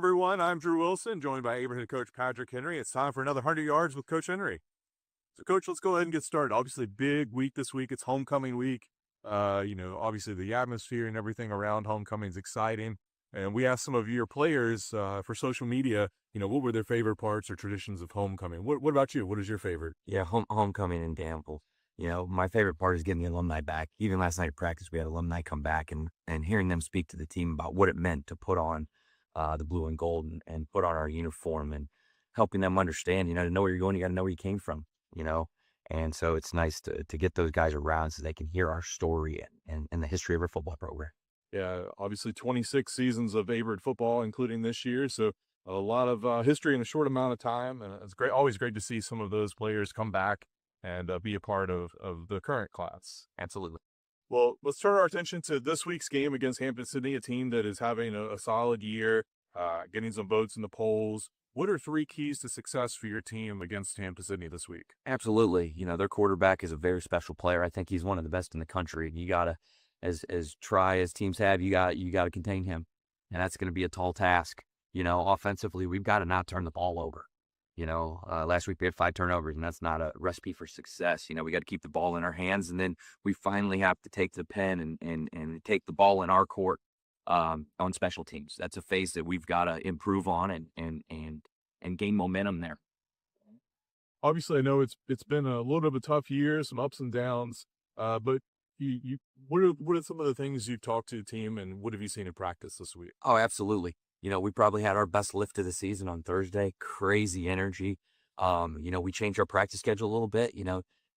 Everyone, I'm Drew Wilson, joined by Averett head coach Patrick Henry. It's time for another 100 yards with Coach Henry. So, Coach, let's go ahead and get started. Obviously, big week this week. It's homecoming week. Obviously the atmosphere and everything around homecoming is exciting. And we asked some of your players for social media, what were their favorite parts or traditions of homecoming? What about you? What is your favorite? Yeah, homecoming in Danville. My favorite part is getting the alumni back. Even last night at practice, we had alumni come back and hearing them speak to the team about what it meant to put on the blue and gold and put on our uniform and helping them understand, to know where you're going, you got to know where you came from, you know. And so it's nice to get those guys around so they can hear our story and the history of our football program. Yeah, obviously 26 seasons of Averett football, including this year. So a lot of history in a short amount of time. And it's always great to see some of those players come back and be a part of the current class. Absolutely. Well, let's turn our attention to this week's game against Hampden-Sydney, a team that is having a solid year, getting some votes in the polls. What are 3 keys to success for your team against Hampden-Sydney this week? Absolutely. Their quarterback is a very special player. I think he's one of the best in the country. You got to, as try as teams have, you got to contain him. And that's going to be a tall task. Offensively, we've got to not turn the ball over. Last week we had 5 turnovers, and that's not a recipe for success. We got to keep the ball in our hands, and then we finally have to take the pen and take the ball in our court on special teams. That's a phase that we've got to improve on and gain momentum there. Obviously, I know it's been a little bit of a tough year, some ups and downs, but what are some of the things you've talked to the team, and what have you seen in practice this week? Oh, absolutely. We probably had our best lift of the season on Thursday. Crazy energy. We changed our practice schedule a little bit.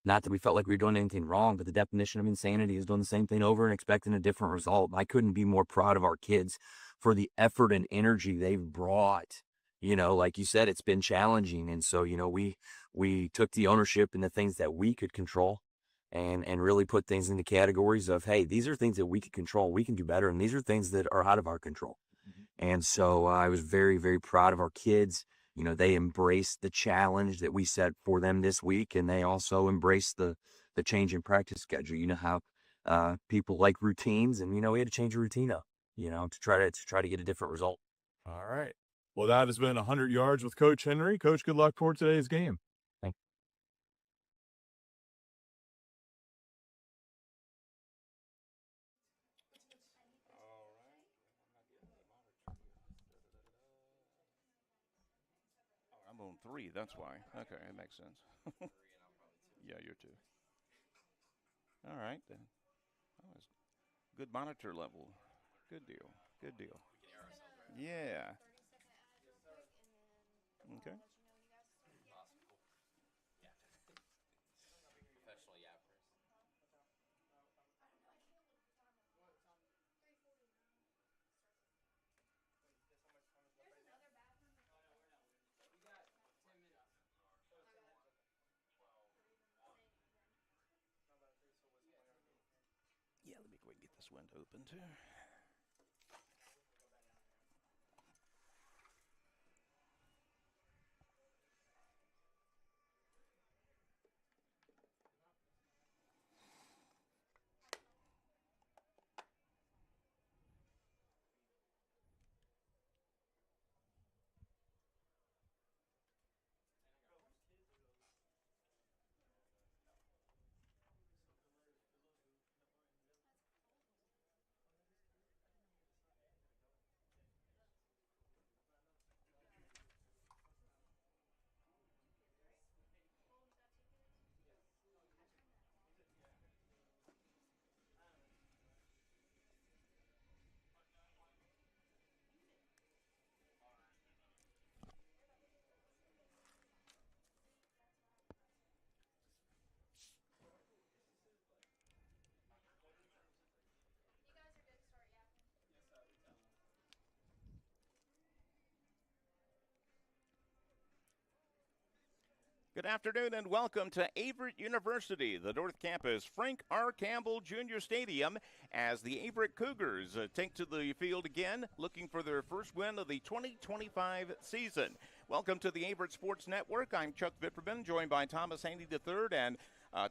Not that we felt like we were doing anything wrong, but the definition of insanity is doing the same thing over and expecting a different result. I couldn't be more proud of our kids for the effort and energy they've brought. Like you said, it's been challenging. And so, we took the ownership in the things that we could control and really put things into categories of, hey, these are things that we can control, we can do better. And these are things that are out of our control. And so I was very, very proud of our kids. They embraced the challenge that we set for them this week, and they also embraced the change in practice schedule. How people like routines, and we had to change a routine up, to try to get a different result. All right. Well, that has been 100 yards with Coach Henry. Coach, good luck for today's game. Thanks. I'm on 3, that's why. Okay, it makes sense. Yeah, you're 2. All right, then. Oh, that's good monitor level. Good deal. Good deal. Yeah. Okay. Yeah, let me go ahead and get this window open too. Good afternoon and welcome to Averett University, the North Campus Frank R. Campbell Jr. Stadium, as the Averett Cougars take to the field again, looking for their first win of the 2025 season. Welcome to the Averett Sports Network. I'm Chuck Vitterman, joined by Thomas Haney III, and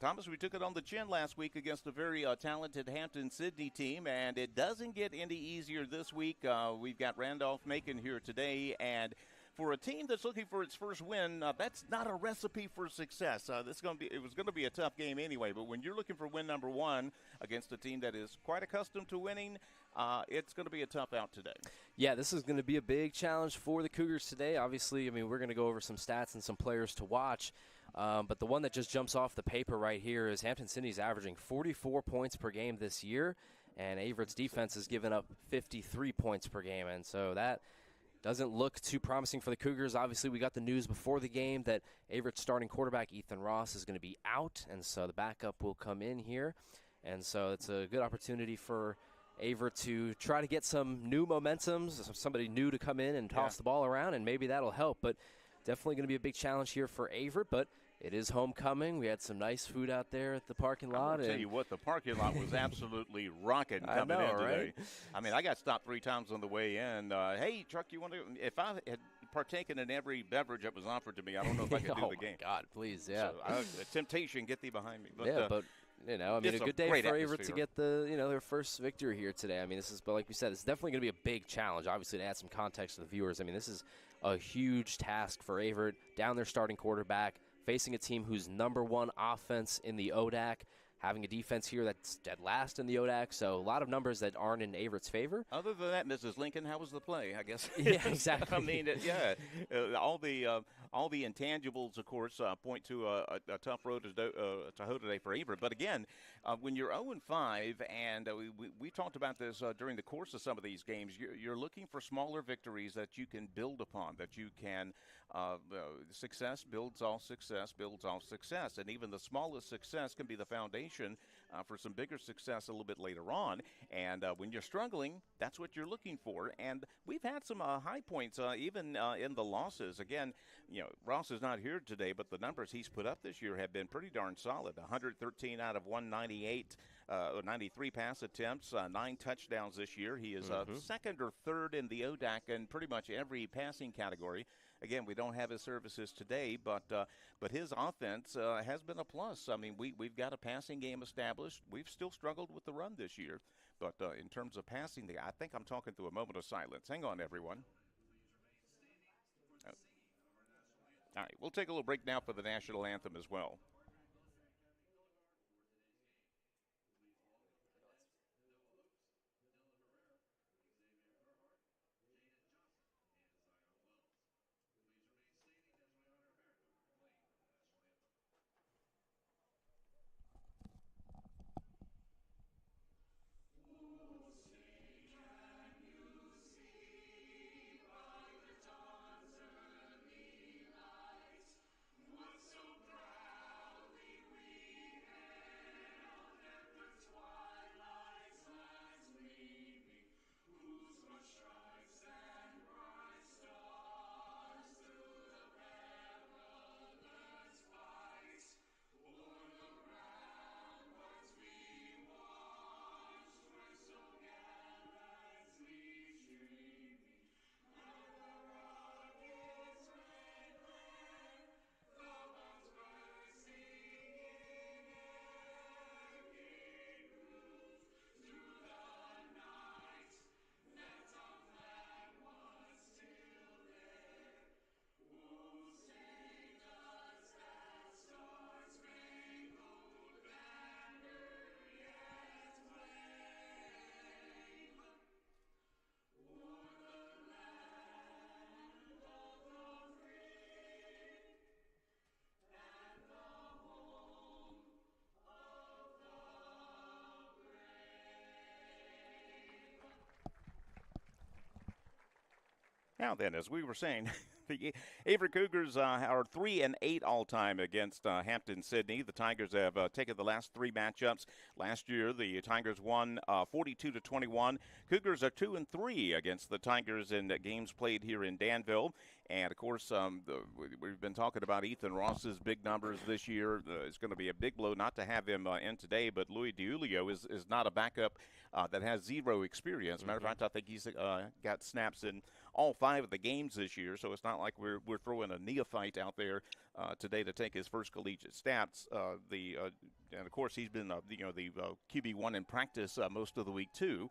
Thomas, we took it on the chin last week against a very talented Hampden-Sydney team, and it doesn't get any easier this week. We've got Randolph-Macon here today, and for a team that's looking for its first win, that's not a recipe for success. It was going to be a tough game anyway, but when you're looking for win number one against a team that is quite accustomed to winning, it's going to be a tough out today. Yeah, this is going to be a big challenge for the Cougars today. Obviously, I mean, we're going to go over some stats and some players to watch. But the one that just jumps off the paper right here is Hampden-Sydney's averaging 44 points per game this year, and Averett's defense has given up 53 points per game. And so that doesn't look too promising for the Cougars. Obviously, we got the news before the game that Averett's starting quarterback, Ethan Ross, is going to be out, and so the backup will come in here. And so it's a good opportunity for Averett to try to get some new momentum, somebody new to come in and toss the ball around, and maybe that'll help. But definitely going to be a big challenge here for Averett, but it is homecoming. We had some nice food out there at the parking lot. I'll tell you what, the parking lot was absolutely rocking coming in today. Right? I mean, I got stopped 3 times on the way in. Hey, Chuck, you want to – if I had partaken in every beverage that was offered to me, I don't know if I could do the game. Oh, my God, please, yeah. So, temptation, get thee behind me. But you know, I mean, a good day for Averett to get their first victory here today. I mean, but like we said, it's definitely going to be a big challenge. Obviously, to add some context to the viewers, I mean, this is a huge task for Averett, down their starting quarterback, facing a team who's #1 offense in the ODAC, having a defense here that's dead last in the ODAC, so a lot of numbers that aren't in Averett's favor. Other than that, Mrs. Lincoln, how was the play, I guess? Yeah, exactly. I mean, all the intangibles, of course, point to a tough road to hoe today for Averett. But again, when you're 0-5, and we talked about this during the course of some of these games, you're looking for smaller victories that you can build upon, that you can success builds all success, and even the smallest success can be the foundation for some bigger success a little bit later on. And when you're struggling, that's what you're looking for. And we've had some high points even in the losses. Again, Ross is not here today, but the numbers he's put up this year have been pretty darn solid. 113 out of 198, 93 pass attempts, 9 touchdowns this year. He is second or third in the ODAC in pretty much every passing category. Again, we don't have his services today, but his offense has been a plus. I mean, we've got a passing game established. We've still struggled with the run this year, but in terms of passing, I think I'm talking through a moment of silence. Hang on, everyone. All right, we'll take a little break now for the national anthem as well. Now then, as we were saying, the Averett Cougars are 3-8 all-time against Hampden-Sydney. The Tigers have taken the last 3 matchups. Last year, the Tigers won 42-21. Cougars are 2-3 against the Tigers in games played here in Danville. And, of course, we've been talking about Ethan Ross's big numbers this year. It's going to be a big blow not to have him in today, but Louis DiUlio is not a backup that has 0 experience. Matter of fact, I think he's got snaps in all 5 of the games this year, so it's not like we're throwing a neophyte out there today to take his first collegiate stats. And of course he's been the QB1 in practice most of the week too,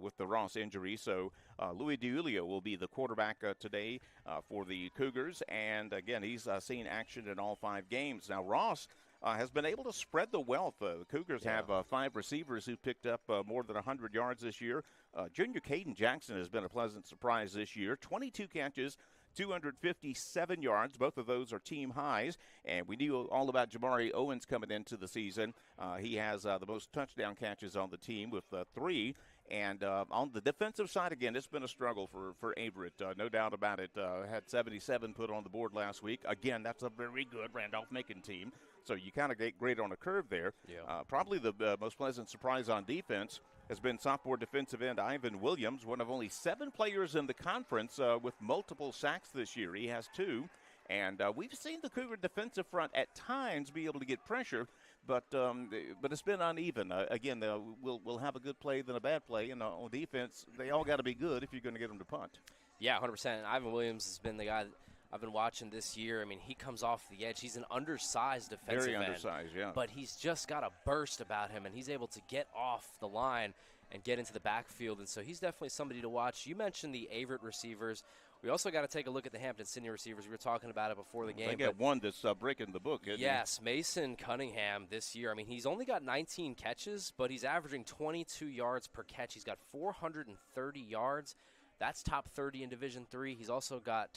with the Ross injury. So Louis DiUlio will be the quarterback today for the Cougars, and again he's seen action in all 5 games. Now Ross has been able to spread the wealth. The Cougars have 5 receivers who picked up more than 100 yards this year. Junior Caden Jackson has been a pleasant surprise this year. 22 catches, 257 yards. Both of those are team highs. And we knew all about Jamari Owens coming into the season. He has the most touchdown catches on the team with 3. And on the defensive side, again, it's been a struggle for Averett. No doubt about it. Had 77 put on the board last week. Again, that's a very good Randolph-Macon team. So you kind of get great on a curve there. Yeah. Probably the most pleasant surprise on defense has been sophomore defensive end Ivan Williams, one of only 7 players in the conference with multiple sacks this year. He has 2. And we've seen the Cougar defensive front at times be able to get pressure, but it's been uneven. Again, we'll have a good play than a bad play, and on defense, they all got to be good if you're going to get them to punt. Yeah, 100%. Ivan Williams has been the guy that I've been watching this year. I mean, he comes off the edge. He's an undersized defensive Very end. undersized, yeah. But he's just got a burst about him, and he's able to get off the line and get into the backfield. And so he's definitely somebody to watch. You mentioned the Averett receivers. We also got to take a look at the Hampden-Sydney receivers. We were talking about it before the game. They got one that's breaking the book, isn't Yes, Mason Cunningham this year. I mean, he's only got 19 catches, but he's averaging 22 yards per catch. He's got 430 yards. That's top 30 in Division III. He's also got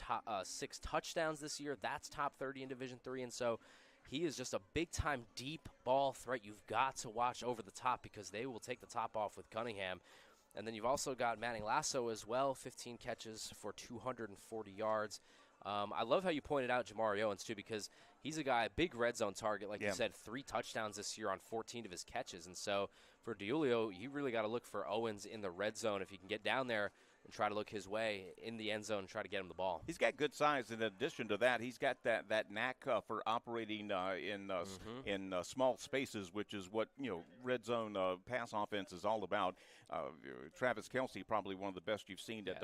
6 touchdowns this year. That's top 30 in Division III. And so he is just a big-time deep ball threat. You've got to watch over the top because they will take the top off with Cunningham. And then you've also got Manning Lasso as well, 15 catches for 240 yards. I love how you pointed out Jamari Owens, too, because he's a guy, a big red zone target. Like you said, 3 touchdowns this year on 14 of his catches. And so for DiUlio, you really got to look for Owens in the red zone. If he can get down there and try to look his way in the end zone and try to get him the ball. He's got good size. In addition to that, he's got that knack for operating in small spaces, which is what red zone pass offense is all about. Travis Kelce, probably one of the best you've seen at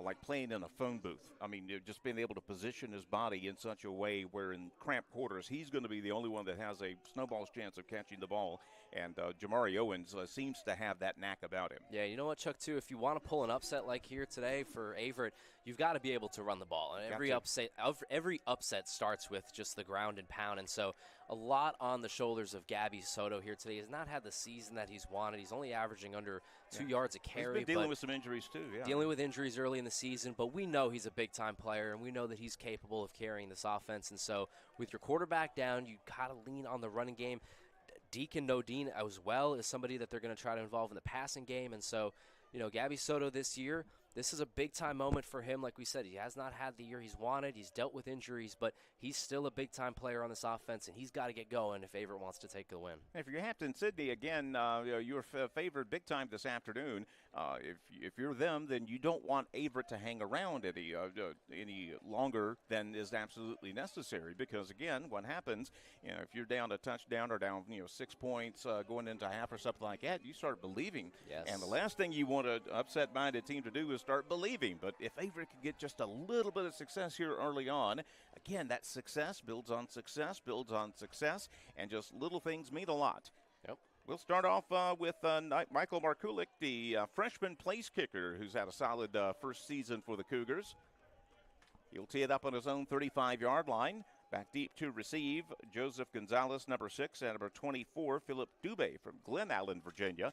like playing in a phone booth. I mean, just being able to position his body in such a way where in cramped quarters, he's going to be the only one that has a snowball's chance of catching the ball. And Jamari Owens seems to have that knack about him. Yeah, you know what, Chuck, too? If you want to pull an upset like here today for Averett, you've got to be able to run the ball. And every upset starts with just the ground and pound. And so a lot on the shoulders of Gabby Soto here today. He has not had the season that he's wanted. He's only averaging under 2 yards a carry. He's been dealing with some injuries, too. Yeah. Dealing with injuries early in the season. But we know he's a big-time player, and we know that he's capable of carrying this offense. And so with your quarterback down, you got to lean on the running game. Deacon Nodine as well is somebody that they're going to try to involve in the passing game. And so, Gabby Soto this year, this is a big-time moment for him. Like we said, he has not had the year he's wanted. He's dealt with injuries, but he's still a big-time player on this offense, and he's got to get going if Averett wants to take the win. If you're Hampden-Sydney, again, your favored big time this afternoon. If you're them, then you don't want Averett to hang around any longer than is absolutely necessary. Because again, what happens, if you're down a touchdown or down 6 points going into half or something like that, you start believing. Yes. And the last thing you want an upset-minded team to do is start believing. But if Averett can get just a little bit of success here early on, again, that success builds on success, and just little things mean a lot. Yep. We'll start off with Michael Markulik, the freshman place kicker who's had a solid first season for the Cougars. He'll tee it up on his own 35-yard line. Back deep to receive, Joseph Gonzalez, number 6, and number 24, Philip Dubé from Glen Allen, Virginia.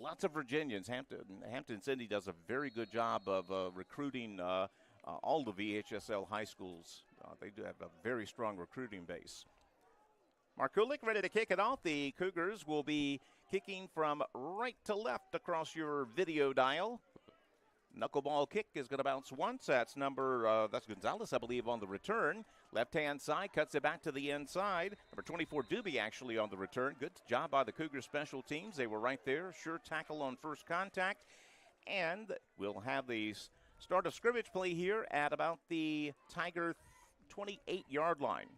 Lots of Virginians. Hampden-Sydney does a very good job of recruiting all the VHSL high schools. They do have a very strong recruiting base. Markulik ready to kick it off. The Cougars will be kicking from right to left across your video dial. Knuckleball kick is going to bounce once. That's Gonzalez, I believe, on the return. Left-hand side, cuts it back to the inside. Number 24, Doobie, actually on the return. Good job by the Cougars special teams. They were right there. Sure tackle on first contact. And we'll have the start of scrimmage play here at about the Tiger 28-yard line.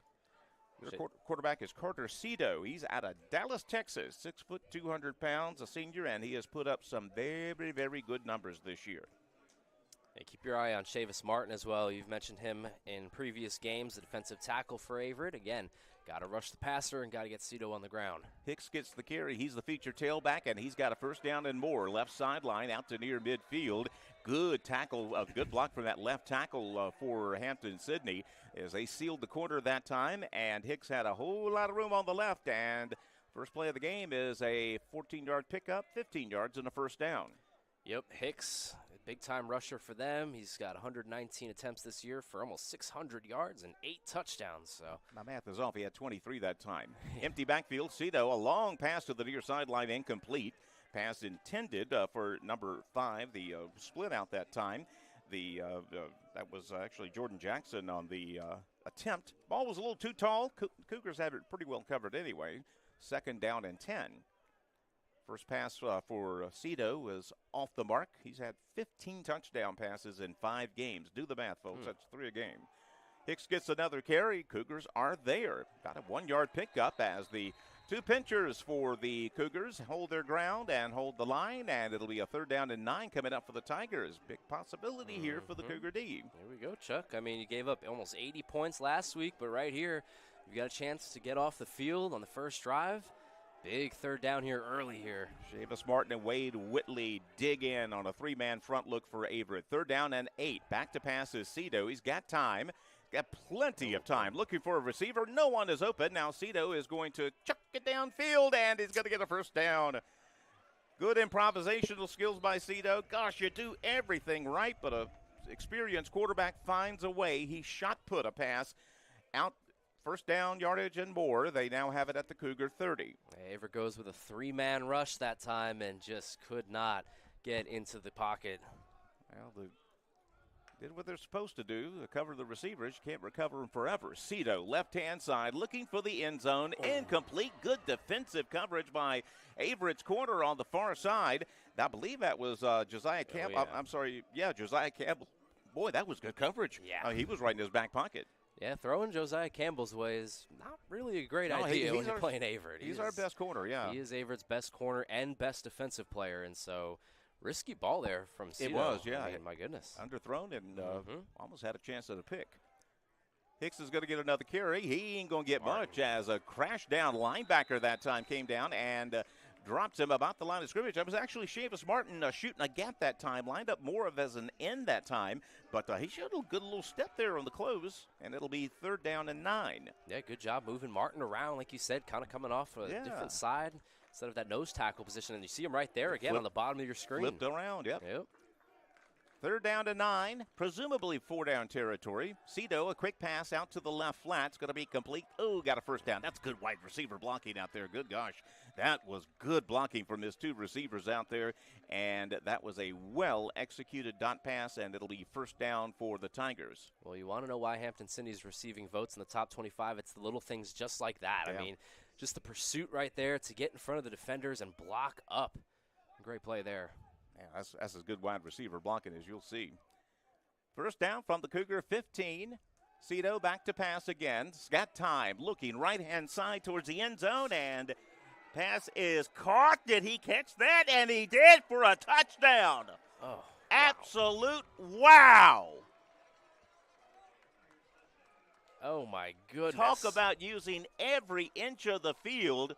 Their quarterback is Carter Cito. He's out of Dallas, Texas. 6 foot, 200 pounds, a senior, and he has put up some very, very good numbers this year. And keep your eye on Chavis Martin as well. You've mentioned him in previous games, the defensive tackle for Averett. Again, got to rush the passer and got to get Cito on the ground. Hicks gets the carry. He's the feature tailback, and he's got a first down and more. Left sideline out to near midfield. Good tackle, good block from that left tackle for Hampden-Sydney as they sealed the corner that time, and Hicks had a whole lot of room on the left, and first play of the game is a 14-yard pickup, 15 yards, and a first down. Yep, Hicks, a big-time rusher for them. He's got 119 attempts this year for almost 600 yards and 8 touchdowns. So my math is off. He had 23 that time. Empty backfield. Cito, a long pass to the near sideline, incomplete. Pass intended for number 5. The split out that time. That was actually Jordan Jackson on the attempt. Ball was a little too tall. Cougars had it pretty well covered anyway. Second down and 10. First pass for Cito is off the mark. He's had 15 touchdown passes in 5 games. Do the math, folks. That's 3 a game. Hicks gets another carry. Cougars are there. Got a 1-yard pickup as the 2 pinchers for the Cougars hold their ground and hold the line, and it'll be a 3rd down and 9 coming up for the Tigers. Big possibility here for the Cougar D. Here we go, Chuck. I mean, you gave up almost 80 points last week, but right here, you've got a chance to get off the field on the first drive. Big 3rd down here early here. Chavis Martin and Wade Whitley dig in on a 3-man front look for Averett. 3rd down and 8. Back to pass is Cito. He's got time. Got plenty of time. Looking for a receiver. No one is open. Now Cito is going to chuck it downfield, and he's going to get a first down. Good improvisational skills by Cito. Gosh, you do everything right, but a experienced quarterback finds a way. He shot put a pass out. First down, yardage, and more. They now have it at the Cougar 30. Averett goes with a 3-man rush that time and just could not get into the pocket. Well, they did what they're supposed to do. Cover the receivers. You can't recover them forever. Cito, left-hand side, looking for the end zone. Incomplete. Good defensive coverage by Averett's corner on the far side. I believe that was Josiah Campbell. Oh, yeah. I'm sorry. Yeah, Josiah Campbell. Boy, that was good coverage. Yeah. He was right in his back pocket. Yeah, throwing Josiah Campbell's way is not really a great idea when you're playing Averett. He's our best corner, yeah. He is Averett's best corner and best defensive player, and so risky ball there from Cito. It was, yeah. I mean, my goodness. Underthrown and almost had a chance at a pick. Hicks is going to get another carry. He ain't going to get much as a crash down linebacker that time came down and dropped him about the line of scrimmage. That was actually Chavis Martin shooting a gap that time, lined up more of as an end that time, but he showed a good little step there on the close, and it'll be 3rd down and 9. Yeah, good job moving Martin around, like you said, kind of coming off a different side instead of that nose tackle position, and you see him right there again on the bottom of your screen. Flipped around, yep. 3rd down to 9, presumably 4-down territory. Cito, a quick pass out to the left flat. It's going to be complete. Oh, got a first down. That's good wide receiver blocking out there. Good gosh. That was good blocking from his 2 receivers out there. And that was a well-executed dot pass, and it'll be first down for the Tigers. Well, you want to know why Hampden-Sydney is receiving votes in the top 25. It's the little things just like that. Yeah. I mean, just the pursuit right there to get in front of the defenders and block up. Great play there. Yeah, that's as good wide receiver blocking as you'll see. First down from the Cougar 15. Cito back to pass again. Got time. Looking right-hand side towards the end zone, and pass is caught. Did he catch that? And he did for a touchdown. Oh, absolute wow. Oh, my goodness. Talk about using every inch of the field.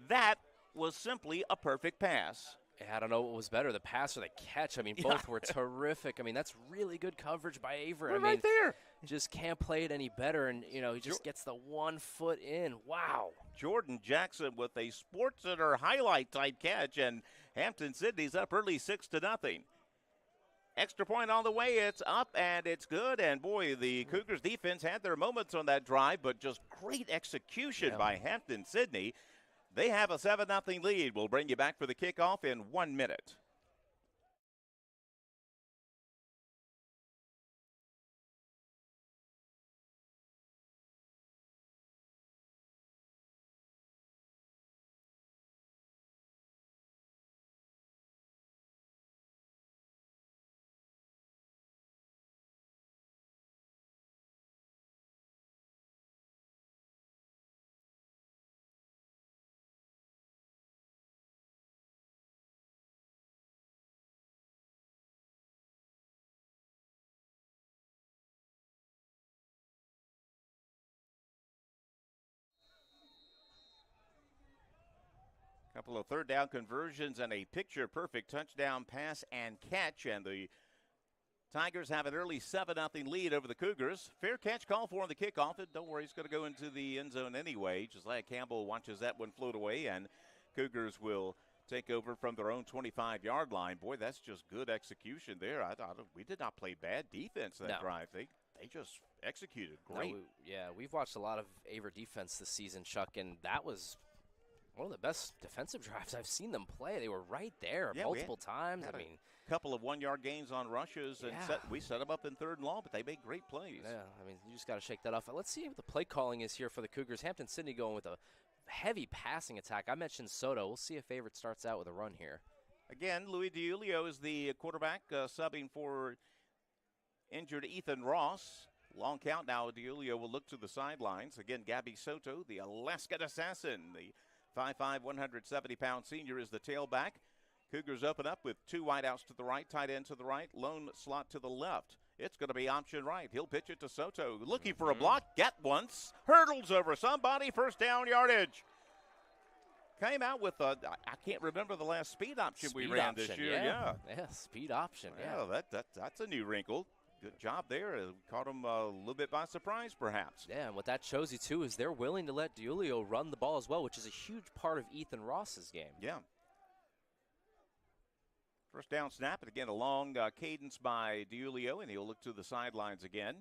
That was simply a perfect pass. I don't know what was better, the pass or the catch. I mean, both were terrific. I mean, that's really good coverage by Averett. Right there. Just can't play it any better, and, he just gets the 1 foot in. Wow. Jordan Jackson with a SportsCenter highlight-type catch, and Hampden-Sydney's up early 6-0. Extra point on the way. It's up, and it's good. And, boy, the Cougars defense had their moments on that drive, but just great execution by Hampden-Sydney. They have a 7-0 lead. We'll bring you back for the kickoff in 1 minute. Couple of third down conversions and a picture-perfect touchdown pass and catch, and the Tigers have an early 7-0 lead over the Cougars. Fair catch call for on the kickoff. And don't worry, he's going to go into the end zone anyway. Josiah Campbell watches that one float away, and Cougars will take over from their own 25-yard line. Boy, that's just good execution there. We did not play bad defense that drive. They just executed great. We've watched a lot of Averett defense this season, Chuck, and that was one of the best defensive drives I've seen them play. They were right there multiple times. I mean, a couple of 1-yard gains on rushes, and we set them up in 3rd and long, but they made great plays. Yeah, I mean, you just got to shake that off. Let's see what the play calling is here for the Cougars. Hampden-Sydney going with a heavy passing attack. I mentioned Soto. We'll see if Averett starts out with a run here. Again, Louis DiUlio is the quarterback, subbing for injured Ethan Ross. Long count now. DiUlio will look to the sidelines. Again, Gabby Soto, the Alaskan assassin, the 5'5", 170-pound senior, is the tailback. Cougars open up with 2 wideouts to the right, tight end to the right, lone slot to the left. It's going to be option right. He'll pitch it to Soto. Looking for a block. Get once. Hurdles over somebody. First down yardage. Came out with I can't remember the last speed option we ran this year. Yeah, speed option. Well, that's a new wrinkle. Good job there. Caught him a little bit by surprise, perhaps. Yeah, and what that shows you, too, is they're willing to let DiUlio run the ball as well, which is a huge part of Ethan Ross's game. Yeah. First down snap, and again, a long cadence by DiUlio, and he'll look to the sidelines again.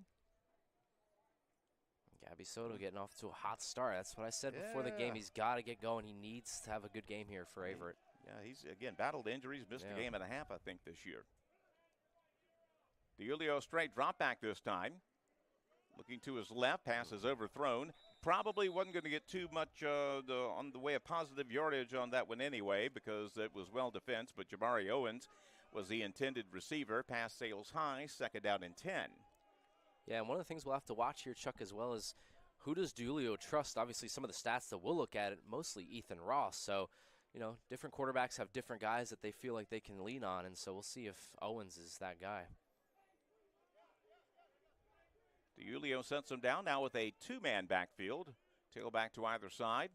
Gabby Soto getting off to a hot start. That's what I said before the game. He's got to get going. He needs to have a good game here for Averett. Yeah, he's, again, battled injuries, missed a game and a half, I think, this year. DiUlio straight drop back this time. Looking to his left, pass is overthrown. Probably wasn't going to get too much on the way of positive yardage on that one anyway, because it was well defensed, but Jabari Owens was the intended receiver. Pass sails high, 2nd down and 10. Yeah, and one of the things we'll have to watch here, Chuck, as well, is who does DiUlio trust? Obviously, some of the stats that we'll look at, mostly Ethan Ross. So, you know, different quarterbacks have different guys that they feel like they can lean on, and so we'll see if Owens is that guy. DiUlio sets him down now with a 2-man backfield. Tailback to either side.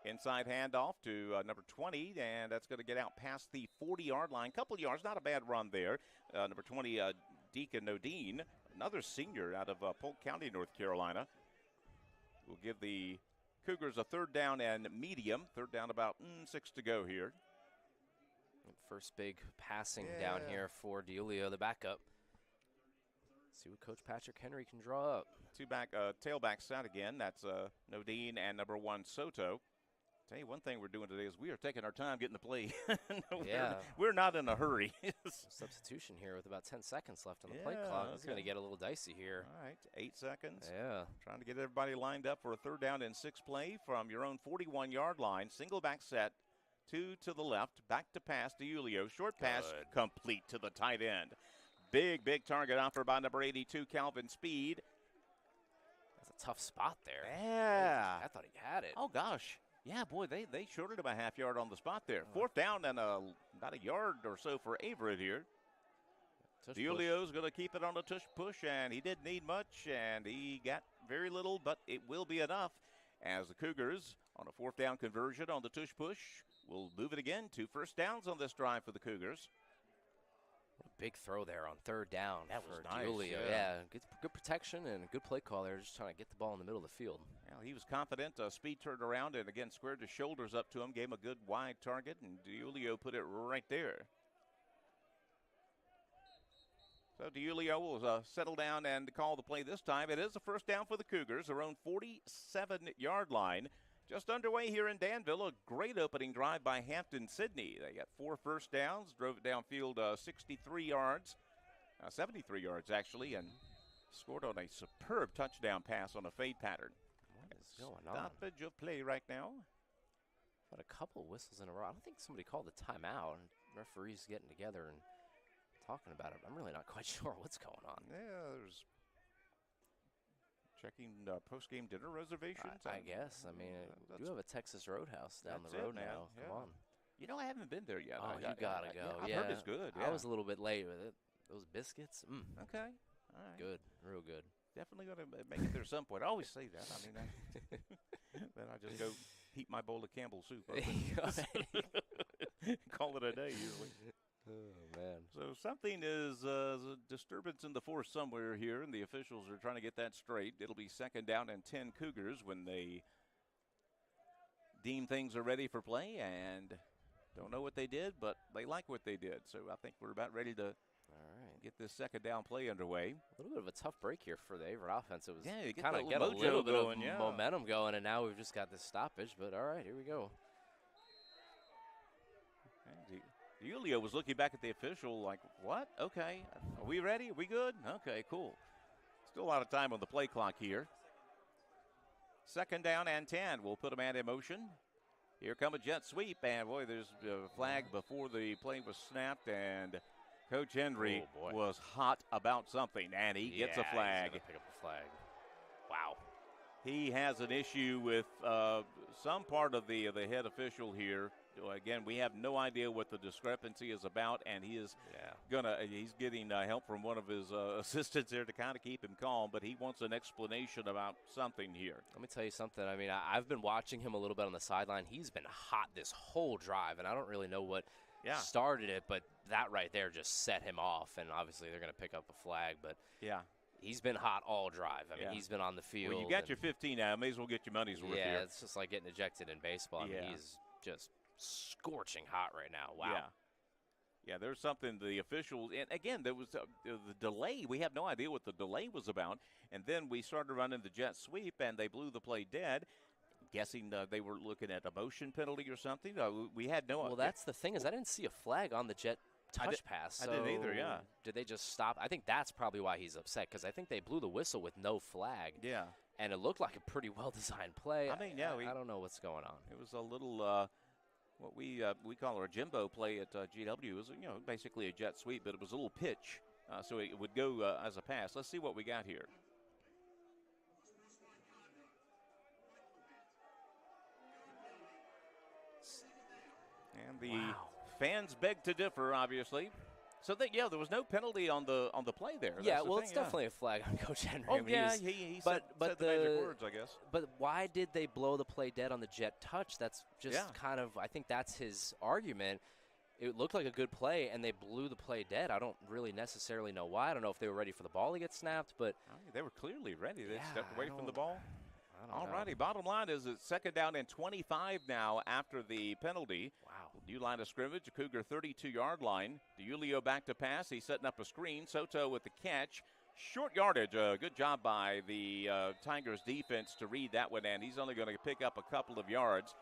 Inside handoff to number 20, and that's going to get out past the 40-yard line. Couple yards, not a bad run there. Number 20, Deacon Nodine, another senior out of Polk County, North Carolina. We'll give the Cougars a 3rd down and medium. 3rd down, about 6 to go here. First big passing down here for DiUlio, the backup. See what Coach Patrick Henry can draw up. Tailback set again. That's Nodine and number 1, Soto. Tell you one thing we're doing today is we are taking our time getting the play. We're not in a hurry. Substitution here with about 10 seconds left on the play clock. It's going to get a little dicey here. All right, 8 seconds. Yeah. Trying to get everybody lined up for a 3rd down and 6 play from your own 41-yard line. Single back set, 2 to the left, back to pass to DiUlio. Short pass, complete to the tight end. Big target offer by number 82, Calvin Speed. That's a tough spot there. Yeah. I thought he had it. Oh, gosh. Yeah, boy, they shorted him a half yard on the spot there. 4th down and about a yard or so for Averett here. DiUlio's going to keep it on the tush push, and he didn't need much, and he got very little, but it will be enough as the Cougars on a 4th down conversion on the tush push will move it again to 1st downs on this drive for the Cougars. Big throw there on 3rd down. That was nice. DiUlio. Yeah, good protection and a good play call there, just trying to get the ball in the middle of the field. Well, he was confident. Speed turned around and again squared his shoulders up to him, gave him a good wide target, and DiUlio put it right there. So DiUlio will settle down and call the play this time. It is a 1st down for the Cougars, their own 47-yard line. Just underway here in Danville, a great opening drive by Hampden-Sydney. They got 4 first downs, drove it downfield 63 yards, 73 yards actually, and scored on a superb touchdown pass on a fade pattern. What is going on? Stoppage of play right now. But a couple whistles in a row. I don't think somebody called a timeout. And referees getting together and talking about it. I'm really not quite sure what's going on. Yeah, there's checking post-game dinner reservations. I guess. I mean, you have a Texas Roadhouse down the road now. Yeah. Come on. You know, I haven't been there yet. Oh, you got to go. I've heard it's good. I was a little bit late with it. Those biscuits. Okay. All right. Good. Real good. Definitely going to make it there some point. I always say that. I mean, then I just go heat my bowl of Campbell's soup. Call it a day usually. Oh, man. So something is a disturbance in the force somewhere here, and the officials are trying to get that straight. It'll be 2nd down and 10 Cougars when they deem things are ready for play, and don't know what they did, but they like what they did. So I think we're about ready to get this 2nd down play underway. A little bit of a tough break here for the Averett offense. It was Yeah, you get kind of that get a mojo little bit going, of yeah. momentum going, and now we've just got this stoppage. But all right, here we go. And Julio was looking back at the official like, what? Okay. Are we ready? Are we good? Okay, cool. Still a lot of time on the play clock here. 2nd down and 10. We'll put a man in motion. Here come a jet sweep, and boy, there's a flag before the play was snapped, and Coach Henry was hot about something, and he gets a flag. He's gonna pick up a flag. Wow. He has an issue with some part of the head official here. Again, we have no idea what the discrepancy is about, and he is he's getting help from one of his assistants there to kind of keep him calm, but he wants an explanation about something here. Let me tell you something. I mean, I've been watching him a little bit on the sideline. He's been hot this whole drive, and I don't really know what started it, but that right there just set him off, and obviously they're going to pick up a flag, but he's been hot all drive. I mean, he's been on the field. Well, you got your 15 now. May as well get your money's worth here. Yeah, it's just like getting ejected in baseball. I mean, he's just scorching hot right now. Wow. Yeah, there's something the officials, and again, there was the delay. We have no idea what the delay was about, and then we started running the jet sweep, and they blew the play dead. Guessing they were looking at a motion penalty or something. We had no. Well, that's the thing is I didn't see a flag on the jet touch pass. I didn't either. Yeah. Did they just stop? I think that's probably why he's upset because I think they blew the whistle with no flag. Yeah. And it looked like a pretty well-designed play. I mean, I don't know what's going on. It was a little. What we call our Jimbo play at GW. It was basically a jet sweep, but it was a little pitch, so it would go as a pass. Let's see what we got here. And the fans beg to differ, obviously. So there was no penalty on the play there. Yeah, That's well, the it's thing, definitely a flag on Coach Henry. Oh, I mean, he said the magic words, I guess. But why did they blow the play dead on the jet touch? That's just kind of, I think that's his argument. It looked like a good play, and they blew the play dead. I don't really necessarily know why. I don't know if they were ready for the ball to get snapped, but they were clearly ready. They stepped away from the ball. All know. righty, bottom line is it's 2nd down and 25 now after the penalty. Wow. New line of scrimmage, a Cougar 32-yard line. DeJulio back to pass. He's setting up a screen. Soto with the catch. Short yardage. Good job by the Tigers defense to read that one, and he's only going to pick up a couple of yards.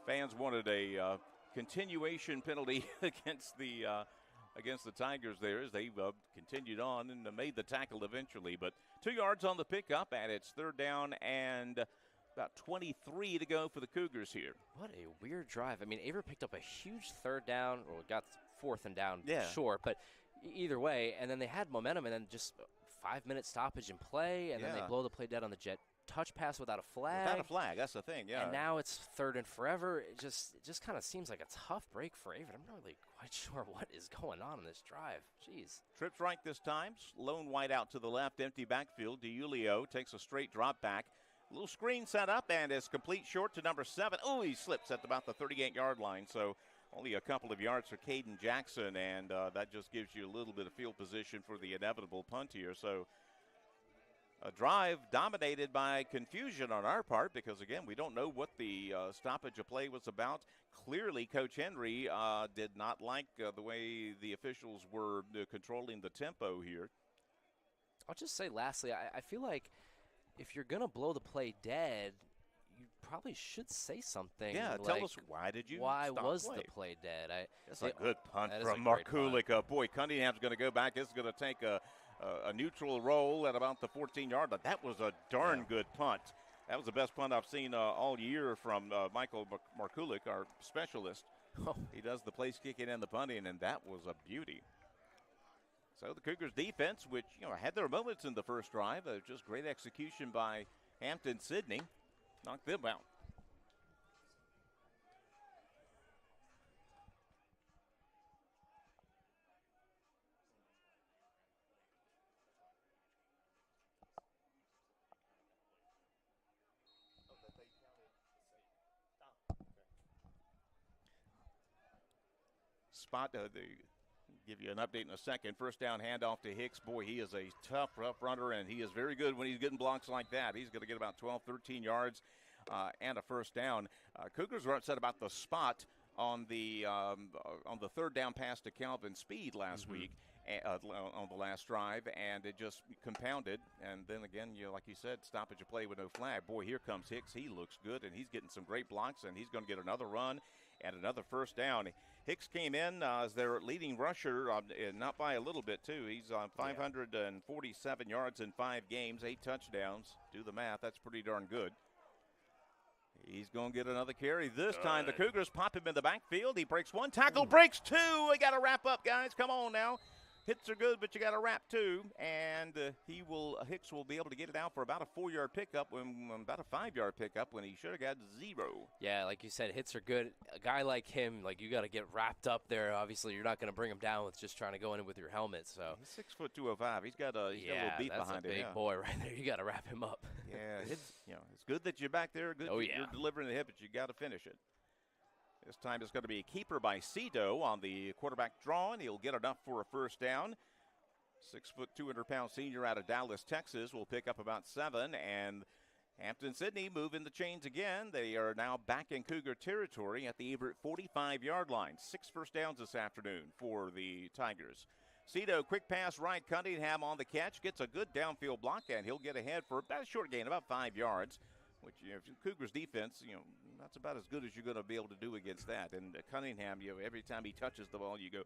Fans wanted a continuation penalty against the Tigers there as they continued on and made the tackle eventually. But 2 yards on the pickup, and it's 3rd down and about 23 to go for the Cougars here. What a weird drive. I mean, Averett picked up a huge 3rd down, or got 4th and down short, but either way, and then they had momentum, and then just 5-minute stoppage in play, and then they blow the play dead on the jet touch pass without a flag. Without a flag, that's the thing, And now it's 3rd and forever. It just kind of seems like a tough break for Averett. I'm not really quite sure what is going on in this drive. Jeez. Trips right this time. Lone wide out to the left, empty backfield. DeJulio takes a straight drop back. A little screen set up, and is complete short to number 7. Oh, he slips at about the 38-yard line, so only a couple of yards for Caden Jackson, and that just gives you a little bit of field position for the inevitable punt here. So a drive dominated by confusion on our part because, again, we don't know what the stoppage of play was about. Clearly, Coach Henry did not like the way the officials were controlling the tempo here. I'll just say lastly, I feel like if you're going to blow the play dead, you probably should say something. Yeah, like, tell us why did you Why stop was play? the play dead? That's a good punt that from is a great Markulik. Boy, Cunningham's going to go back. This is going to take a neutral roll at about the 14-yard line. That was a darn good punt. That was the best punt I've seen all year from Michael Markulik, our specialist. Oh. He does the place kicking and the punting, and that was a beauty. So the Cougars defense, which had their moments in the first drive, just great execution by Hampden-Sydney, knocked them out. spot. Give you an update in a second. First down handoff to Hicks. Boy, he is a tough, rough runner, and he is very good when he's getting blocks like that. He's going to get about 12, 13 yards and a first down. Cougars were upset about the spot on the third down pass to Calvin Speed last week on the last drive, and it just compounded. And then again, like you said, stoppage of play with no flag. Boy, here comes Hicks. He looks good, and he's getting some great blocks, and he's going to get another run and another first down. Hicks came in as their leading rusher, not by a little bit, too. He's on 547 yards in 5 games, 8 touchdowns. Do the math. That's pretty darn good. He's going to get another carry. This time the Cougars pop him in the backfield. He breaks one tackle, breaks two. We got to wrap up, guys. Come on now. Hits are good, but you got to wrap two. And Hicks will be able to get it out for about a 4-yard pickup, about a 5-yard pickup when he should have got 0. Yeah, like you said, hits are good. A guy like him, you got to get wrapped up there. Obviously, you're not going to bring him down with just trying to go in with your helmet. So he's 6 foot 205. He's got a little beat behind him. That's a big boy right there. You got to wrap him up. Yeah, it's good that you're back there. Good you're delivering the hit, but you got to finish it. This time it's going to be a keeper by Cito on the quarterback draw, and he'll get enough for a first down. 6 foot 200-pound senior out of Dallas, Texas, will pick up about 7, and Hampden-Sydney moving the chains again. They are now back in Cougar territory at the Averett 45-yard line. 6 first downs this afternoon for the Tigers. Cito, quick pass right, Cunningham on the catch, gets a good downfield block, and he'll get ahead for about a short gain, about 5 yards, which, Cougars defense, that's about as good as you're going to be able to do against that. And Cunningham, every time he touches the ball, you go,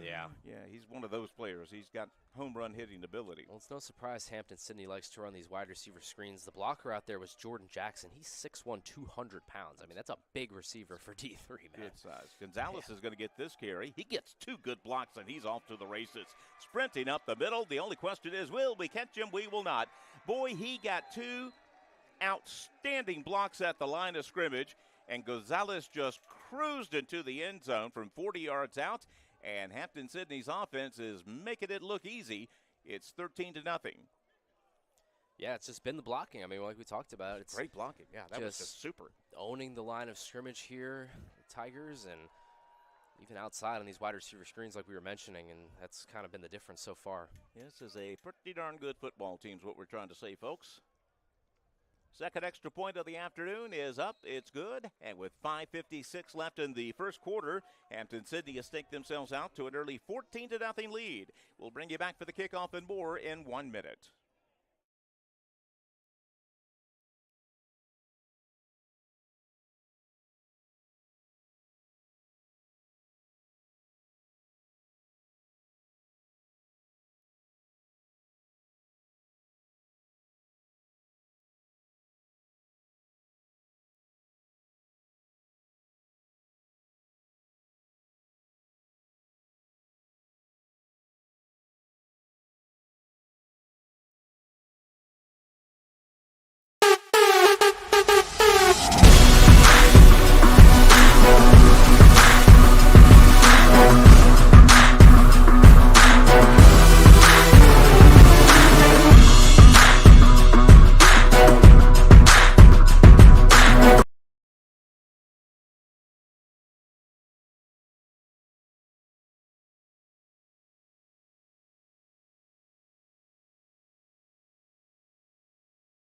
yeah, he's one of those players. He's got home run hitting ability. Well, it's no surprise Hampden-Sydney likes to run these wide receiver screens. The blocker out there was Jordan Jackson. He's 6'1", 200 pounds. I mean, that's a big receiver for D3, man. Good size. Gonzalez is going to get this carry. He gets 2 good blocks, and he's off to the races. Sprinting up the middle. The only question is, will we catch him? We will not. Boy, he got 2 outstanding blocks at the line of scrimmage, and Gonzalez just cruised into the end zone from 40 yards out, and Hampden-Sydney's offense is making it look easy. It's 13-0. Yeah, it's just been the blocking. I mean, like we talked about, it's great blocking. Yeah, that was just super. Owning the line of scrimmage here, the Tigers, and even outside on these wide receiver screens like we were mentioning, and that's kind of been the difference so far. This is a pretty darn good football team is what we're trying to say, folks. Second extra point of the afternoon is up. It's good. And with 5:56 left in the first quarter, Hampden-Sydney has staked themselves out to an early 14-0 lead. We'll bring you back for the kickoff and more in 1 minute.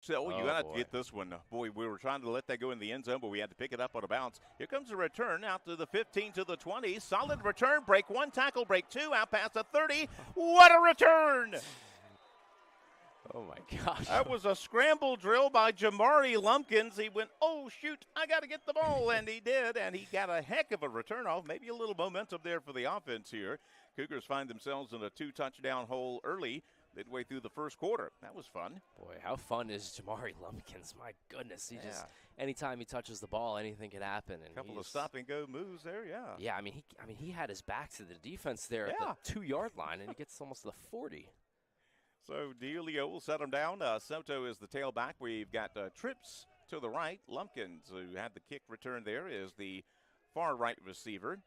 So, you got to get this one. Boy, we were trying to let that go in the end zone, but we had to pick it up on a bounce. Here comes a return out to the 15 to the 20. Solid return. Break 1 tackle, break 2, out past the 30. What a return! Oh, my gosh. That was a scramble drill by Jamari Lumpkins. He went, oh, shoot, I got to get the ball, and he did, and he got a heck of a return off. Maybe a little momentum there for the offense here. Cougars find themselves in a 2-touchdown hole early, midway through the first quarter. That was fun. Boy, how fun is Jamari Lumpkins? My goodness. He just, anytime he touches the ball, anything can happen. And a couple of stop-and-go moves there, Yeah, I mean, he had his back to the defense there at the 2-yard line, and he gets almost to the 40. So DiIulio will set him down. Soto is the tailback. We've got Trips to the right. Lumpkins, who had the kick return there, is the far right receiver.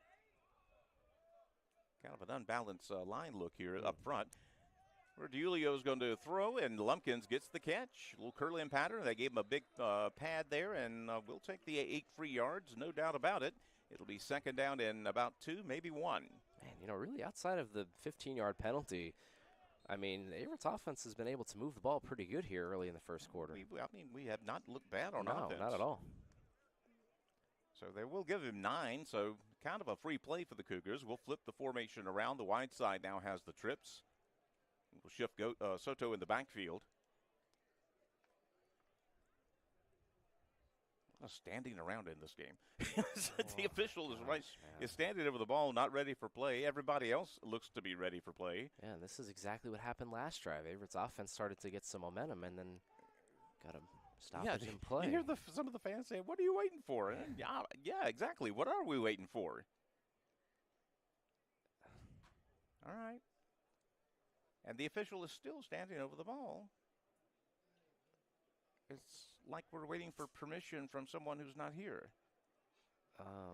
Kind of an unbalanced line look here up front. Where DiIulio is going to throw, and Lumpkins gets the catch. A little curling pattern. They gave him a big pad there, and we'll take the 8 free yards, no doubt about it. It'll be second down in about 2, maybe 1. Man, really outside of the 15-yard penalty, I mean, Averett's offense has been able to move the ball pretty good here early in the first quarter. We have not looked bad on offense. No, not at all. So they will give him 9, so kind of a free play for the Cougars. We'll flip the formation around. The wide side now has the trips. We'll shift Soto in the backfield. Standing around in this game. The official is standing over the ball, not ready for play. Everybody else looks to be ready for play. Yeah, and this is exactly what happened last drive. Averett's offense started to get some momentum and then got a stoppage in play. You hear some of the fans saying, "What are you waiting for?" Yeah, exactly. What are we waiting for? All right. And the official is still standing over the ball. It's like we're waiting for permission from someone who's not here.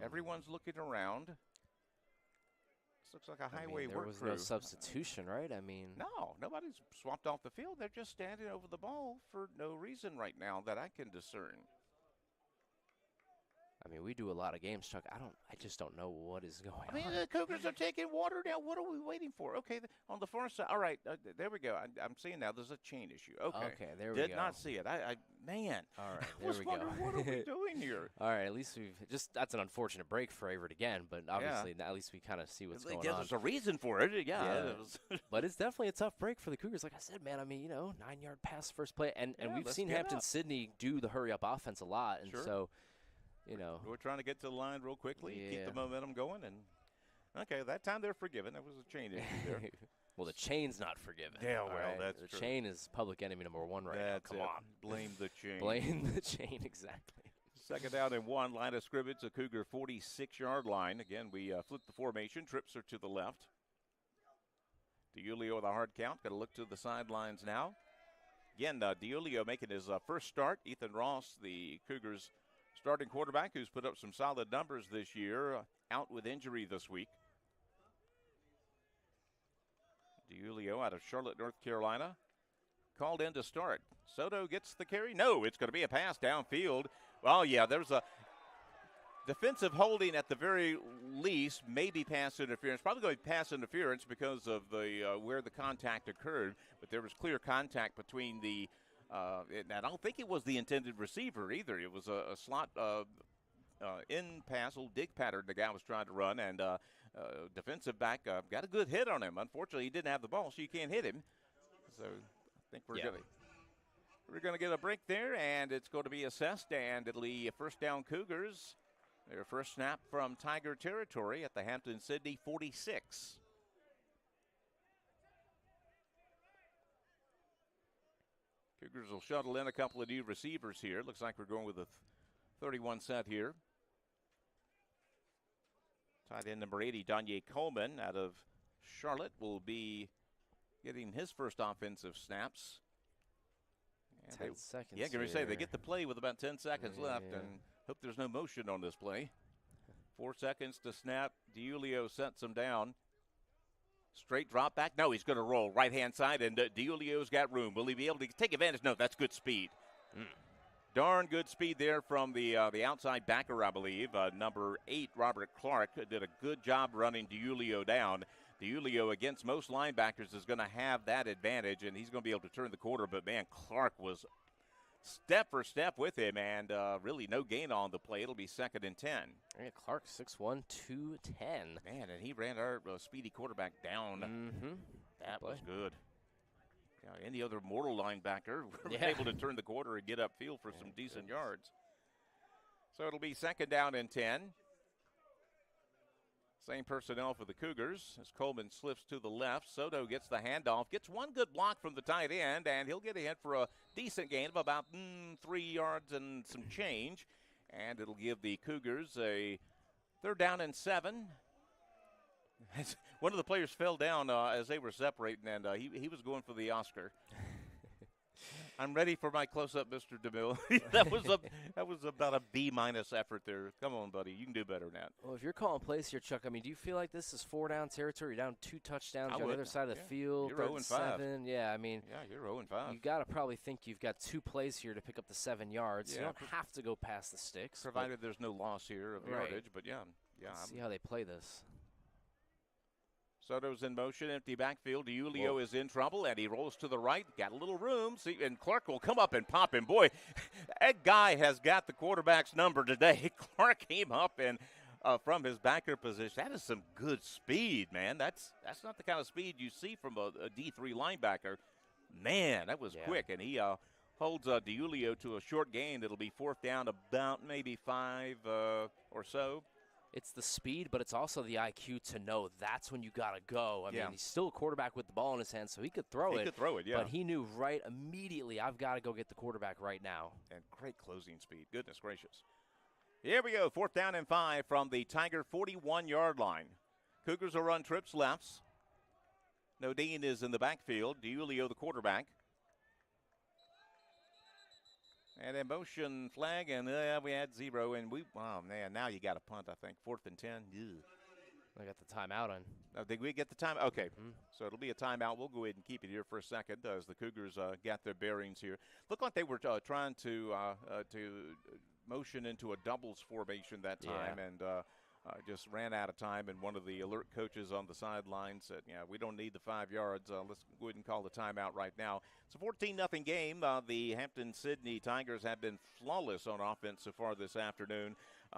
Everyone's looking around. This looks like a highway work crew. There was no substitution, right? I mean, no, nobody's swapped off the field. They're just standing over the ball for no reason right now that I can discern. I mean, we do a lot of games, Chuck. I just don't know what is going on. I mean, the Cougars are taking water now. What are we waiting for? Okay, on the far side. All right, there we go. I'm seeing now there's a chain issue. Okay, there we go. Did not see it. Man. All right, there we go. What are we doing here? All right, at least that's an unfortunate break for Averett again, but obviously at least we kind of see what's going on. There's a reason for it. Yeah. But it's definitely a tough break for the Cougars. Like I said, man, I mean, 9-yard pass first play, and we've seen Hampden-Sydney do the hurry-up offense a lot, and so – we're trying to get to the line real quickly, keep the momentum going, and okay, that time they're forgiven. That was a chain issue there. Well, the chain's not forgiven. Yeah, well, right? That's the true. chain is public enemy number 1 right now. Come on, blame the chain. Blame the chain, exactly. Second down and 1, line of scrimmage, a Cougar 46-yard line. Again, we flip the formation. Trips are to the left. DiUlio with a hard count. Got to look to the sidelines now. Again, DiUlio making his first start. Ethan Ross, the Cougars' starting quarterback, who's put up some solid numbers this year, out with injury this week. DiUlio out of Charlotte, North Carolina, called in to start. Soto gets the carry. No, it's going to be a pass downfield. Well, yeah, there's a defensive holding at the very least, maybe pass interference. Probably going to be pass interference because of the where the contact occurred, but there was clear contact between the and I don't think it was the intended receiver either. It was a slot in pass, little dig pattern the guy was trying to run, and defensive back got a good hit on him. Unfortunately, he didn't have the ball, so you can't hit him. So I think we're gonna get a break there, and it's going to be assessed, and it'll be first down Cougars. Their first snap from Tiger territory at the Hampden-Sydney 46. Cougars will shuttle in a couple of new receivers here. Looks like we're going with a 31 set here. Tight end number 80, Danye Coleman out of Charlotte, will be getting his first offensive snaps. And 10 seconds. Yeah, can we say they get the play with about 10 seconds left, and hope there's no motion on this play. 4 seconds to snap. DiUlio sets him down. Straight drop back. No, he's going to roll right-hand side, and DiUlio's got room. Will he be able to take advantage? No, that's good speed. Darn good speed there from the outside backer, I believe. Number 8, Robert Clark, did a good job running DiUlio down. DiUlio against most linebackers is going to have that advantage, and he's going to be able to turn the quarter. But, man, Clark was step for step with him, and really no gain on the play. It'll be second and 10. Yeah, Clark 6'1", 210. Man, and he ran our speedy quarterback down. That was good. Yeah, any other mortal linebacker were able to turn the quarter and get upfield for some decent yards. So it'll be second down and 10. Same personnel for the Cougars as Coleman slips to the left. Soto gets the handoff, gets one good block from the tight end, and he'll get a hit for a decent gain of about 3 yards and some change. And it'll give the Cougars a third down and 7. One of the players fell down as they were separating, and he was going for the Oscar. I'm ready for my close-up, Mr. DeMille. that was about a B-minus effort there. Come on, buddy. You can do better than that. Well, if you're calling plays here, Chuck, I mean, do you feel like this is 4-down territory? You're down 2 touchdowns. You're on the other side of the field. You're 0-7. Yeah, I mean. Yeah, you're 0-5. You got to probably think you've got 2 plays here to pick up the 7 yards. Yeah. You don't have to go past the sticks. Provided there's no loss here of yardage. But, yeah. Let's see how they play this. Soto's in motion, empty backfield. DiUlio is in trouble, and he rolls to the right. Got a little room. See, and Clark will come up and pop him. Boy, that guy has got the quarterback's number today. Clark came up and from his backer position. That is some good speed, man. That's not the kind of speed you see from a D3 linebacker. Man, that was quick, and he holds DiUlio to a short gain. It'll be 4th down, about maybe 5 or so. It's the speed, but it's also the IQ to know that's when you got to go. I mean, he's still a quarterback with the ball in his hands, so he could throw it. He could throw it, yeah. But he knew right immediately, I've got to go get the quarterback right now. And great closing speed. Goodness gracious. Here we go, 4th down and 5 from the Tiger 41-yard line. Cougars will run trips lefts. Nodine is in the backfield. DiUlio, the quarterback. And a motion flag, and we had 0. And oh, man, now you got a punt, I think. 4th and 10. Ew. I got the timeout on. Oh, did we get the time? Okay. So it'll be a timeout. We'll go ahead and keep it here for a second as the Cougars got their bearings here. Looked like they were trying to motion into a doubles formation that time, and just ran out of time. And one of the alert coaches on the sideline said, we don't need the 5 yards. Let's go ahead and call the timeout right now. It's a 14-0 game. The Hampden-Sydney Tigers have been flawless on offense so far this afternoon.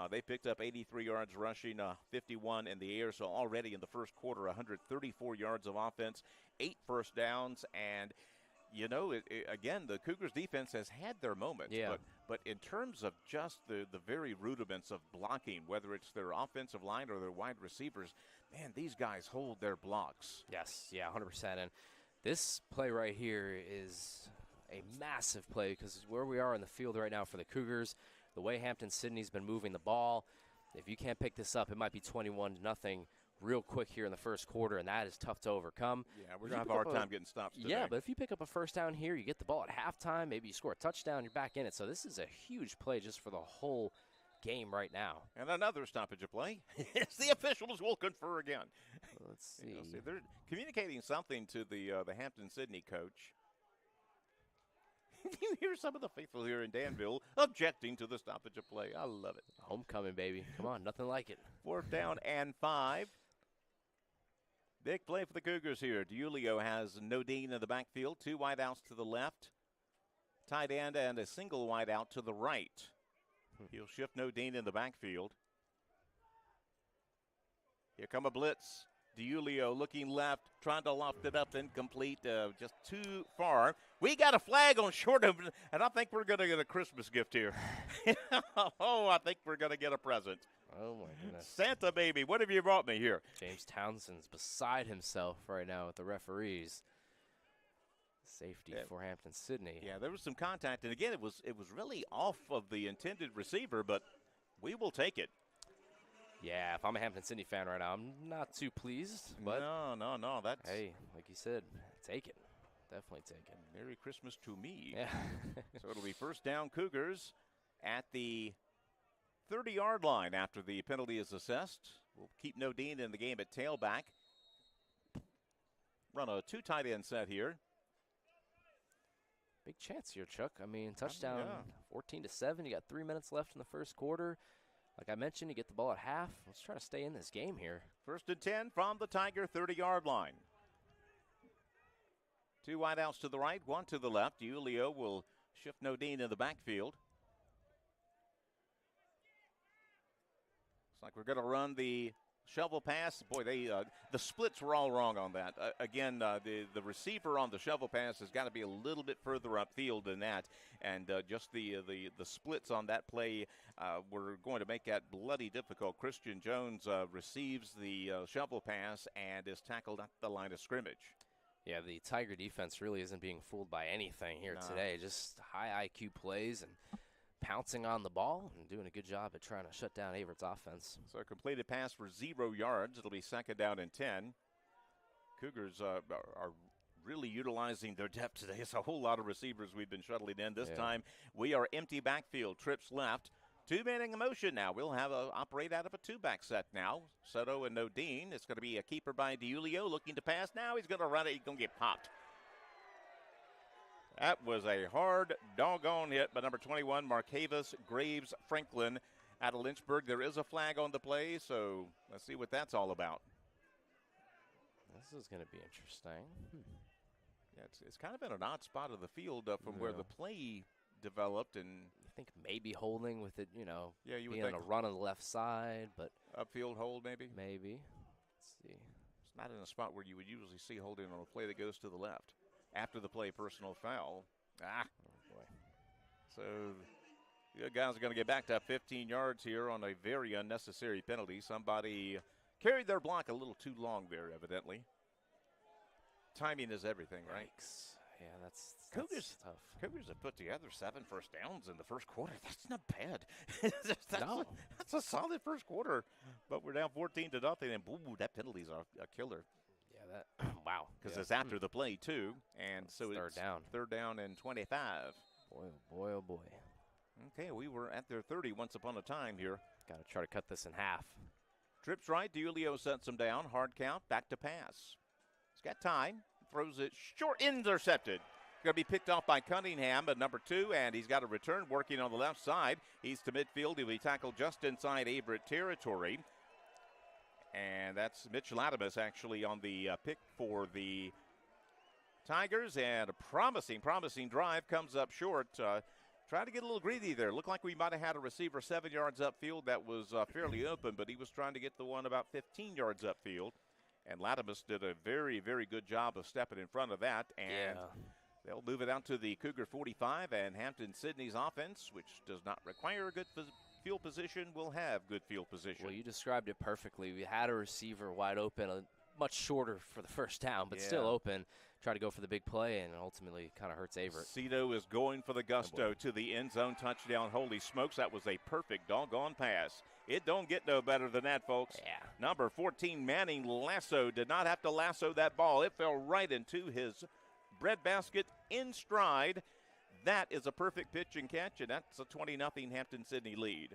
They picked up 83 yards rushing, 51 in the air. So already in the first quarter, 134 yards of offense, 8 first downs. And, again, the Cougars defense has had their moments. Yeah. But in terms of just the very rudiments of blocking, whether it's their offensive line or their wide receivers, man, these guys hold their blocks. Yes, 100%. And this play right here is a massive play because where we are in the field right now for the Cougars, the way Hampden-Sydney's been moving the ball, if you can't pick this up, it might be 21-0 real quick here in the first quarter, and that is tough to overcome. Yeah, we're going to have a hard time getting stops today. Yeah, but if you pick up a first down here, you get the ball at halftime, maybe you score a touchdown, you're back in it. So this is a huge play just for the whole game right now. And another stoppage of play. It's the officials will confer again. Let's see. They're communicating something to the Hampden-Sydney coach. You hear some of the faithful here in Danville objecting to the stoppage of play. I love it. Homecoming, baby. Come on, nothing like it. 4th down and 5. Big play for the Cougars here. DiUlio has Nodine in the backfield, 2 wideouts to the left, tight end, and a single wideout to the right. He'll shift Nodine in the backfield. Here come a blitz. DiUlio looking left, trying to loft it up, incomplete, just too far. We got a flag on short of it, and I think we're going to get a Christmas gift here. I think we're going to get a present. Oh, my goodness. Santa baby, what have you brought me here? James Townsend's beside himself right now with the referees. Safety for Hampden-Sydney. Yeah, there was some contact, and again, it was really off of the intended receiver, but we will take it. Yeah, if I'm a Hampden-Sydney fan right now, I'm not too pleased. But no, that's... Hey, like you said, take it. Definitely take it. Merry Christmas to me. Yeah. So it'll be 1st down Cougars at the 30-yard line after the penalty is assessed. We'll keep Nodine in the game at tailback. Run a 2 tight end set here. Big chance here, Chuck. I mean, touchdown 14-7. You got 3 minutes left in the first quarter. Like I mentioned, you get the ball at half. Let's try to stay in this game here. 1st and 10 from the Tiger 30-yard line. 2 wideouts to the right, 1 to the left. DiUlio will shift Nodine in the backfield. Looks like we're going to run the shovel pass. Boy, the splits were all wrong on that. Again, the receiver on the shovel pass has got to be a little bit further upfield than that. And just the splits on that play were going to make that bloody difficult. Christian Jones receives the shovel pass and is tackled at the line of scrimmage. Yeah, the Tiger defense really isn't being fooled by anything here today. Just high IQ plays and pouncing on the ball and doing a good job at trying to shut down Averett's offense. So a completed pass for 0 yards. It'll be 2nd down and 10. Cougars are really utilizing their depth today. It's a whole lot of receivers we've been shuttling in. This time we are empty backfield, trips left. Two-man in motion now. We'll have operate out of a two-back set now. Soto and Nodine. It's going to be a keeper by DiUlio looking to pass. Now he's going to run it. He's going to get popped. That was a hard doggone hit by number 21, Marcavis Graves Franklin out of Lynchburg. There is a flag on the play, so let's see what that's all about. This is going to be interesting. Yeah, it's kind of in an odd spot of the field from where the play developed, and I think maybe holding with it, you would being think on a run on the left side, but upfield hold maybe. Let's see. It's not in a spot where you would usually see holding on a play that goes to the left. After the play, personal foul. Oh boy. So the guys are going to get back to 15 yards here on a very unnecessary penalty. Somebody carried their block a little too long there, evidently. Timing is everything, right? Yikes. Yeah, that's Cougars tough. Cougars have put together 7 first downs in the first quarter. That's not bad. That's a solid first quarter. But we're down 14-0, and boom, that penalty's a killer. Yeah, that. Wow. Because it's after the play, too. And so third it's down. Third down and 25. Boy, oh boy, oh boy. Okay, we were at their 30 once upon a time here. Got to try to cut this in half. Trips right. DiUlio sets him down. Hard count. Back to pass. He's got time. Throws it short. Intercepted. Going to be picked off by Cunningham at number 2, and he's got a return working on the left side. He's to midfield. He'll be tackled just inside Averett territory. And that's Mitch Latimus actually on the pick for the Tigers. And a promising drive comes up short. Trying to get a little greedy there. Looked like we might have had a receiver 7 yards upfield that was fairly open, but he was trying to get the one about 15 yards upfield. And Latimus did a very, very good job of stepping in front of that. And they'll move it out to the Cougar 45, and Hampden-Sydney's offense, which does not require a good field position, will have good field position. Well, you described it perfectly. We had a receiver wide open, much shorter for the first down, but still open. Try to go for the big play, and ultimately kind of hurts Averett. Cito is going for the gusto to the end zone touchdown. Holy smokes, that was a perfect doggone pass. It don't get no better than that, folks. Yeah. Number 14, Manning Lasso, did not have to lasso that ball. It fell right into his breadbasket in stride. That is a perfect pitch and catch, and that's a 20-0 Hampden-Sydney lead.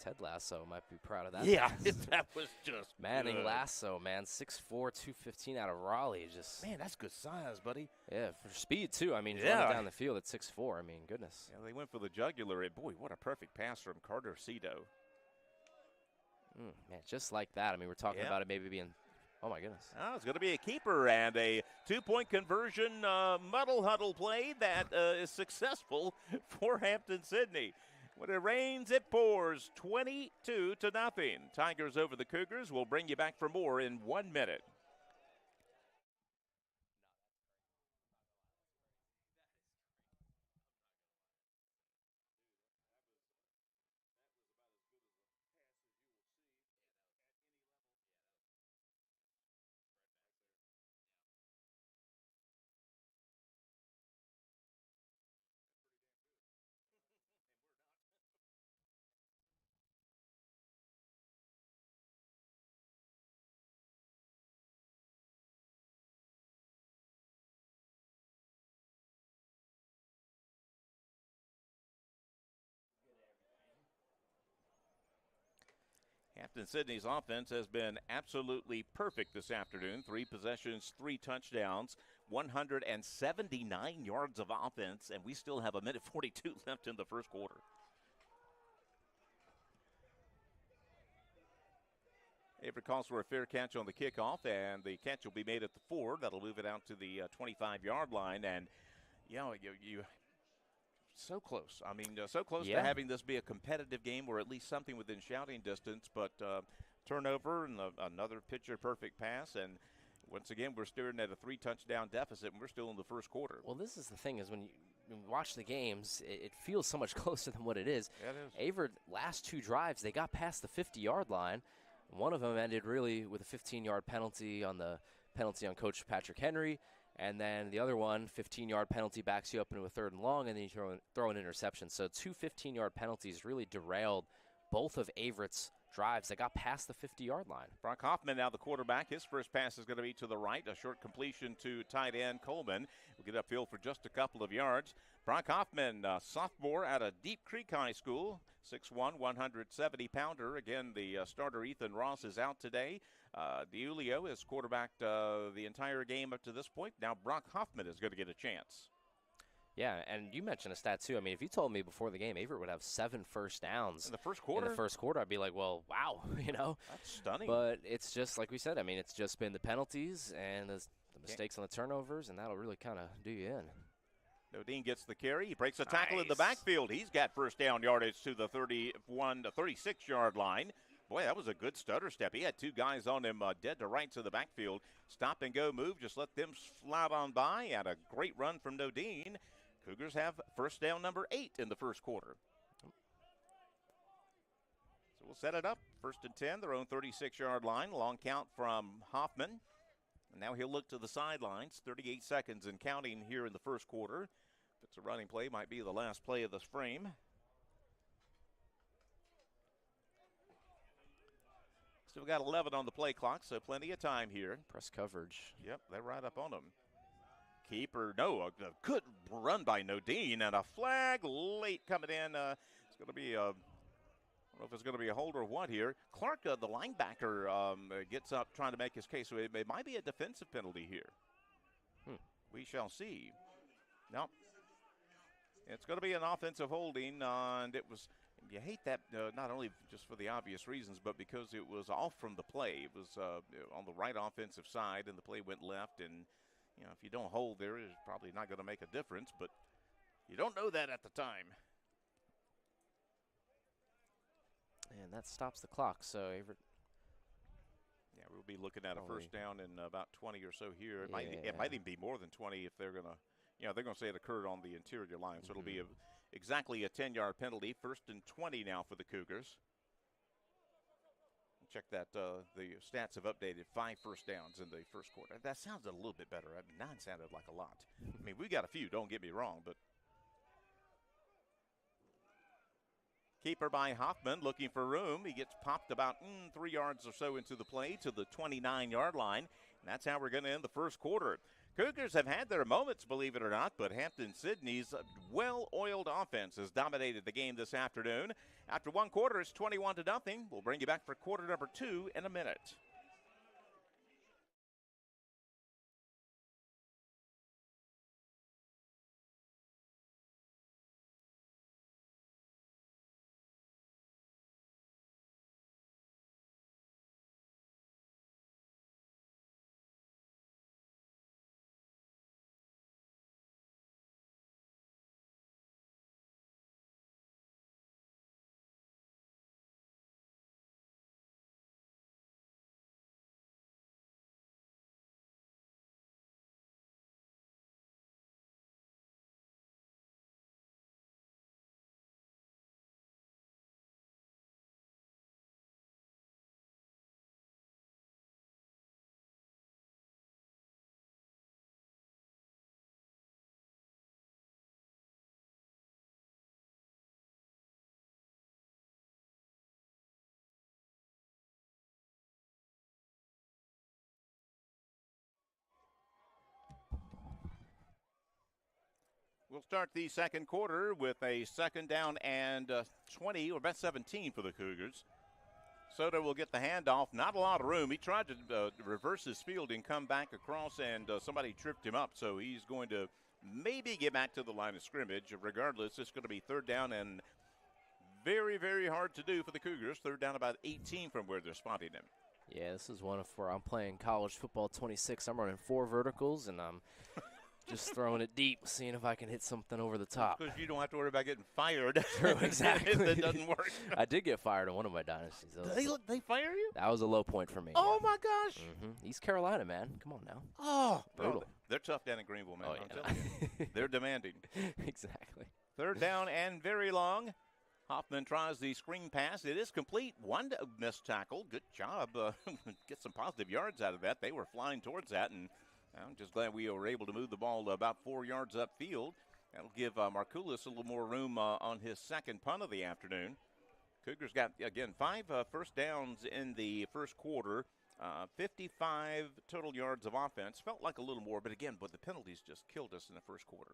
Ted Lasso might be proud of that. Yeah, that was just Manning good. Lasso, man, 6'4", 215 out of Raleigh. Man, that's good size, buddy. Yeah, for speed, too. I mean, he's running down the field at 6'4". I mean, goodness. Yeah, they went for the jugular, and boy, what a perfect pass from Carter Cito. Man, just like that. I mean, we're talking about it maybe being, oh, my goodness. Oh, it's going to be a keeper and a two-point conversion muddle huddle play that is successful for Hampden-Sydney. When it rains, it pours. 22-0. Tigers over the Cougars. We'll bring you back for more in 1 minute. Hampden-Sydney's offense has been absolutely perfect this afternoon. 3 possessions, 3 touchdowns, 179 yards of offense, and we still have 1:42 left in the first quarter. Averett calls for a fair catch on the kickoff, and the catch will be made at the 4. That'll move it out to the 25-yard line, and you so close. I mean, so close to having this be a competitive game or at least something within shouting distance, but turnover and another picture-perfect pass, and once again, we're staring at a 3-touchdown deficit, and we're still in the first quarter. Well, this is the thing is when you watch the games, it feels so much closer than what it is. Yeah, it is. Averett, last 2 drives, they got past the 50-yard line. One of them ended really with a 15-yard penalty on Coach Patrick Henry. And then the other one, 15-yard penalty, backs you up into a 3rd and long, and then you throw an interception. So 2 15-yard penalties really derailed both of Averett's drives that got past the 50-yard line. Brock Hoffman now the quarterback. His first pass is going to be to the right. A short completion to tight end Coleman. Will get upfield for just a couple of yards. Brock Hoffman, sophomore out of Deep Creek High School. 6'1", 170-pounder. Again, the starter Ethan Ross is out today. DiUlio has quarterbacked the entire game up to this point. Now Brock Hoffman is going to get a chance. Yeah, and you mentioned a stat, too. I mean, if you told me before the game Averett would have 7 first downs in the first quarter, I'd be like, well, wow, That's stunning. But it's just, like we said, I mean, it's just been the penalties and the mistakes on the turnovers, and that'll really kind of do you in. Nodine gets the carry. He breaks a tackle in the backfield. He's got first down yardage to the 31 to 36-yard line. Boy, that was a good stutter step. He had 2 guys on him dead to rights of the backfield. Stop and go move. Just let them slide on by. Had a great run from Nodine. Cougars have first down number 8 in the first quarter. So we'll set it up. First and 10, their own 36-yard line. Long count from Hoffman. And now he'll look to the sidelines. 38 seconds and counting here in the first quarter. If it's a running play, might be the last play of this frame. Still got 11 on the play clock, so plenty of time here. Press coverage. Yep, they're right up on him. Keeper, no, a good run by Nodine, and a flag late coming in. It's going to be I don't know if it's going to be a hold or what here. Clark, the linebacker, gets up trying to make his case. So it might be a defensive penalty here. We shall see. No, it's going to be an offensive holding, and it was. You hate that not only just for the obvious reasons, but because it was off from the play. It was on the right offensive side, and the play went left. And if you don't hold there, it's probably not going to make a difference. But you don't know that at the time. And that stops the clock. So Averett. Yeah, we'll be looking at a first down in about 20 or so here. It might even be more than 20 if they're going to. They're going to say it occurred on the interior line, so it'll be exactly a 10-yard penalty. First and 20 now for the Cougars. Check that. The stats have updated. 5 first downs in the first quarter. That sounds a little bit better. 9 sounded like a lot. I mean, we got a few. Don't get me wrong, but keeper by Hoffman looking for room. He gets popped about 3 yards or so into the play to the 29-yard line. And that's how we're going to end the first quarter. Cougars have had their moments, believe it or not, but Hampden-Sydney's well-oiled offense has dominated the game this afternoon. After 1 quarter, it's 21-0. We'll bring you back for quarter number 2 in a minute. We'll start the second quarter with a second down and 20, or about 17 for the Cougars. Soto will get the handoff. Not a lot of room. He tried to reverse his fielding, come back across, and somebody tripped him up. So he's going to maybe get back to the line of scrimmage. Regardless, it's going to be third down and very, very hard to do for the Cougars. Third down about 18 from where they're spotting him. Yeah, this is one of where I'm playing college football 26. I'm running 4 verticals, and I'm just throwing it deep, seeing if I can hit something over the top. Because you don't have to worry about getting fired. True, exactly. If it doesn't work. I did get fired in one of my dynasties. They fire you? That was a low point for me. Oh, my gosh. East Carolina, man. Come on now. Oh, brutal. They're tough down in Greenville, man. Oh, I'm yeah. telling you. They're demanding. Exactly. Third down and very long. Hoffman tries the screen pass. It is complete. 1 missed tackle. Good job. Get some positive yards out of that. They were flying towards that, and I'm just glad we were able to move the ball about 4 yards upfield. That'll give Markoulis a little more room on his second punt of the afternoon. Cougars got, again, 5 first downs in the first quarter, 55 total yards of offense. Felt like a little more, but again, the penalties just killed us in the first quarter.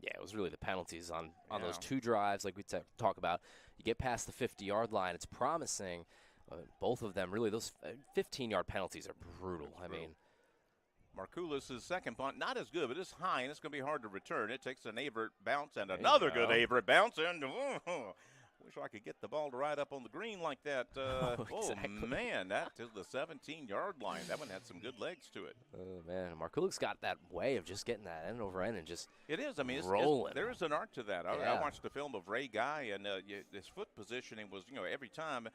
Yeah, it was really the penalties on those Yeah. 2 drives like we talk about. You get past the 50-yard line, it's promising. Both of them, really, those 15-yard penalties are brutal. I mean, Markulis' second punt, not as good, but it's high, and it's going to be hard to return. It takes an Averett bounce and There you another good go. Averett bounce. And wish I could get the ball to ride up on the green like that. Exactly. Oh, man, that is the 17-yard line. That one had some good legs to it. oh, man, Markulik's got that way of just getting that end over end and just It is. I mean, rolling. there is an art to that. I Yeah. watched the film of Ray Guy, and his foot positioning was, every time.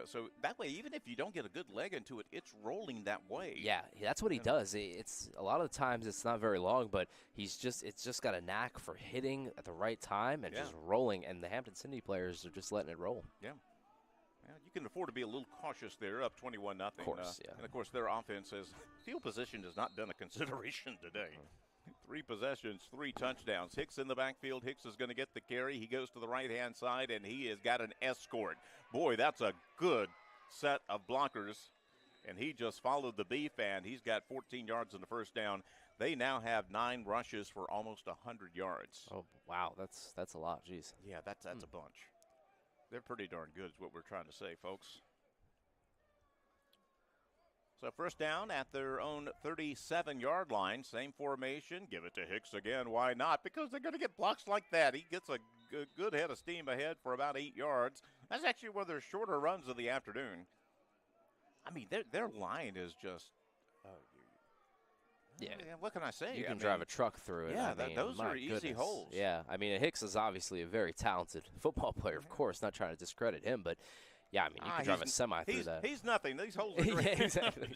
So that way, even if you don't get a good leg into it, it's rolling that way. Yeah, that's what he does. It's a lot of the times it's not very long, but it's just got a knack for hitting at the right time and just rolling. And the Hampden-Sydney players are just letting it roll. Yeah. Well, you can afford to be a little cautious there, up 21-0. Of course, yeah. And of course, their offense field position has not been a consideration today. 3 possessions, 3 touchdowns. Hicks in the backfield. Hicks is going to get the carry. He goes to the right-hand side, and he has got an escort. Boy, that's a good set of blockers. And he just followed the beef, and he's got 14 yards in the first down. They now have 9 rushes for almost 100 yards. Oh, wow, that's a lot. Jeez. Yeah, that's a bunch. They're pretty darn good is what we're trying to say, folks. So first down at their own 37-yard line. Same formation. Give it to Hicks again. Why not? Because they're going to get blocks like that. He gets a good head of steam ahead for about 8 yards. That's actually one of their shorter runs of the afternoon. I mean, their line is just Yeah. What can I say? You can I mean, drive a truck through it. Yeah, I mean, those my are easy goodness. holes. Yeah, I mean, Hicks is obviously a very talented football player, of course, not trying to discredit him, but yeah, I mean, you can drive a semi through that. He's nothing. These holes are Yeah, great. exactly.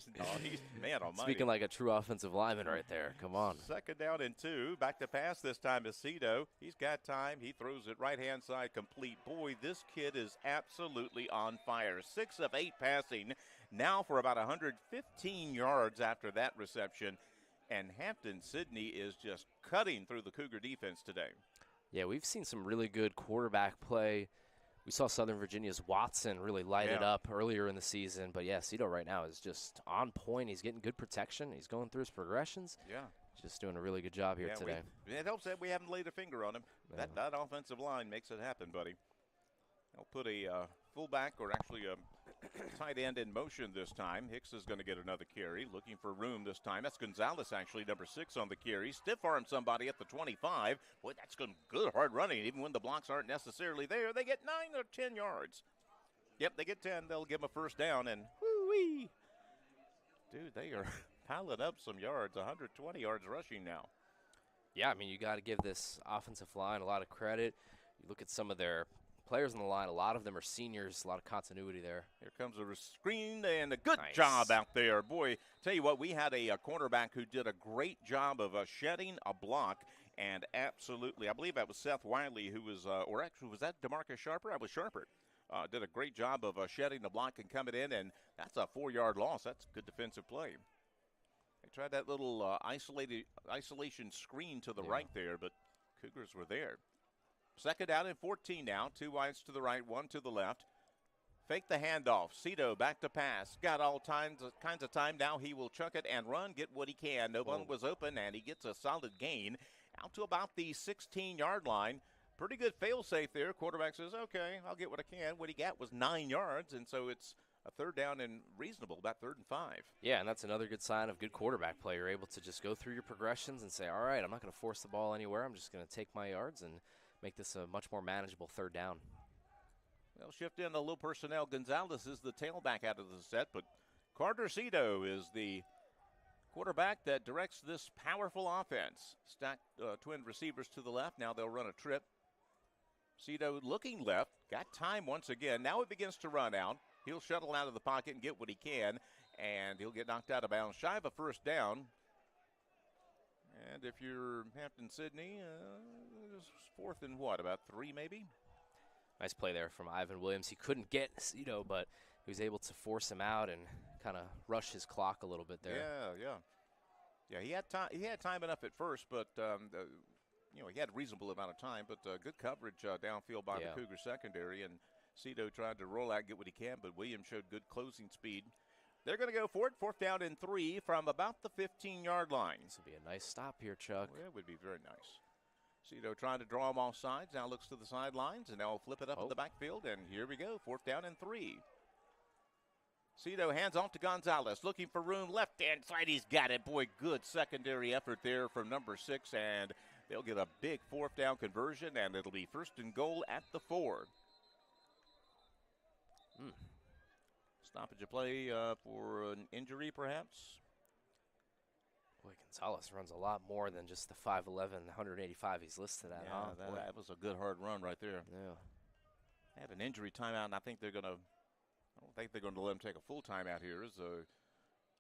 He's man almighty. Speaking like a true offensive lineman right there. Come on. Second down and 2. Back to pass this time is Cito. He's got time. He throws it right-hand side complete. Boy, this kid is absolutely on fire. 6 of 8 passing. Now for about 115 yards after that reception. And Hampden-Sydney is just cutting through the Cougar defense today. Yeah, we've seen some really good quarterback play. We saw Southern Virginia's Watson really light it up earlier in the season. But, yeah, Cito right now is just on point. He's getting good protection. He's going through his progressions. Yeah. Just doing a really good job here today. It helps that we haven't laid a finger on him. Yeah. That offensive line makes it happen, buddy. I'll put a fullback, or actually a tight end, in motion this time. Hicks is going to get another carry, looking for room this time. That's Gonzalez, actually, number 6 on the carry. Stiff arm somebody at the 25. Boy, that's good hard running. Even when the blocks aren't necessarily there, they get 9 or 10 yards. Yep, they get 10. They'll give them a first down, and whoo-wee. Dude, they are piling up some yards, 120 yards rushing now. Yeah, I mean, you got to give this offensive line a lot of credit. You look at some of their players on the line, a lot of them are seniors, a lot of continuity there. Here comes a screen and a good Nice. job out there. Boy, tell you what, we had a cornerback who did a great job of shedding a block, and absolutely, I believe that was Seth Wiley who was, or actually, was that DeMarcus Sharper? I was Sharper. Did a great job of shedding the block and coming in, and that's a 4-yard loss. That's good defensive play. They tried that little isolation screen to the right there, but Cougars were there. Second down and 14 now. 2 wides to the right, 1 to the left. Fake the handoff. Cito back to pass. Got all kinds of time. Now he will chuck it and run, get what he can. No one was open, and he gets a solid gain out to about the 16-yard line. Pretty good fail-safe there. Quarterback says, okay, I'll get what I can. What he got was 9 yards, and so it's a third down and reasonable, about 3rd and 5. Yeah, and that's another good sign of good quarterback play. You're able to just go through your progressions and say, all right, I'm not going to force the ball anywhere. I'm just going to take my yards and make this a much more manageable third down. They'll shift in a little personnel. Gonzalez is the tailback out of the set, but Carter Cito is the quarterback that directs this powerful offense. Stacked twin receivers to the left. Now they'll run a trip. Cito looking left. Got time once again. Now it begins to run out. He'll shuttle out of the pocket and get what he can, and he'll get knocked out of bounds. Shy of a first down. And if you're Hampden-Sydney, it's 4th and what, about 3 maybe? Nice play there from Ivan Williams. He couldn't get Cito, but he was able to force him out and kind of rush his clock a little bit there. Yeah, he had time. He had time enough at first, but he had a reasonable amount of time. But good coverage downfield by the Cougar secondary, and Cito tried to roll out, get what he can, but Williams showed good closing speed. They're going to go for it. 4th down and 3 from about the 15-yard line. This will be a nice stop here, Chuck. Well, it would be very nice. Cito trying to draw him off sides. Now looks to the sidelines, and now flip it up in the backfield. And here we go. 4th down and 3. Cito hands off to Gonzalez, looking for room left-hand side. He's got it. Boy, good secondary effort there from number 6, and they'll get a big 4th down conversion, and it'll be 1st and goal at the 4. Stoppage of play for an injury, perhaps. Boy, Gonzalez runs a lot more than just the 5'11", 185 he's listed at. Yeah, that was a good hard run right there. Yeah. They had an injury timeout, and I don't think they're going to let him take a full timeout here. As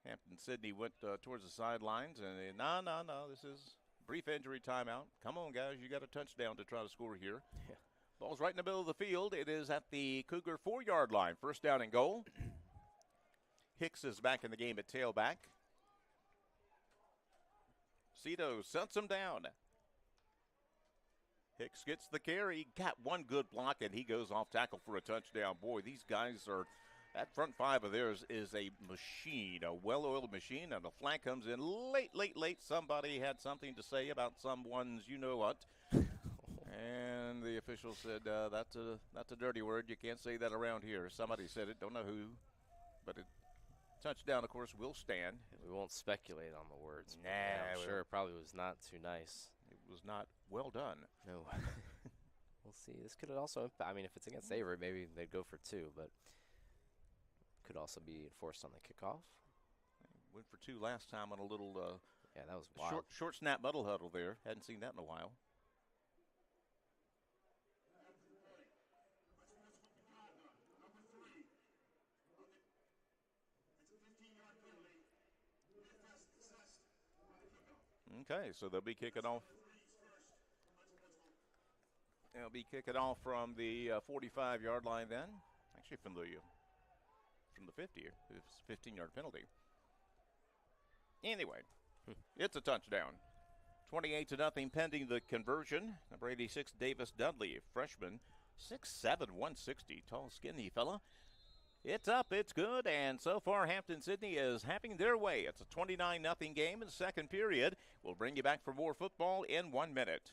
Hampden-Sydney went towards the sidelines, and no, this is brief injury timeout. Come on, guys, you got a touchdown to try to score here. Yeah. Ball's right in the middle of the field. It is at the Cougar 4-yard line. 1st down and goal. Hicks is back in the game at tailback. Cito sets him down. Hicks gets the carry, got one good block, and he goes off tackle for a touchdown. Boy, these guys are, that front 5 of theirs is a machine, a well-oiled machine, and the flag comes in late. Somebody had something to say about someone's you-know-what, and the official said, that's a dirty word. You can't say that around here. Somebody said it, don't know who, but it. Touchdown, of course, will stand. We won't speculate on the words. Nah, I'm sure it probably was not too nice. It was not well done. No. We'll see. This could also, I mean, if it's against Averett, maybe they'd go for 2, but could also be enforced on the kickoff. Went for 2 last time on a little yeah, that was wild. short snap muddle huddle there. Hadn't seen that in a while. Okay, so they'll be kicking off. They'll be kicking off from the 45-yard line then. Actually, from the 50. It's a 15-yard penalty. Anyway, it's a touchdown. 28-0 pending the conversion. Number 86, Davis Dudley, freshman, 6'7", 160, tall, skinny fella. It's up, it's good, and so far Hampden-Sydney is having their way. It's a 29-0 game in the second period. We'll bring you back for more football in 1 minute.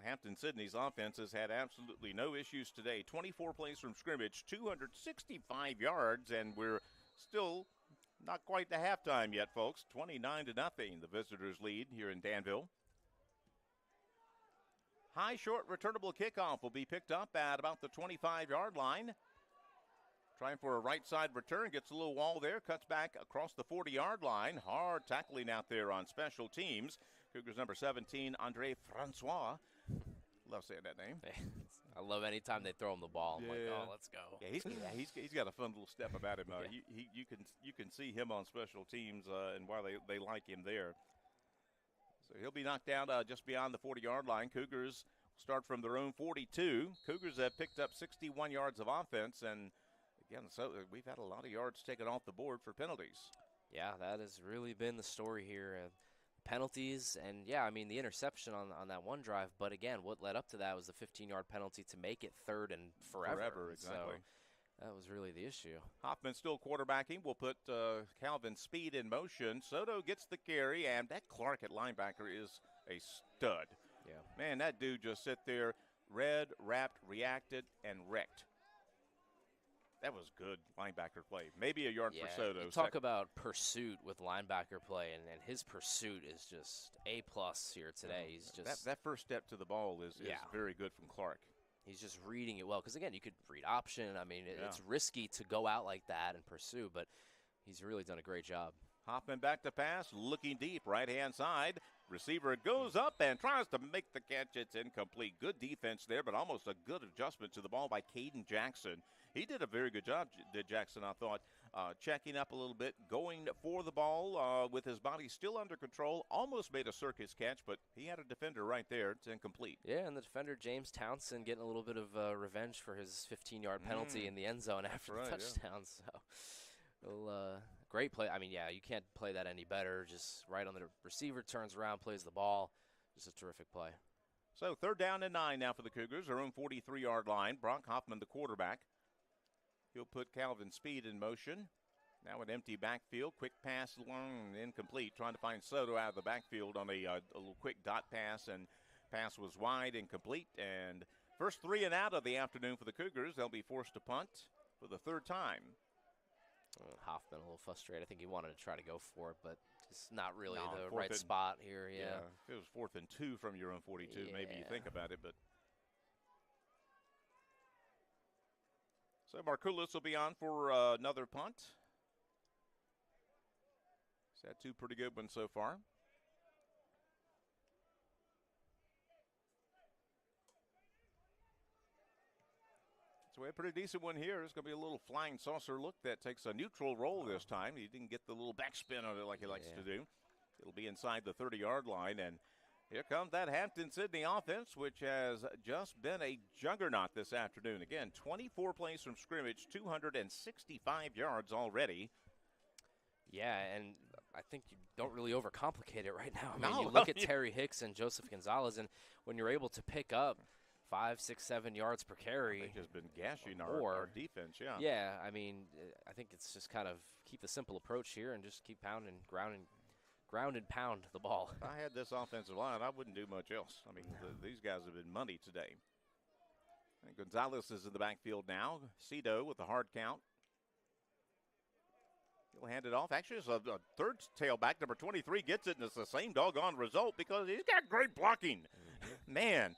Hampden-Sydney's offense has had absolutely no issues today. 24 plays from scrimmage, 265 yards, and we're still not quite to halftime yet, folks. 29-0, the visitors lead here in Danville. High short returnable kickoff will be picked up at about the 25-yard line. Trying for a right side return, gets a little wall there, cuts back across the 40-yard line. Hard tackling out there on special teams. Cougars number 17, Andre Francois. Love saying that name. I love any time they throw him the ball. I'm like, oh, let's go. Yeah, he's got a fun little step about him. You can see him on special teams and why they like him there. So he'll be knocked down just beyond the 40-yard line. Cougars start from their own 42. Cougars have picked up 61 yards of offense, and again, so we've had a lot of yards taken off the board for penalties. Yeah, that has really been the story here. Penalties, and yeah, I mean the interception on that one drive, but again, what led up to that was the 15-yard penalty to make it third and forever. Exactly. So that was really the issue. Hoffman still quarterbacking. We'll put Calvin Speed in motion. Soto gets the carry, and that Clark at linebacker is a stud. Yeah. Man, that dude just sit there. read, wrapped, reacted, and wrecked. That was good linebacker play. Maybe a yard for Soto. You talk about pursuit with linebacker play, and his pursuit is just A+ here today. He's just that first step to the ball is very good from Clark. He's just reading it well because, again, you could read option. I mean, it's risky to go out like that and pursue, but he's really done a great job. Hoffman back to pass, looking deep, right-hand side. Receiver goes up and tries to make the catch. It's incomplete. Good defense there, but almost a good adjustment to the ball by Caden Jackson. He did a very good job, did Jackson, I thought, checking up a little bit, going for the ball with his body still under control. Almost made a circus catch, but he had a defender right there. It's incomplete. Yeah, and the defender, James Townsend, getting a little bit of revenge for his 15-yard penalty in the end zone after the touchdown. So, great play. I mean, you can't play that any better. Just right on the receiver, turns around, plays the ball. Just a terrific play. So 3rd down and 9 now for the Cougars. Their own 43-yard line. Brock Hoffman, the quarterback. He'll put Calvin Speed in motion. Now an empty backfield. Quick pass, long, incomplete. Trying to find Soto out of the backfield on a little quick dot pass, and pass was wide, incomplete. And first 3 and out of the afternoon for the Cougars. They'll be forced to punt for the 3rd time. Hoffman a little frustrated. I think he wanted to try to go for it, but it's not really the right spot here. Yeah. If it was 4th and 2 from your own 42, maybe you think about it, but. So Markoulis will be on for another punt. He's had 2 pretty good ones so far. So we had a pretty decent one here. It's going to be a little flying saucer look that takes a neutral roll this time. He didn't get the little backspin on it like he likes to do. It'll be inside the 30-yard line, and here comes that Hampden-Sydney offense, which has just been a juggernaut this afternoon. Again, 24 plays from scrimmage, 265 yards already. Yeah, and I think you don't really overcomplicate it right now. I mean, you look at Terry Hicks and Joseph Gonzalez, and when you're able to pick up 5, 6, 7 yards per carry. I think has been gashing our defense, Yeah, I mean, I think it's just kind of keep the simple approach here and just keep pounding, ground and pound the ball. If I had this offensive line, I wouldn't do much else. I mean, these guys have been money today. And Gonzalez is in the backfield now. Cito with the hard count. He'll hand it off. Actually, it's a 3rd tailback. Number 23 gets it, and it's the same doggone result because he's got great blocking. Man,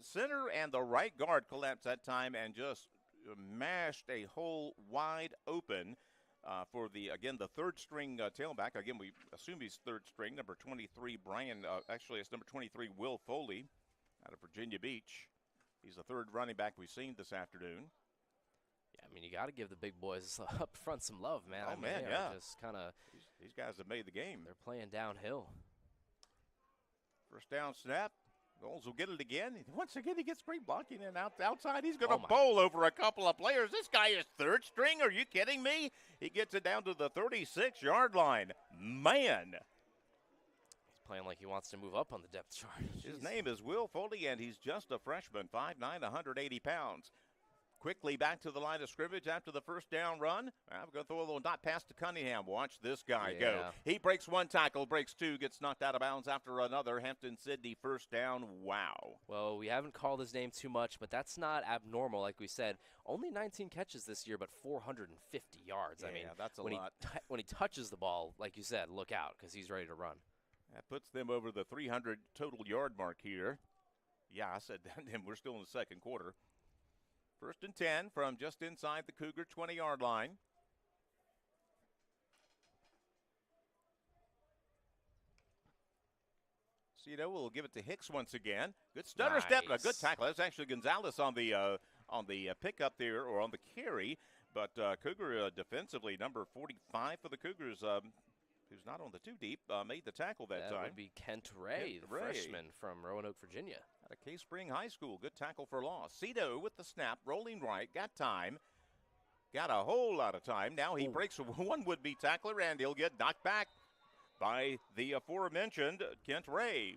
center and the right guard collapsed that time and just mashed a hole wide open. For the 3rd string tailback. Again, we assume he's 3rd string. Number 23, Brian. Actually, it's number 23, Will Foley, out of Virginia Beach. He's the 3rd running back we've seen this afternoon. Yeah, I mean, you got to give the big boys up front some love, man. Oh, man, yeah. Just kind of. These guys have made the game. They're playing downhill. First down snap. Knowles will get it again. Once again, he gets great blocking, and outside he's going to bowl over a couple of players. This guy is 3rd string. Are you kidding me? He gets it down to the 36-yard line. Man. He's playing like he wants to move up on the depth chart. His name is Will Foley, and he's just a freshman, 5'9", 180 pounds. Quickly back to the line of scrimmage after the first down run. I'm going to throw a little dot pass to Cunningham. Watch this guy go. He breaks 1 tackle, breaks 2, gets knocked out of bounds after another. Hampden-Sydney first down. Wow. Well, we haven't called his name too much, but that's not abnormal. Like we said, only 19 catches this year, but 450 yards. I mean, that's a lot. When he touches the ball, like you said, look out because he's ready to run. That puts them over the 300 total yard mark here. Yeah, I said that, and we're still in the 2nd quarter. 1st and 10 from just inside the Cougar 20-yard line. Cito will give it to Hicks once again. Good stutter step and a good tackle. That's actually Gonzalez on the pickup there, or on the carry. But Cougar defensively, number 45 for the Cougars, who's not on the 2 deep, made the tackle that time. That would be Kent Ray, the freshman from Roanoke, Virginia. Out of Case Spring High School. Good tackle for loss. Cito with the snap, rolling right, got time. Got a whole lot of time. Now he breaks one would-be tackler, and he'll get knocked back by the aforementioned Kent Ray.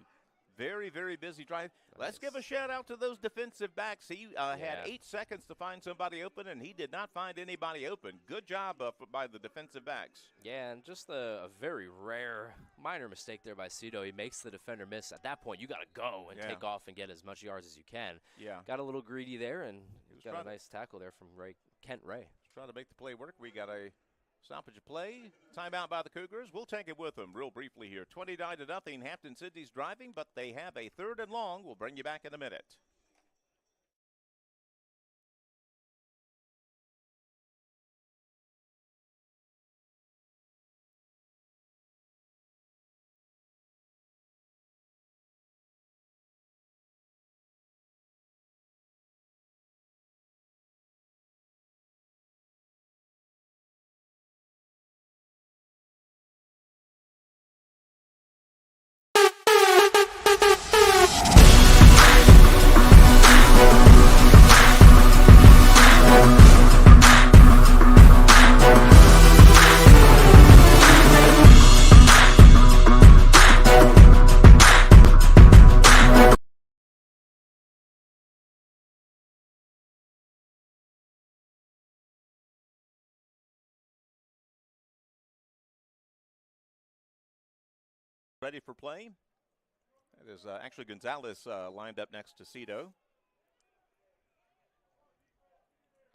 very, very busy drive. Let's give a Nice. shout out to those defensive backs. He had Yeah. 8 seconds to find somebody open, and he did not find anybody open. Good job by the defensive backs. Yeah, and just a very rare minor mistake there by Cito. He makes the defender miss. At that point, you got to go and Yeah. take off and get as much yards as you can. Yeah. Got a little greedy there, and was got trying a to- nice tackle there from Kent Ray. Trying to make the play work. We got a stoppage of play. Timeout by the Cougars. We'll take it with them real briefly here. 29-0. Hampden-Sydney's driving, but they have a 3rd and long. We'll bring you back in a minute. Ready for play? That is actually Gonzalez lined up next to Cito.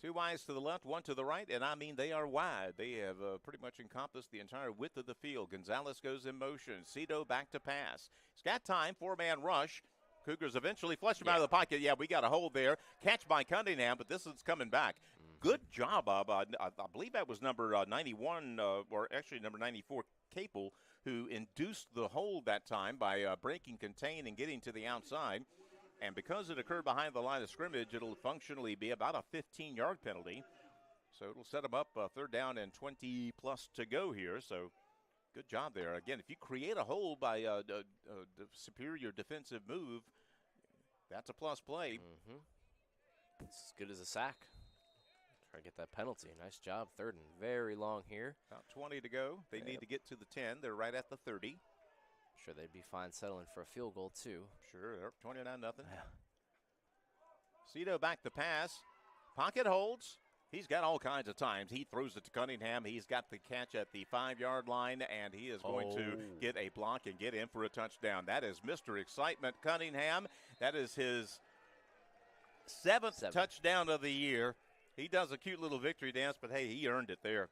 2 wides to the left, 1 to the right, and I mean they are wide. They have pretty much encompassed the entire width of the field. Gonzalez goes in motion. Cito back to pass. He's got time, 4-man rush. Cougars eventually flush him out of the pocket. Yeah, we got a hold there. Catch by Cunningham, but this is coming back. Good job, Bob. I believe that was number 91, or actually number 94, Capel, who induced the hold that time by breaking contain and getting to the outside. And because it occurred behind the line of scrimmage, it'll functionally be about a 15-yard penalty. So it'll set them up 3rd down and 20-plus to go here. So good job there. Again, if you create a hold by a superior defensive move, that's a plus play. It's as good as a sack. Try to get that penalty. Nice job. 3rd and very long here. About 20 to go. They need to get to the 10. They're right at the 30. Sure, they'd be fine settling for a field goal, too. Sure, they're 29-0. Cito back to pass. Pocket holds. He's got all kinds of times. He throws it to Cunningham. He's got the catch at the 5-yard line, and he is going to get a block and get in for a touchdown. That is Mr. Excitement Cunningham. That is his 7th touchdown of the year. He does a cute little victory dance, but, hey, he earned it there.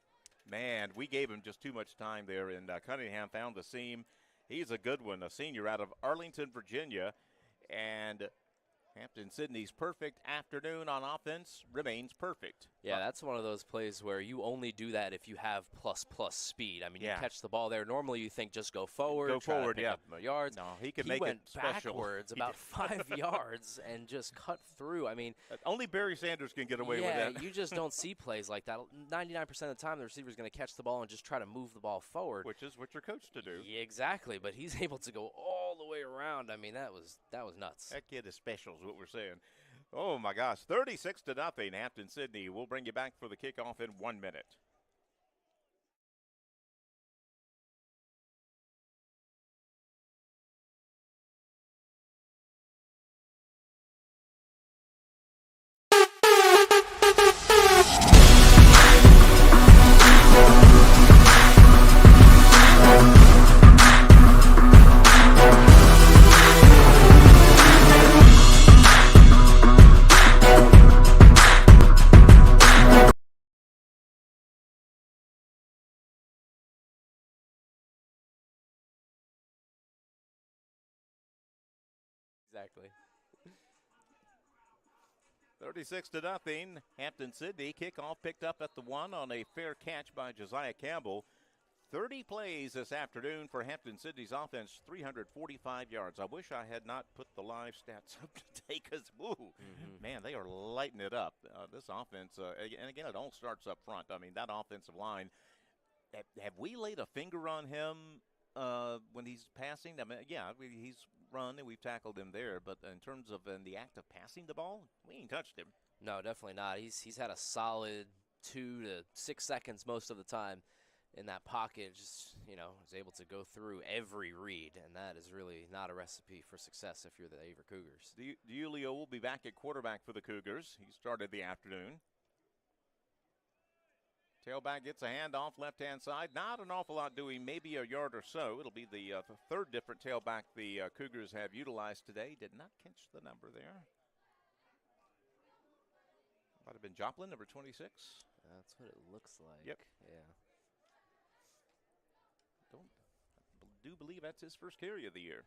Man, we gave him just too much time there, and Cunningham found the seam. He's a good one, a senior out of Arlington, Virginia, and Hampden-Sydney's perfect afternoon on offense remains perfect. Yeah, that's one of those plays where you only do that if you have plus speed. I mean, Yeah. you catch the ball there. Normally, you think just go forward, Go try to forward, pick yeah. up more yards. No, he could He make went it special. backwards He about did. 5 yards and just cut through. I mean, Only Barry Sanders can get away with yeah, that. you just don't see plays like that. 99% of the time, the receiver's going to catch the ball and just try to move the ball forward. Which is what you're coached to do. Yeah, exactly, but he's able to go all the way around. I mean, that was nuts. That kid is special is what we're saying. Oh, my gosh. 36-0. Hampden-Sydney. We'll bring you back for the kickoff in 1 minute. Exactly. 36-0. Hampden-Sydney. Kickoff picked up at the 1 on a fair catch by Josiah Campbell. 30 plays this afternoon for Hampden-Sydney's offense, 345 yards. I wish I had not put the live stats up today because, man, they are lighting it up. This offense, and again, it all starts up front. I mean, that offensive line, have we laid a finger on him when he's passing? I mean, yeah, he's run and we've tackled him there, but in terms of in the act of passing the ball, we ain't touched him. No, definitely not. He's had a solid 2 to 6 seconds most of the time. in that pocket, just, is able to go through every read, and that is really not a recipe for success if you're the Averett Cougars. DiUlio will be back at quarterback for the Cougars. He started the afternoon. Tailback gets a handoff left-hand side. Not an awful lot doing, maybe a yard or so. It'll be the third different tailback the Cougars have utilized today. Did not catch the number there. Might have been Joplin, number 26. That's what it looks like. Yep. Yeah. Do believe that's his first carry of the year.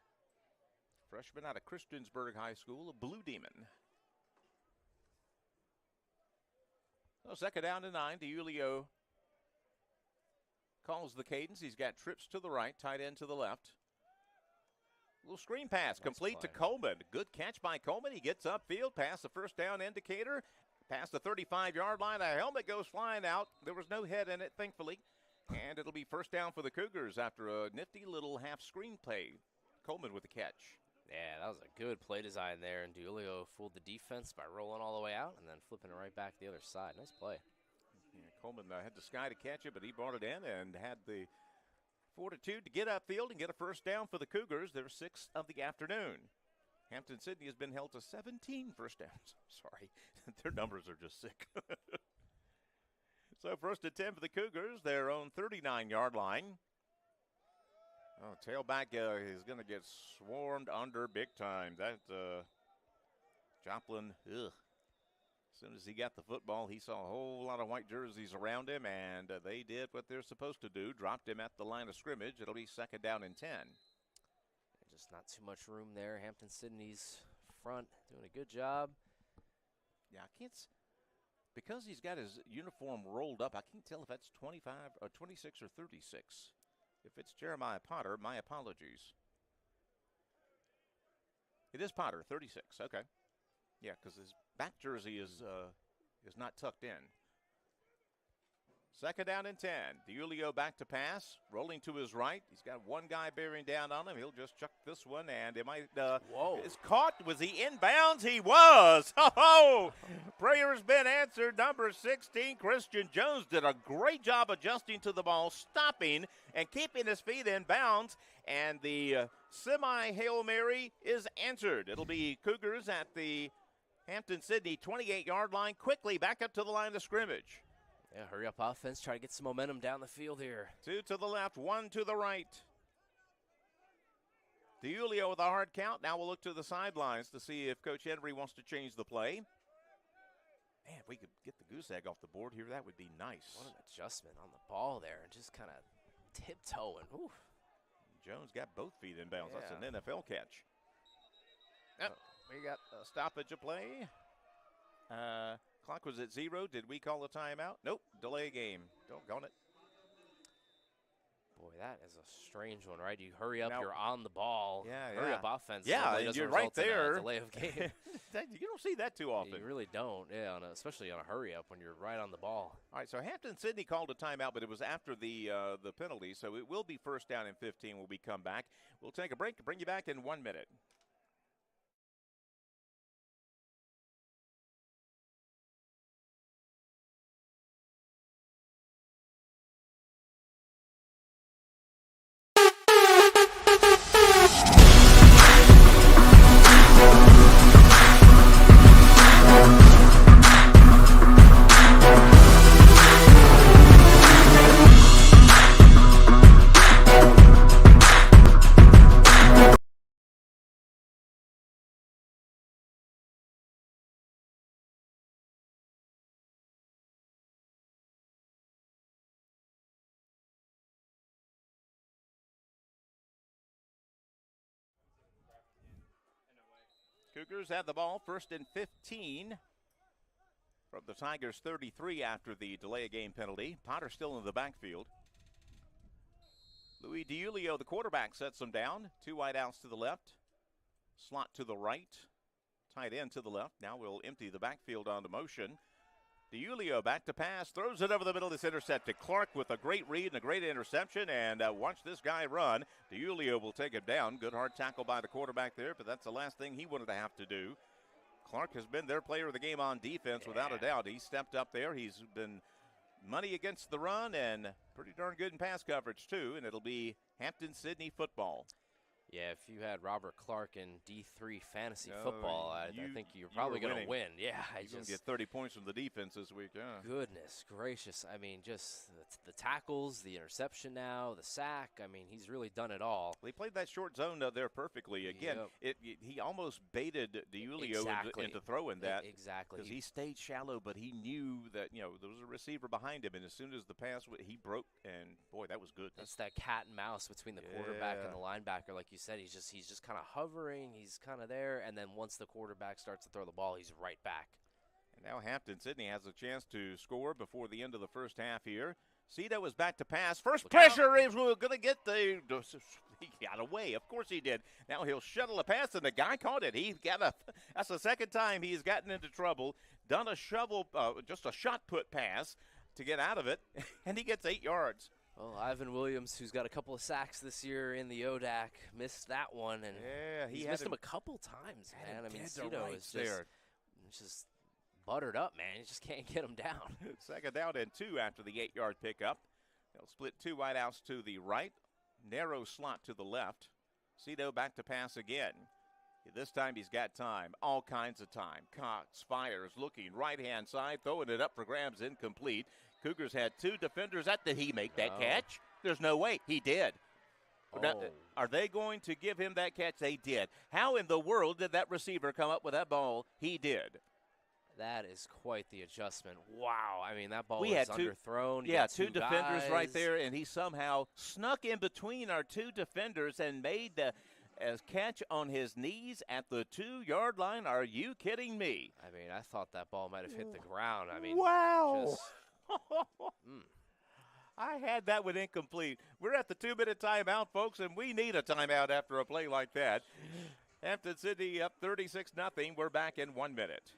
Freshman out of Christiansburg High School, a Blue Demon. So second down to 9. DiUlio calls the cadence. He's got trips to the right, tight end to the left. Little screen pass, complete to Coleman. Good catch by Coleman. He gets upfield, past the first down indicator, past the 35-yard line. A helmet goes flying out. There was no head in it, thankfully. And it'll be first down for the Cougars after a nifty little half screen play. Coleman with the catch. Yeah, that was a good play design there, and DiUlio fooled the defense by rolling all the way out and then flipping it right back the other side. Nice play. Yeah, Coleman had the sky to catch it, but he brought it in and had the fortitude to get upfield and get a first down for the Cougars. Their sixth of the afternoon. Hampden-Sydney has been held to 17 first downs. Sorry, their numbers are just sick. So first and 10 for the Cougars, their own 39-yard line. Oh, tailback is going to get swarmed under big time. That Joplin, ugh. As soon as he got the football, he saw a whole lot of white jerseys around him, and they did what they're supposed to do, dropped him at the line of scrimmage. It'll be second down and 10. Just not too much room there. Hampden-Sydney's front doing a good job. Yeah, I can't. Because he's got his uniform rolled up, I can't tell if that's 25 or 26 or 36. If it's Jeremiah Potter, my apologies. It is Potter, 36. Okay. Yeah, because his back jersey is not tucked in. Second down and 10. DiUlio back to pass, rolling to his right. He's got one guy bearing down on him. He'll just chuck this one, and it might. Whoa! It's caught. Was he inbounds? He was. Oh, prayer's been answered. Number 16, Christian Jones, did a great job adjusting to the ball, stopping and keeping his feet in bounds. And the semi-Hail Mary is answered. It'll be Cougars at the Hampden-Sydney 28-yard line, quickly back up to the line of scrimmage. Yeah, hurry up offense, try to get some momentum down the field here. 2 to the left, 1 to the right. DiUlio with a hard count. Now we'll look to the sidelines to see if Coach Henry wants to change the play. Man, if we could get the goose egg off the board here, that would be nice. What an adjustment on the ball there, and just kind of tiptoeing. Oof. Jones got both feet in bounds. Yeah. That's an NFL catch. Yep, we got a stoppage of play. Clock was at 0. Did we call a timeout? Nope. Delay game. Doggone it. Boy, that is a strange one, right? You hurry up, Now, you're on the ball. Yeah, Hurry yeah. up offense. Yeah, normally and doesn't you're right result in a there. delay of game. You don't see that too often. You really don't, yeah, especially on a hurry up when you're right on the ball. All right, so Hampden-Sydney called a timeout, but it was after the penalty, so it will be first down and 15 when we come back. We'll take a break, bring you back in 1 minute. Cougars have the ball, first and 15 from the Tigers' 33 after the delay of game penalty. Potter still in the backfield. Louis DiUlio, the quarterback, sets them down. 2 wideouts to the left, slot to the right, tight end to the left. Now we'll empty the backfield onto motion. DiUlio back to pass, throws it over the middle. This intercepted. Clark with a great read and a great interception, and watch this guy run. DiUlio will take him down. Good hard tackle by the quarterback there, but that's the last thing he wanted to have to do. Clark has been their player of the game on defense, without a doubt. He stepped up there. He's been money against the run and pretty darn good in pass coverage, too, and it'll be Hampden-Sydney football. Yeah, if you had Robert Clark in D3 fantasy football, I think you're probably going to win. Yeah, You're going to get 30 points from the defense this week. Yeah. Goodness gracious. I mean, just the tackles, the interception now, the sack. I mean, he's really done it all. Well, he played that short zone there perfectly. Again, he almost baited DiUlio into throwing that. Exactly. Because he stayed shallow, but he knew that, there was a receiver behind him, and as soon as the pass, he broke, and, boy, that was good. It's that cat and mouse between the quarterback and the linebacker, like you said. He's just kind of hovering. He's kind of there, and then once the quarterback starts to throw the ball, he's right back. And now Hampden-Sydney has a chance to score before the end of the first half here. Cito is back to pass. First pressure is going to get he got away. Of course he did. Now he'll shuttle a pass, and the guy caught it. That's the second time he's gotten into trouble. Done a just a shot put pass to get out of it, and he gets 8 yards. Well, Ivan Williams, who's got a couple of sacks this year in the ODAC, missed that one, and he's missed him a couple times, man. I mean, Cito is just buttered up, man. You just can't get him down. Second down and 2 after the 8-yard pickup. They'll split 2 wideouts to the right, narrow slot to the left. Cito back to pass again. This time he's got time, all kinds of time. Cox fires, looking right-hand side, throwing it up for grabs, incomplete. Cougars had 2 defenders. Did he make that catch? There's no way. He did. Now, are they going to give him that catch? They did. How in the world did that receiver come up with that ball? He did. That is quite the adjustment. Wow. I mean, that ball was underthrown. Yeah, 2 defenders right there, and he somehow snuck in between our 2 defenders and made the catch on his knees at the 2-yard line. Are you kidding me? I mean, I thought that ball might have hit the ground. I mean, wow. I had that one incomplete. We're at the 2-minute timeout, folks, and we need a timeout after a play like that. Hampden-Sydney up 36-0. We're back in 1 minute.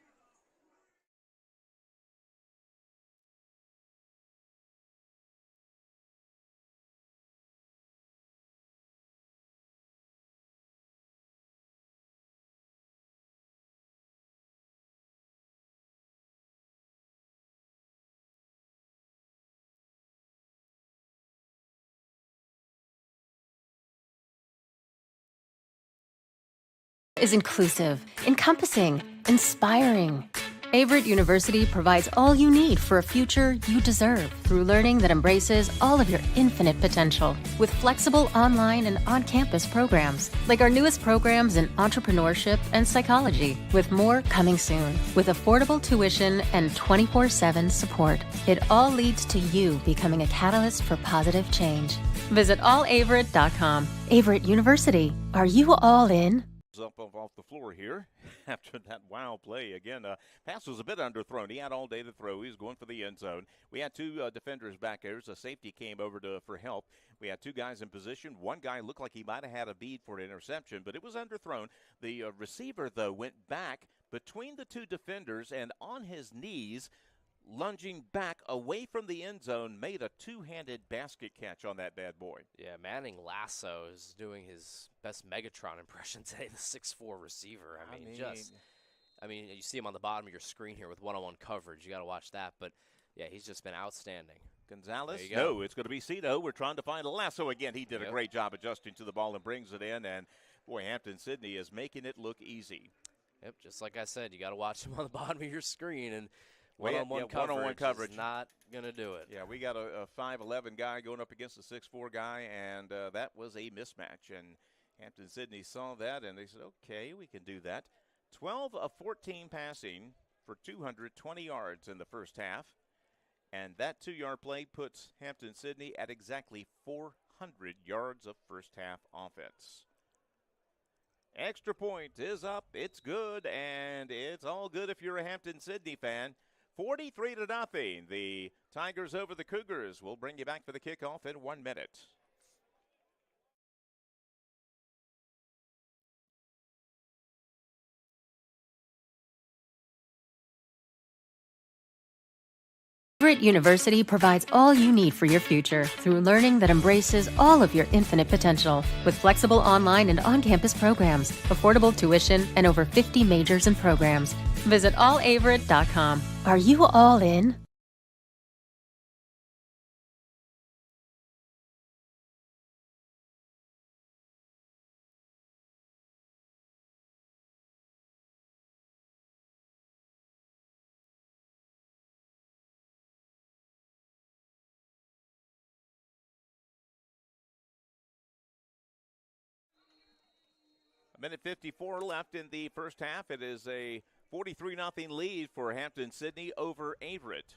Is inclusive, encompassing, inspiring. Averett University provides all you need for a future you deserve through learning that embraces all of your infinite potential with flexible online and on-campus programs like our newest programs in entrepreneurship and psychology, with more coming soon, with affordable tuition and 24/7 support. It all leads to you becoming a catalyst for positive change. Visit allaverett.com. Averett University. Are you all in? Up off the floor here after that wow play. Again, pass was a bit underthrown. He had all day to throw. He was going for the end zone. We had 2 defenders back there. A safety came over for help. We had 2 guys in position. One guy looked like he might have had a bead for an interception, but it was underthrown. The receiver, though, went back between the 2 defenders and on his knees, lunging back away from the end zone, made a 2-handed basket catch on that bad boy. Yeah, Manning Lasso is doing his best Megatron impression today, the 6'4" receiver. I mean, you see him on the bottom of your screen here with one-on-one coverage. You got to watch that. But, yeah, he's just been outstanding. Gonzalez? No, it's going to be Cito. We're trying to find a Lasso again. He did a great job adjusting to the ball and brings it in. And, boy, Hampden-Sydney is making it look easy. Yep, just like I said, you got to watch him on the bottom of your screen. And one-on-one coverage is not going to do it. Yeah, we got a 5'11" guy going up against a 6'4" guy, and that was a mismatch. And Hampden-Sydney saw that, and they said, okay, we can do that. 12 of 14 passing for 220 yards in the first half. And that 2-yard play puts Hampden-Sydney at exactly 400 yards of first-half offense. Extra point is up. It's good, and it's all good if you're a Hampden-Sydney fan. 43-0. The Tigers over the Cougars. We'll bring you back for the kickoff in 1 minute. Averett University provides all you need for your future through learning that embraces all of your infinite potential with flexible online and on-campus programs, affordable tuition, and over 50 majors and programs. Visit allaverett.com. Are you all in? A minute 54 left in the first half. It is a 43-0 lead for Hampden-Sydney over Averett.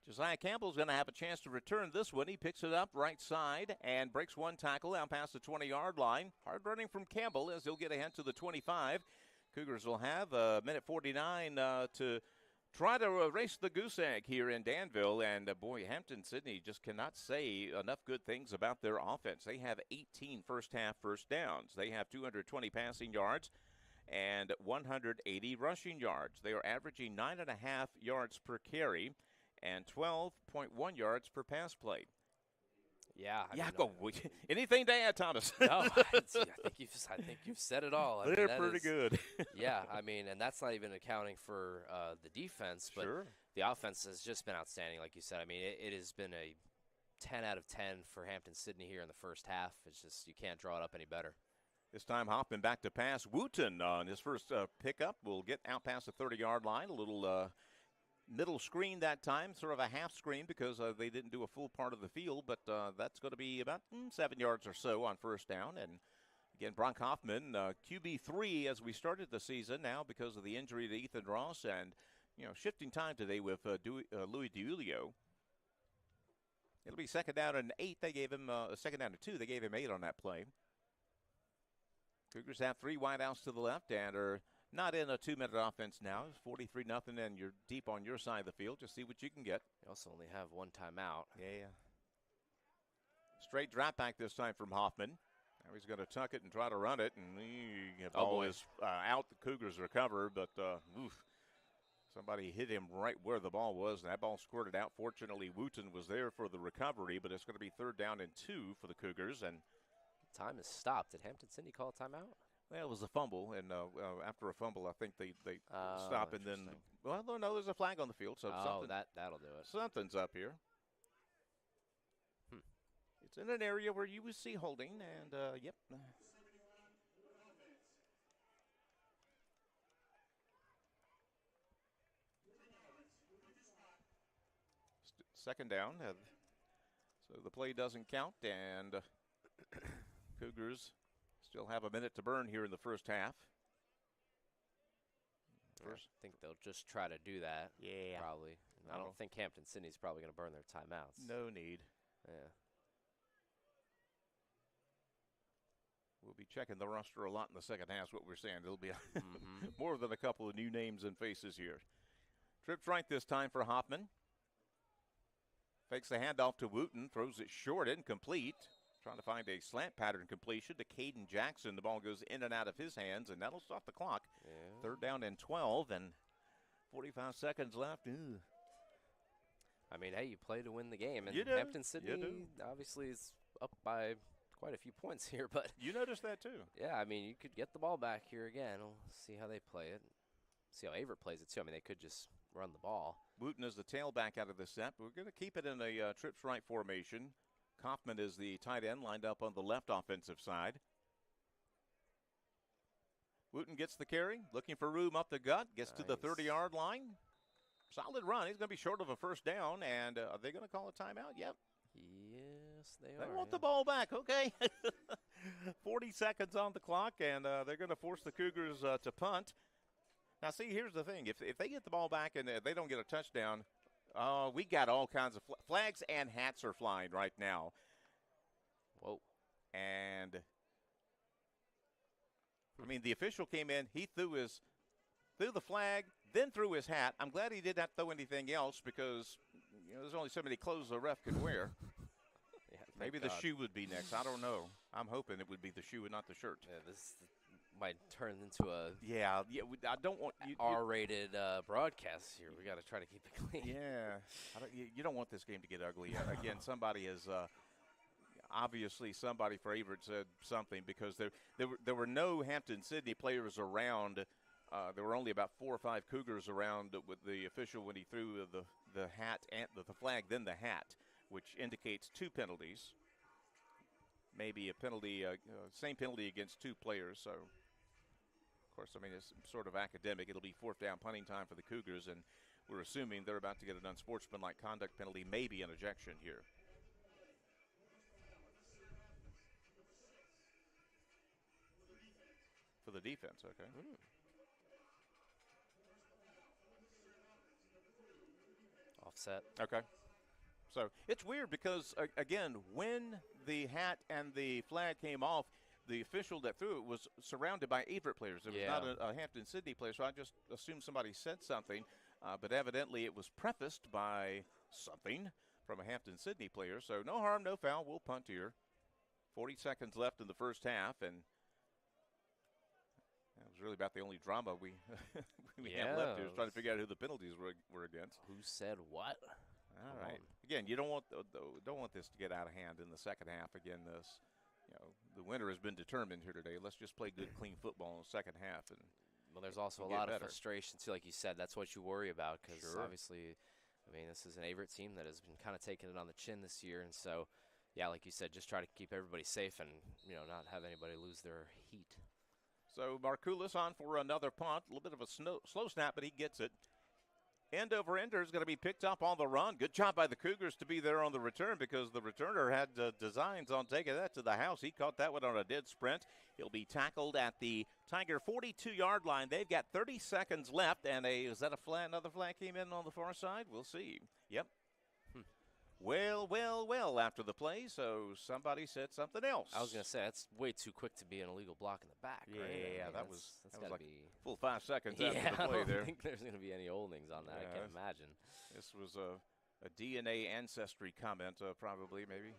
Josiah Campbell's going to have a chance to return this one. He picks it up right side and breaks one tackle out past the 20-yard line. Hard running from Campbell as he'll get ahead to the 25. Cougars will have a minute 49 to try to erase the goose egg here in Danville. And, boy, Hampden-Sydney just cannot say enough good things about their offense. They have 18 first-half first downs. They have 220 passing yards and 180 rushing yards. They are averaging 9.5 yards per carry and 12.1 yards per pass play. Yeah. Anything to add, Thomas? No, I think you've said it all. They're pretty good. Yeah, and that's not even accounting for the defense, but Sure. the offense has just been outstanding, like you said. It has been a 10 out of 10 for Hampden-Sydney here in the first half. It's just you can't draw it up any better. This time Hoffman back to pass. Wooten on his first pickup will get out past the 30-yard line. A little middle screen that time, sort of a half screen because they didn't do a full part of the field, but that's going to be about 7 yards or so on first down. And again, Brock Hoffman, QB3 as we started the season now because of the injury to Ethan Ross and, shifting time today with Louis DiUlio. It'll be second down and 8. They gave him a second down and 2. They gave him 8 on that play. Cougars have 3 wideouts to the left and are not in a 2-minute offense now. It's 43-0, and you're deep on your side of the field. Just see what you can get. You also only have one timeout. Yeah. Straight drop back this time from Hoffman. Now he's going to tuck it and try to run it, and the ball is out. The Cougars recover, but somebody hit him right where the ball was, and that ball squirted out. Fortunately, Wooten was there for the recovery, but it's going to be 3rd down and 2 for the Cougars. And time has stopped. Did Hampden-Sydney call a timeout? Well, it was a fumble, and after a fumble, I think they stop, and then, well, no, there's a flag on the field, so that'll do it. Something's up here. It's in an area where you would see holding, and, yep. Second down, so the play doesn't count, and Cougars still have a minute to burn here in the first half. I think they'll just try to do that. Yeah. Probably. I don't think Hampden-Sydney's probably going to burn their timeouts. No need. Yeah. We'll be checking the roster a lot in the second half, is what we're saying. There'll be more than a couple of new names and faces here. Trips right this time for Hoffman. Fakes the handoff to Wooten, throws it short, incomplete. Trying to find a slant pattern completion to Caden Jackson. The ball goes in and out of his hands, and that'll stop the clock. Yeah. 3rd down and 12, and 45 seconds left. Ew. Hey, you play to win the game. And you do. Hampden-Sydney obviously is up by quite a few points here. But you noticed that, too. Yeah, you could get the ball back here again. We'll see how they play it. See how Averett plays it, too. They could just run the ball. Wooten is the tailback out of the set. We're going to keep it in a trips right formation. Kaufman is the tight end lined up on the left offensive side. Wooten gets the carry, looking for room up the gut, gets to the 30-yard line. Solid run. He's going to be short of a first down, and are they going to call a timeout? Yep. Yes, they are. They want the ball back. Okay. 40 seconds on the clock, and they're going to force the Cougars to punt. Now, see, here's the thing. If they get the ball back and they don't get a touchdown, we got all kinds of flags and hats are flying right now. Whoa. And, the official came in. He threw the flag, then threw his hat. I'm glad he did not throw anything else because, there's only so many clothes a ref can wear. Yeah, maybe the shoe would be next. I don't know. I'm hoping it would be the shoe and not the shirt. Yeah, this might turn into a I don't want R-rated broadcast here. We got to try to keep it clean. Yeah, you don't want this game to get ugly. Again, somebody has obviously somebody for Averett said something because there were no Hampden-Sydney players around. There were only about 4 or 5 Cougars around with the official when he threw the hat and the flag, then the hat, which indicates 2 penalties. Maybe a penalty, same penalty against 2 players. So, of course, it's sort of academic. It'll be 4th down punting time for the Cougars, and we're assuming they're about to get an unsportsmanlike conduct penalty, maybe an ejection here. For the defense, okay. Offset. Okay. So it's weird because, again, when the hat and the flag came off, the official that threw it was surrounded by Averett players. It was not a Hampden-Sydney player, so I just assumed somebody said something. But evidently it was prefaced by something from a Hampden-Sydney player. So no harm, no foul. We'll punt here. 40 seconds left in the first half, and that was really about the only drama we have left here, is trying to figure out who the penalties were against. Who said what? All right. Again, you don't want this to get out of hand in the second half. Again, the winner has been determined here today. Let's just play good, clean football in the second half. And well, there's also a lot of frustration too, like you said. That's what you worry about because obviously, I mean, this is an Averett team that has been kind of taking it on the chin this year, and so, yeah, like you said, just try to keep everybody safe and not have anybody lose their heat. So Markoulis on for another punt. A little bit of a slow snap, but he gets it. End over ender is going to be picked up on the run. Good job by the Cougars to be there on the return because the returner had designs on taking that to the house. He caught that one on a dead sprint. He'll be tackled at the Tiger 42-yard line. They've got 30 seconds left, and is that a flag? Another flag came in on the far side? We'll see. Yep. Well, after the play, so somebody said something else. I was going to say, that's way too quick to be an illegal block in the back, right? Yeah, that was like be full 5 seconds after the play there. I don't think there's going to be any holdings on that. I can't imagine. This was a DNA ancestry comment, probably, maybe.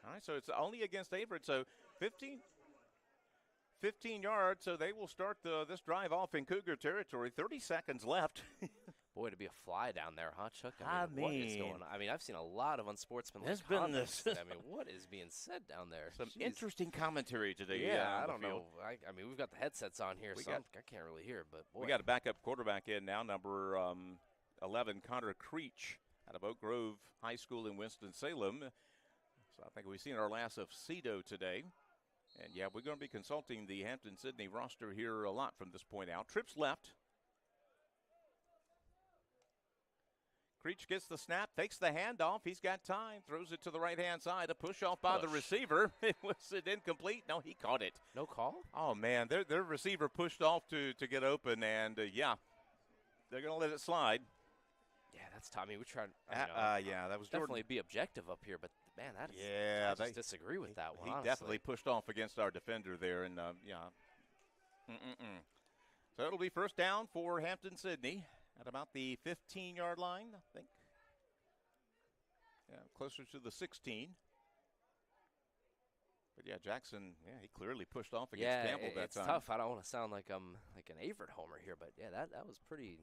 All right, so it's only against Averett, so 15 yards, so they will start this drive off in Cougar territory. 30 seconds left. Boy, to be a fly down there, huh, Chuck? I mean, what is going on? I mean, I've seen a lot of unsportsmanlike comments. I mean, what is being said down there? Some interesting commentary today. Yeah, I don't know. I mean, we've got the headsets on here, so I can't really hear. But boy. We got a backup quarterback in now, number 11, Connor Creech, out of Oak Grove High School in Winston-Salem. So I think we've seen our last of Cito today. And, yeah, we're going to be consulting the Hampden-Sydney roster here a lot from this point out. Trips left. Creech gets the snap, takes the handoff. He's got time, throws it to the right-hand side. A push-off by the receiver. It was incomplete. No, he caught it. No call? Oh, man, their receiver pushed off to get open, and, yeah, they're going to let it slide. Yeah, that's tough. I mean, we tried. Yeah, that was definitely be objective up here, but man, that is. Yeah, I just disagree with that one. He honestly. definitely pushed off against our defender there, and So it'll be first down for Hampden-Sydney at about the 15-yard line, I think. Yeah, closer to the 16. But yeah, Jackson, he clearly pushed off against Campbell that time. It's tough. I don't want to sound like I'm like an Averett homer here, but yeah, that was pretty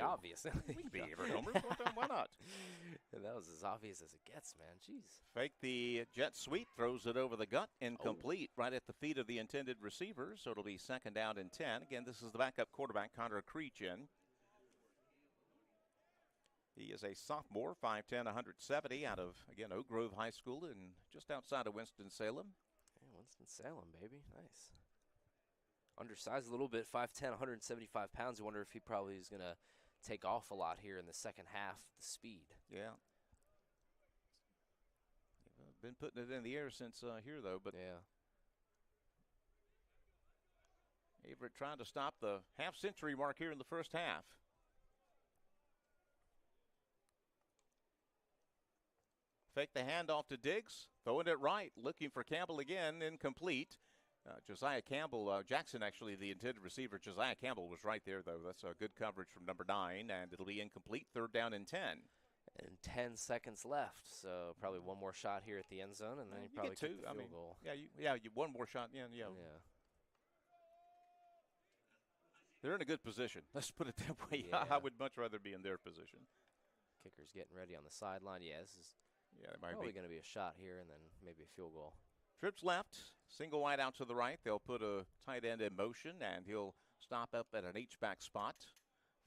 obvious. We can be Averett homers. Why not? That was as obvious as it gets, man. Jeez. Fake the jet sweep, throws it over the gut, incomplete, right at the feet of the intended receiver. So it'll be second down and 10. Again, this is the backup quarterback, Connor Creech in. He is a sophomore, 5'10", 170, out of, again, Oak Grove High School and just outside of Winston-Salem. Yeah, Winston-Salem, baby. Nice. Undersized a little bit, 5'10", 175 pounds. I wonder if he probably is going to take off a lot here in the second half, the speed. Yeah. Been putting it in the air since here, though. But yeah. Averett trying to stop the half-century mark here in the first half. Fake the handoff to Diggs, throwing it right, looking for Campbell again, incomplete. Josiah Campbell, Jackson actually the intended receiver. Josiah Campbell was right there, though. That's a good coverage from number 9, and it'll be incomplete, third down and 10. And 10 seconds left, so probably one more shot here at the end zone, and then you probably get 2. kick the field goal. Yeah, one more shot. Yeah. They're in a good position. Let's put it that way. Yeah. I would much rather be in their position. Kicker's getting ready on the sideline. Yeah, this is probably going to be a shot here and then maybe a field goal. Trips left, single wide out to the right. They'll put a tight end in motion, and he'll stop up at an H-back spot.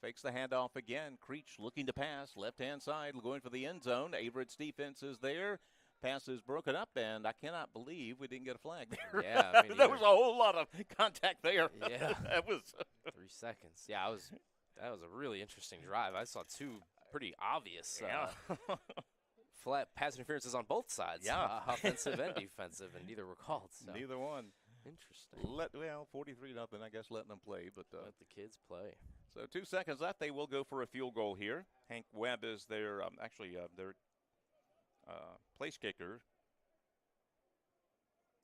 Fakes the handoff again. Creech looking to pass, left-hand side, going for the end zone. Averett's defense is there. Pass is broken up, and I cannot believe we didn't get a flag there. Yeah, there was a whole lot of contact there. Yeah, that was 3 seconds. Yeah, that was a really interesting drive. I saw 2 pretty obvious pass interferences on both sides. Yeah. Offensive and defensive, and neither were called. So. Neither one. Interesting. 43-0, I guess, letting them play. But Let the kids play. so 2 seconds left. They will go for a field goal here. Hank Webb is their their place kicker.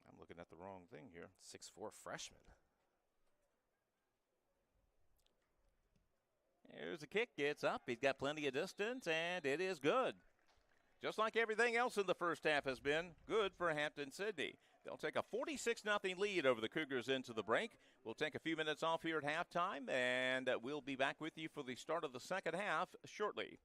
I'm looking at the wrong thing here. 6'4" freshman. Here's the kick. It's up. He's got plenty of distance, and it is good. Just like everything else in the first half has been good for Hampden-Sydney. They'll take a 46-0 lead over the Cougars into the break. We'll take a few minutes off here at halftime, and we'll be back with you for the start of the second half shortly.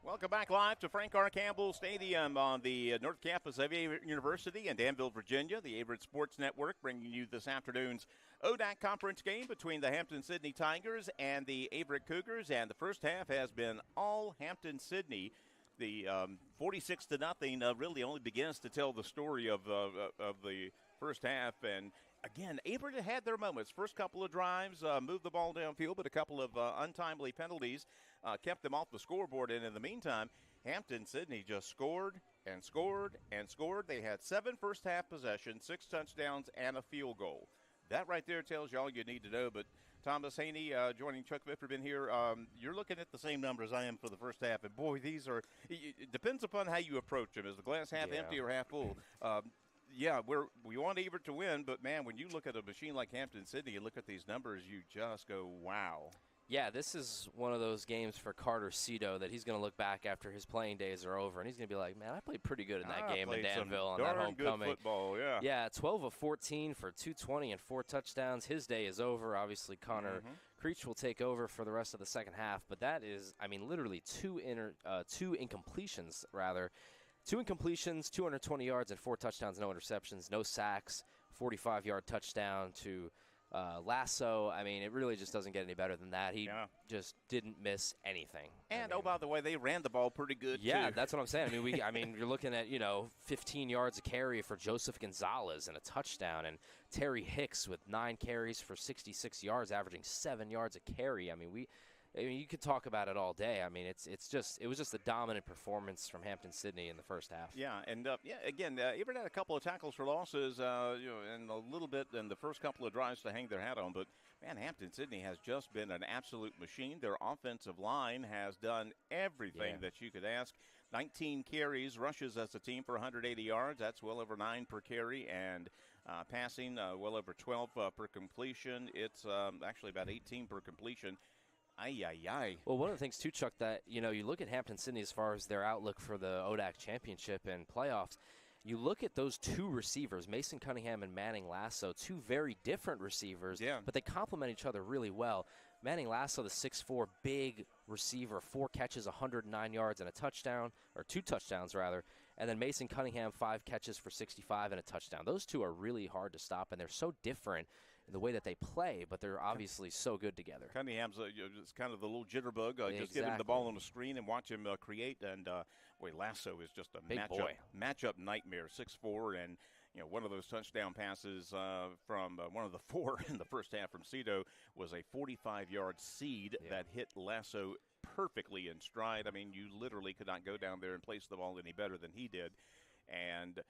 Welcome back live to Frank R. Campbell Stadium on the North Campus of Averett University in Danville, Virginia. The Averett Sports Network bringing you this afternoon's ODAC conference game between the Hampden-Sydney Tigers and the Averett Cougars. And the first half has been all Hampden-Sydney. The 46-0 really only begins to tell the story of the first half. And again, Averett had their moments. First couple of drives, moved the ball downfield, but a couple of untimely penalties kept them off the scoreboard. And in the meantime, Hampden-Sydney just scored and scored and scored. They had 7 first-half possessions, 6 touchdowns, and a field goal. That right there tells you all you need to know. But Thomas Haney joining Chuck Bifford in here. You're looking at the same numbers I am for the first half. And, boy, these are – it depends upon how you approach them. Is the glass half empty or half full? Yeah, we want Averett to win, but, man, when you look at a machine like Hampden-Sydney, you look at these numbers, you just go, wow. Yeah, this is one of those games for Carter Cito that he's going to look back after his playing days are over, and he's going to be like, man, I played pretty good in that game in Danville on that homecoming. Good football, yeah. Yeah, 12 of 14 for 220 and 4 touchdowns. His day is over. Obviously, Connor Creech will take over for the rest of the second half, but that is, I mean, literally two incompletions, rather. 2 incompletions, 220 yards, and 4 touchdowns, no interceptions, no sacks, 45-yard touchdown to Lasso. I mean, it really just doesn't get any better than that. He just didn't miss anything. And, by the way, they ran the ball pretty good, yeah, too. That's what I'm saying. I mean, you're looking at, 15 yards a carry for Joseph Gonzalez and a touchdown, and Terry Hicks with 9 carries for 66 yards, averaging 7 yards a carry. I mean, you could talk about it all day. I mean, it was just a dominant performance from Hampden-Sydney in the first half. Yeah, and again, Averett had a couple of tackles for losses, and a little bit in the first couple of drives to hang their hat on. But man, Hampden-Sydney has just been an absolute machine. Their offensive line has done everything that you could ask. 19 carries, rushes as a team for 180 yards. That's well over 9 per carry, and passing well over 12 per completion. It's actually about 18 per completion. Well, one of the things, too, Chuck, that, you look at Hampden-Sydney as far as their outlook for the ODAC championship and playoffs. You look at those 2 receivers, Mason Cunningham and Manning Lasso, 2 very different receivers, but they complement each other really well. Manning Lasso, the 6'4", big receiver, 4 catches, 109 yards, and a touchdown, or 2 touchdowns, rather. And then Mason Cunningham, 5 catches for 65 and a touchdown. Those 2 are really hard to stop, and they're so different in the way that they play, but they're obviously so good together. Cunningham's it's kind of the little jitterbug. Just get him the ball on the screen and watch him create. And boy, Lasso is just a matchup nightmare. 6'4", and one of those touchdown passes from one of the 4 in the first half from Cito was a 45-yard seed that hit Lasso perfectly in stride. I mean, you literally could not go down there and place the ball any better than he did. And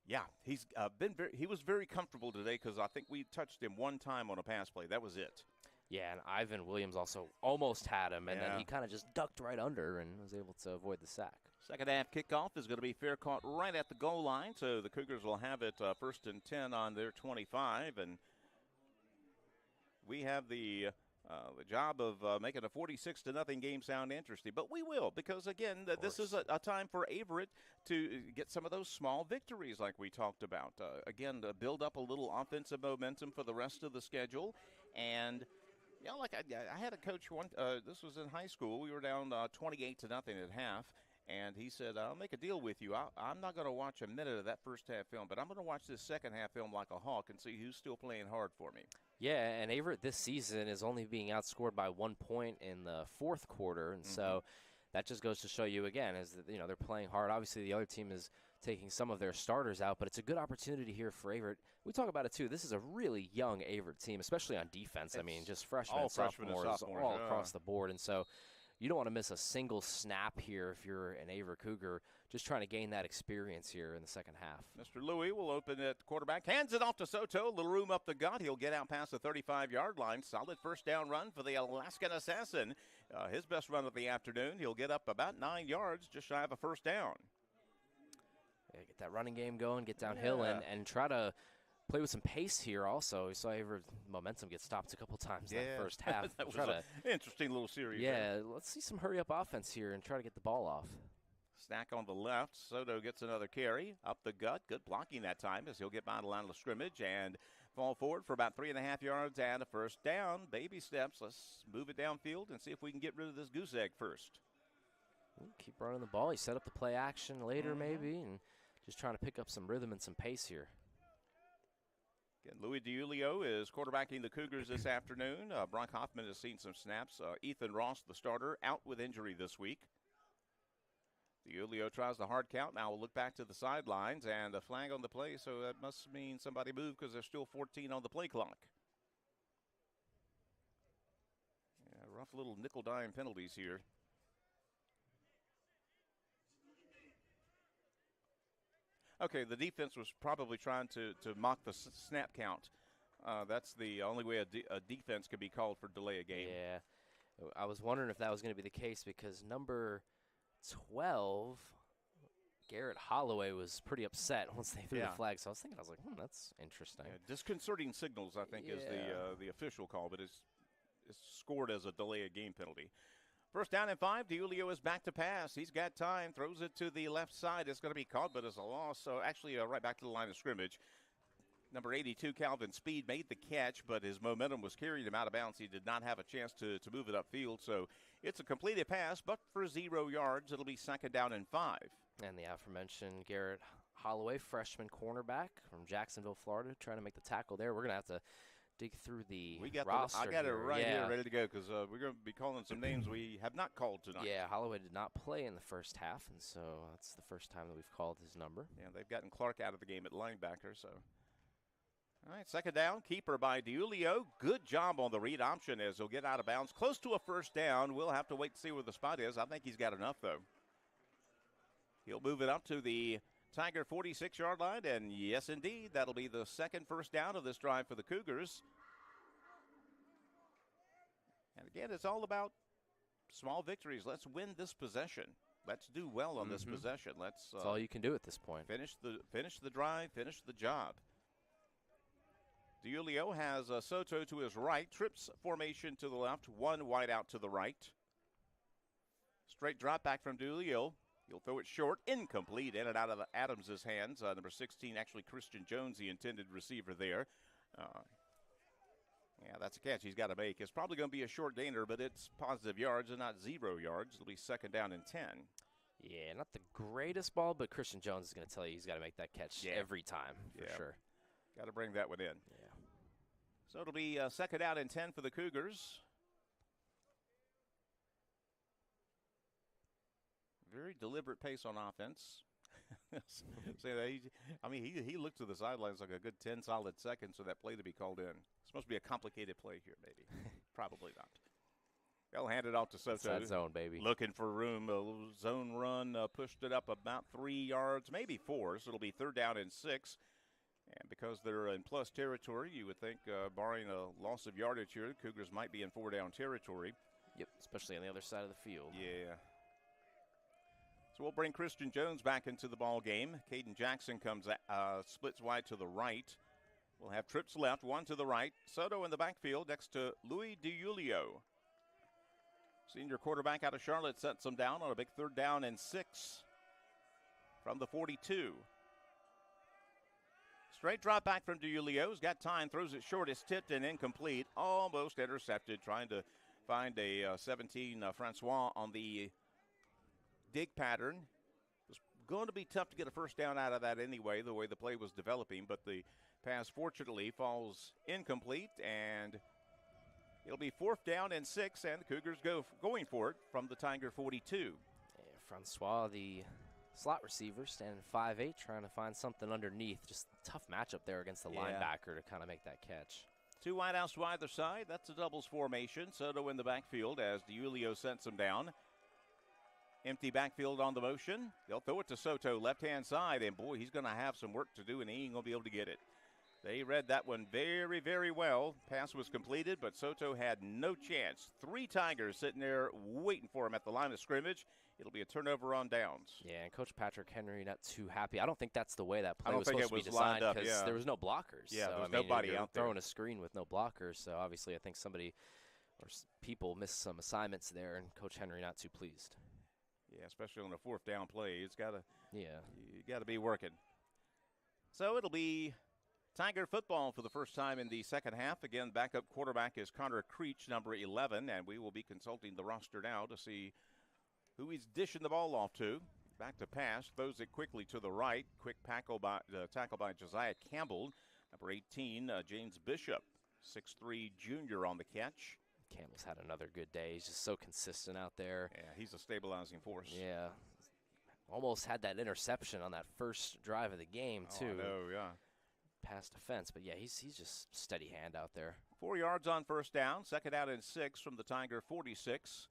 yeah, he was very comfortable today because I think we touched him one time on a pass play. That was it. Yeah, and Ivan Williams also almost had him, and then he kind of just ducked right under and was able to avoid the sack. Second half kickoff is going to be fair caught right at the goal line, so the Cougars will have it 1st and 10 on their 25, and we have the job of making a 46-0 game sound interesting. But we will, because, again, this is a time for Averett to get some of those small victories like we talked about. Again, to build up a little offensive momentum for the rest of the schedule. And, like I had a coach this was in high school. We were down 28-0 at half. And he said, I'll make a deal with you. I'm not going to watch a minute of that first half film, but I'm going to watch this second half film like a hawk and see who's still playing hard for me. Yeah, and Averett this season is only being outscored by 1 point in the 4th quarter, and so that just goes to show you again is that they're playing hard. Obviously, the other team is taking some of their starters out, but it's a good opportunity here for Averett. We talk about it too. This is a really young Averett team, especially on defense. I mean, just freshmen, sophomores, all across the board, and so you don't want to miss a single snap here if you're an Averett Cougar, just trying to gain that experience here in the second half. Mr. Louie will open at quarterback, hands it off to Soto, little room up the gut. He'll get out past the 35-yard line. Solid first down run for the Alaskan Assassin. His best run of the afternoon. He'll get up about 9 yards, just shy of a first down. Yeah, get that running game going, get downhill, and try to play with some pace here also. We saw Averett momentum get stopped a couple times in that first half. That was an interesting little series. Yeah, let's see some hurry-up offense here and try to get the ball off. Snack on the left. Soto gets another carry up the gut. Good blocking that time as he'll get by the line of scrimmage and fall forward for about 3.5 yards and a first down. Baby steps. Let's move it downfield and see if we can get rid of this goose egg first. Keep running the ball. He set up the play action later maybe, and just trying to pick up some rhythm and some pace here. Again, Louis DiUlio is quarterbacking the Cougars this afternoon. Brock Hoffman has seen some snaps. Ethan Ross, the starter, out with injury this week. DiUlio tries the hard count. Now we'll look back to the sidelines, and a flag on the play, so that must mean somebody moved because there's still 14 on the play clock. Yeah, rough little nickel-dime penalties here. Okay, the defense was probably trying to mock the snap count. That's the only way a defense could be called for delay a game. Yeah, I was wondering if that was going to be the case because number 12, Garrett Holloway, was pretty upset once they threw the flag. So I was like, that's interesting. Yeah, disconcerting signals, I think, is the official call, but it's scored as a delay a game penalty. First down and 5. DiUlio is back to pass. He's got time. Throws it to the left side. It's going to be caught, but it's a loss. So actually right back to the line of scrimmage. Number 82, Calvin Speed, made the catch, but his momentum was carrying him out of bounds. He did not have a chance to move it upfield. So it's a completed pass, but for 0 yards. It'll be second down and 5. And the aforementioned Garrett Holloway, freshman cornerback from Jacksonville, Florida, trying to make the tackle there. We're going to have to dig through the roster. I got it right here ready to go because we're going to be calling some names we have not called tonight. Yeah, Holloway did not play in the first half, and so that's the first time that we've called his number. Yeah, they've gotten Clark out of the game at linebacker, so. All right, second down, keeper by DiUlio. Good job on the read option as he'll get out of bounds. Close to a first down. We'll have to wait to see where the spot is. I think he's got enough, though. He'll move it up to the Tiger 46-yard line, and yes, indeed, that'll be the second first down of this drive for the Cougars. And again, it's all about small victories. Let's win this possession. Let's do well on this possession. That's all you can do at this point. Finish the drive, finish the job. DiUlio has Soto to his right, trips formation to the left, one wide out to the right. Straight drop back from DiUlio. He'll throw it short, incomplete, in and out of Adams' hands. Number 16, actually Christian Jones, the intended receiver there. Yeah, that's a catch he's got to make. It's probably going to be a short gainer, but it's positive yards and not 0 yards. It'll be second down and 10. Yeah, not the greatest ball, but Christian Jones is going to tell you he's got to make that catch every time, for sure. Got to bring that one in. Yeah. So it'll be second down and 10 for the Cougars. Very deliberate pace on offense. He looked to the sidelines like a good 10 solid seconds for that play to be called in. It's supposed to be a complicated play here, maybe. Probably not. They'll hand it off to Soto. It's that zone, baby. Looking for room. A zone run, pushed it up about 3 yards, maybe 4. So it'll be third down and 6. And because they're in plus territory, you would think, barring a loss of yardage here, the Cougars might be in 4-down territory. Yep, especially on the other side of the field. Yeah. So we'll bring Christian Jones back into the ball game. Caden Jackson comes splits wide to the right. We'll have trips left, one to the right. Soto in the backfield next to Louis DiUlio. Senior quarterback out of Charlotte sets them down on a big third down and 6 from the 42. Straight drop back from DiUlio. He's got time, throws it short. It's tipped and incomplete. Almost intercepted, trying to find a 17 Francois on the dig pattern. It was going to be tough to get a first down out of that anyway, the way the play was developing, but the pass fortunately falls incomplete, and it'll be fourth down and 6, and the Cougars going for it from the Tiger 42. Yeah, Francois, the slot receiver, standing 5'8", trying to find something underneath. Just a tough matchup there against the linebacker to kind of make that catch. 2 wideouts to either side. That's a doubles formation. Soto in the backfield as DiUlio sends him down. Empty backfield on the motion. They'll throw it to Soto, left-hand side, and boy, he's going to have some work to do, and he ain't going to be able to get it. They read that one very, very well. Pass was completed, but Soto had no chance. 3 Tigers sitting there waiting for him at the line of scrimmage. It'll be a turnover on downs. Yeah, and Coach Patrick Henry not too happy. I don't think that's the way that play was supposed to be designed because there was no blockers. Yeah, so, there was nobody out there. Throwing a screen with no blockers, so obviously I think somebody or people missed some assignments there, and Coach Henry not too pleased. Yeah, especially on a fourth down play. You got to be working. So it'll be Tiger football for the first time in the second half. Again, backup quarterback is Connor Creech, number 11, and we will be consulting the roster now to see who he's dishing the ball off to. Back to pass, throws it quickly to the right. Quick tackle by Josiah Campbell. Number 18, James Bishop, 6'3" junior on the catch. Campbell's had another good day. He's just so consistent out there. Yeah, he's a stabilizing force. Yeah. Almost had that interception on that first drive of the game, too. I know, yeah. Past defense, but yeah, he's just steady hand out there. 4 yards on first down. Second out and 6 from the Tiger 46.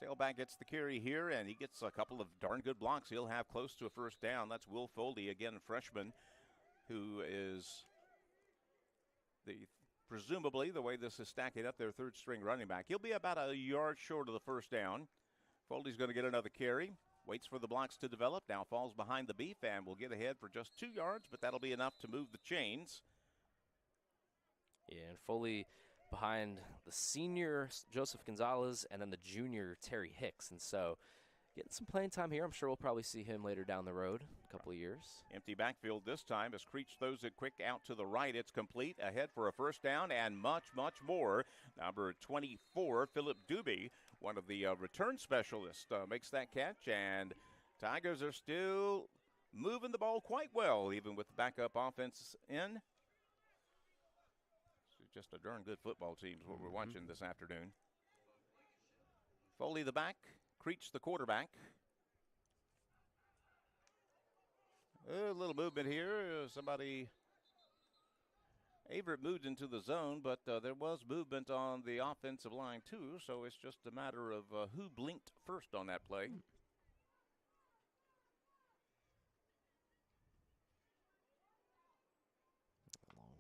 Tailback gets the carry here, and he gets a couple of darn good blocks. He'll have close to a first down. That's Will Foley, again, freshman, who is presumably, the way this is stacking up, their third-string running back. He'll be about a yard short of the first down. Foley's going to get another carry. Waits for the blocks to develop. Now falls behind the beef and will get ahead for just 2 yards, but that'll be enough to move the chains. Yeah, and Foley behind the senior Joseph Gonzalez and then the junior Terry Hicks. And so getting some playing time here. I'm sure we'll probably see him later down the road, a couple of years. Empty backfield this time as Creech throws it quick out to the right. It's complete. Ahead for a first down and much, much more. Number 24, Philip Doobie, one of the return specialists, makes that catch. And Tigers are still moving the ball quite well, even with the backup offense in. Just a darn good football team is what we're watching this afternoon. Foley the back, Creech the quarterback. A little movement here. Averett moved into the zone, but there was movement on the offensive line too, so it's just a matter of who blinked first on that play.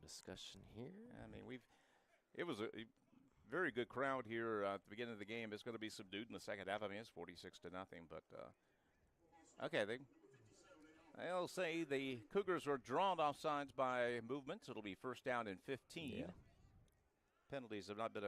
Discussion here. I mean, it was a very good crowd here at the beginning of the game. It's going to be subdued in the second half. I mean, it's 46-0, but okay, they'll say the Cougars are drawn offsides by movements. It'll be first down and 15. Yeah. Penalties have not been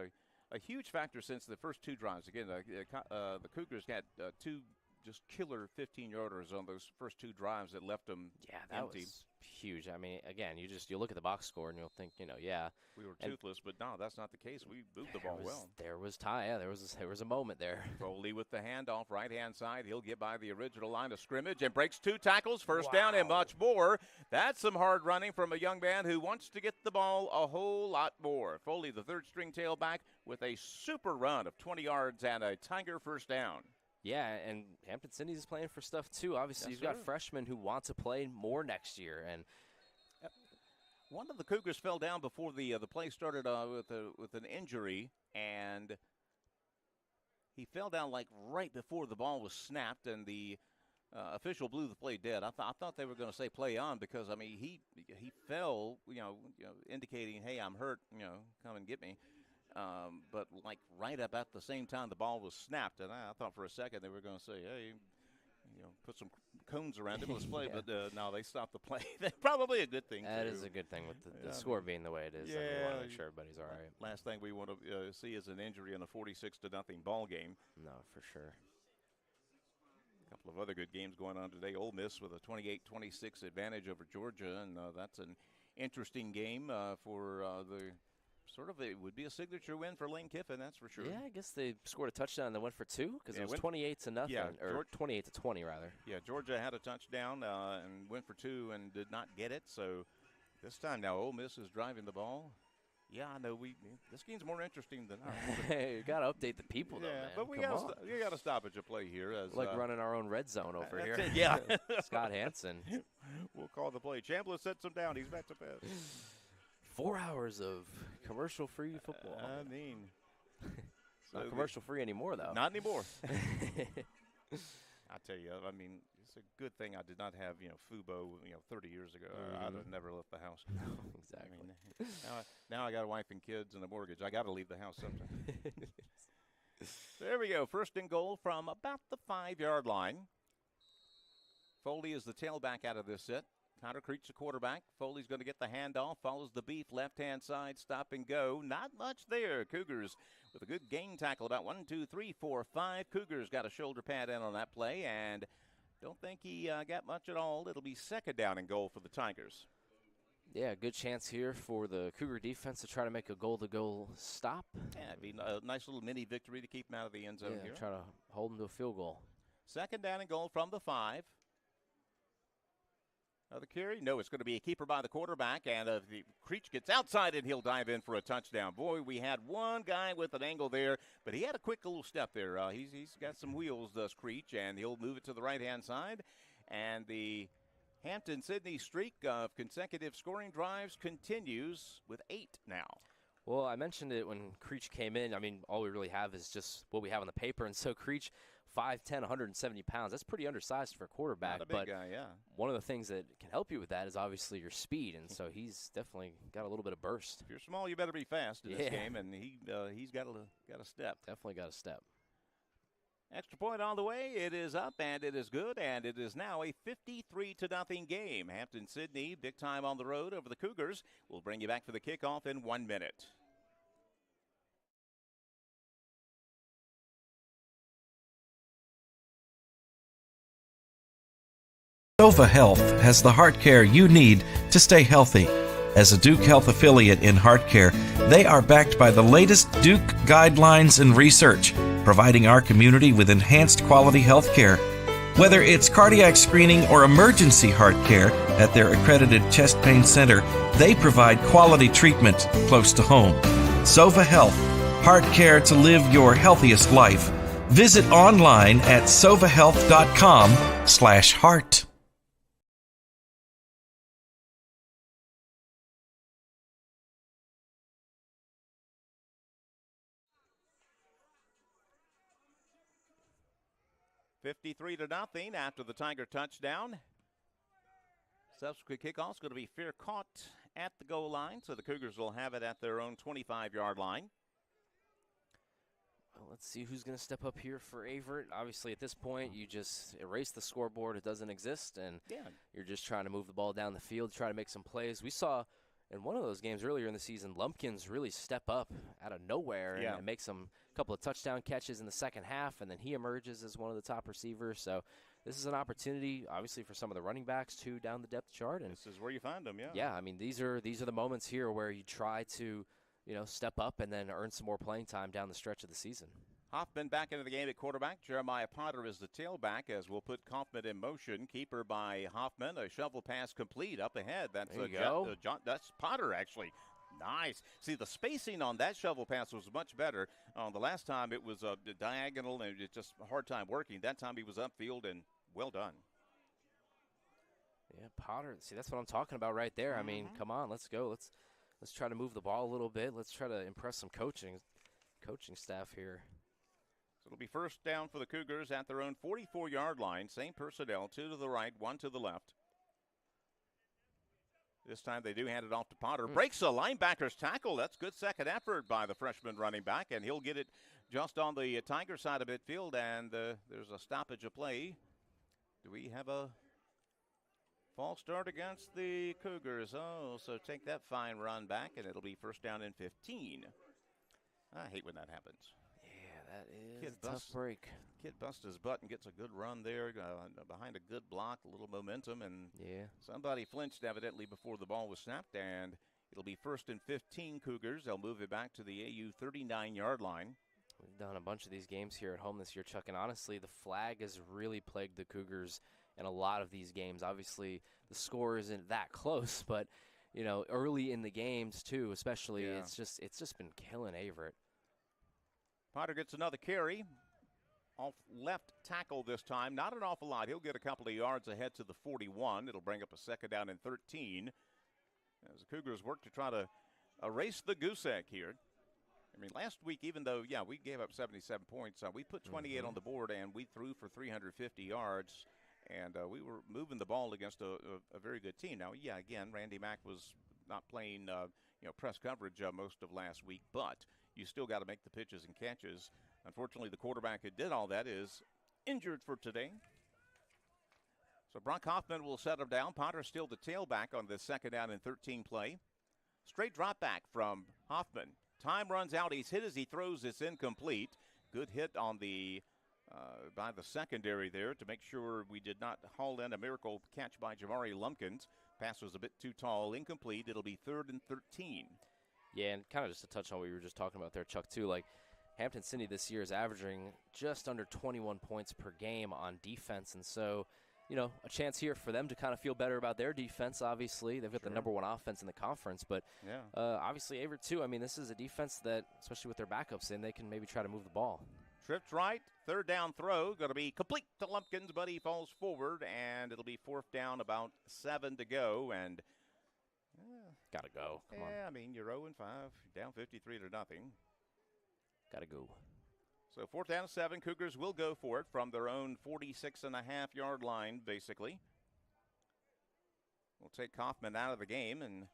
a huge factor since the first 2 drives. Again, the Cougars got 2 just killer 15-yarders on those first 2 drives that left them empty. Was huge. I mean, again, you look at the box score and you'll think, yeah, we were toothless, but no, that's not the case. We moved the ball well. There was time. Yeah, there was a moment there. Foley with the handoff, right-hand side. He'll get by the original line of scrimmage and breaks 2 tackles, first down and much more. That's some hard running from a young man who wants to get the ball a whole lot more. Foley, the third-string tailback, with a super run of 20 yards and a Tiger first down. Yeah, and Hampden-Sydney is playing for stuff too. Obviously, you've got freshmen who want to play more next year. And one of the Cougars fell down before the play started with an injury, and he fell down like right before the ball was snapped, and the official blew the play dead. I thought they were going to say play on because I mean he fell, indicating, hey, I'm hurt, come and get me. But like right about the same time the ball was snapped, and I thought for a second they were going to say, hey, put some cones around it, let's play. But no, they stopped the play. That's probably a good thing. That is a good thing with the score being the way it is. Yeah, we want to make sure everybody's all right. Last thing we want to see is an injury in a 46-0 ball game. No, for sure. A couple of other good games going on today. Ole Miss with a 28-26 advantage over Georgia, and that's an interesting game for the. It would be a signature win for Lane Kiffin, that's for sure. Yeah, I guess they scored a touchdown and they went for 2 because it was 28-0, or 28-20 rather. Yeah, Georgia had a touchdown and went for 2 and did not get it. So this time now Ole Miss is driving the ball. Yeah, I know this game's more interesting than ours. Hey, you got to update the people though, man. But we got to stop at your play here. As, running our own red zone over here. Yeah. Scott Hansen. We'll call the play. Chambliss sets him down. He's back to bed. 4 hours of commercial-free football. I mean, it's not commercial-free anymore, though. Not anymore. I tell you, I mean, it's a good thing I did not have, Fubo, 30 years ago. I'd have never left the house. Exactly. I mean, now I got a wife and kids and a mortgage. I got to leave the house sometime. There we go. First and goal from about the 5-yard line. Foley is the tailback out of this set. Connor Creech, the quarterback. Foley's going to get the handoff. Follows the beef. Left-hand side. Stop and go. Not much there. Cougars with a good game tackle. About 1, 2, 3, 4, 5. Cougars got a shoulder pad in on that play. And don't think he got much at all. It'll be second down and goal for the Tigers. Yeah, good chance here for the Cougar defense to try to make a goal-to-goal stop. Yeah, it'd be a nice little mini victory to keep him out of the end zone here. Try to hold him to a field goal. Second down and goal from the 5. Another carry? No, it's going to be a keeper by the quarterback, and the Creech gets outside, and he'll dive in for a touchdown. Boy, we had one guy with an angle there, but he had a quick little step there. He's got some wheels, does Creech, and he'll move it to the right-hand side. And the Hampden-Sydney streak of consecutive scoring drives continues with 8 now. Well, I mentioned it when Creech came in. I mean, all we really have is just what we have on the paper, and so Creech, 5'10", 170 pounds. That's pretty undersized for a quarterback. Not a big guy, yeah. One of the things that can help you with that is obviously your speed, and so he's definitely got a little bit of burst. If you're small, you better be fast in this game, and he's got a step. Definitely got a step. Extra point on the way. It is up, and it is good, and it is now a 53-0 game. Hampden-Sydney, big time on the road over the Cougars. We'll bring you back for the kickoff in 1 minute. Sova Health has the heart care you need to stay healthy. As a Duke Health affiliate in heart care, they are backed by the latest Duke guidelines and research, providing our community with enhanced quality health care. Whether it's cardiac screening or emergency heart care at their accredited chest pain center, they provide quality treatment close to home. Sova Health, heart care to live your healthiest life. Visit online at sovahealth.com/heart. $53-0 after the Tiger touchdown. Subsequent kickoff is going to be fair caught at the goal line, so the Cougars will have it at their own 25-yard line. Well, let's see who's going to step up here for Averett. Obviously, at this point, you just erase the scoreboard. It doesn't exist, and you're just trying to move the ball down the field, try to make some plays. We saw in one of those games earlier in the season, Lumpkins really step up out of nowhere and make some couple of touchdown catches in the second half, and then he emerges as one of the top receivers. So this is an opportunity, obviously, for some of the running backs to down the depth chart. And this is where you find them, Yeah, I mean, these are the moments here where you try to, step up and then earn some more playing time down the stretch of the season. Hoffman back into the game at quarterback. Jeremiah Potter is the tailback as we'll put Kaufman in motion. Keeper by Hoffman. A shovel pass complete up ahead. That's that's Potter, actually. Nice. See, the spacing on that shovel pass was much better. The last time it was diagonal and it's just a hard time working. That time he was upfield, and well done. Yeah, Potter. See, that's what I'm talking about right there. I mean, come on, let's go. Let's try to move the ball a little bit. Let's try to impress some coaching staff here. So it'll be first down for the Cougars at their own 44-yard line. Same personnel, 2 to the right, 1 to the left. This time they do hand it off to Potter. Breaks the linebacker's tackle. That's good second effort by the freshman running back, and he'll get it just on the Tiger side of midfield, and there's a stoppage of play. Do we have a false start against the Cougars? Oh, so take that fine run back, and it'll be first down and 15. I hate when that happens. That is a tough break. Kid busts his butt and gets a good run there behind a good block, a little momentum, and somebody flinched evidently before the ball was snapped, and it'll be first and 15 Cougars. They'll move it back to the AU 39-yard line. We've done a bunch of these games here at home this year, Chuck, and honestly, the flag has really plagued the Cougars in a lot of these games. Obviously, the score isn't that close, but early in the games too, especially, it's just been killing Averett. Potter gets another carry. Off left tackle this time. Not an awful lot. He'll get a couple of yards ahead to the 41. It'll bring up a second down and 13. As the Cougars work to try to erase the goose egg here. I mean, last week, even though, we gave up 77 points, we put 28 on the board, and we threw for 350 yards. And we were moving the ball against a very good team. Now, again, Randy Mack was not playing, press coverage most of last week, but you still got to make the pitches and catches. Unfortunately, the quarterback who did all that is injured for today. So Brock Hoffman will set him down. Potter still the tailback on this second down and 13 play. Straight drop back from Hoffman. Time runs out. He's hit as he throws. It's incomplete. Good hit on the by the secondary there to make sure we did not haul in a miracle catch by Jamari Lumpkins. Pass was a bit too tall. Incomplete. It'll be 3rd and 13. Yeah, and kind of just to touch on what you were just talking about there, Chuck, too. Like, Hampden-Sydney this year is averaging just under 21 points per game on defense. And so, you know, a chance here for them to kind of feel better about their defense, obviously. They've got the number 1 offense in the conference. But obviously Averett, too. I mean, this is a defense that, especially with their backups in, they can maybe try to move the ball. Trips right, 3rd down throw, going to be complete to Lumpkins, but he falls forward, and it'll be 4th down, about 7 to go, and gotta go. Come on. I mean, you're 0-5, down 53 to nothing. Gotta go. So 4th down, 7. Cougars will go for it from their own 46.5-yard line, basically. We'll take Kaufman out of the game and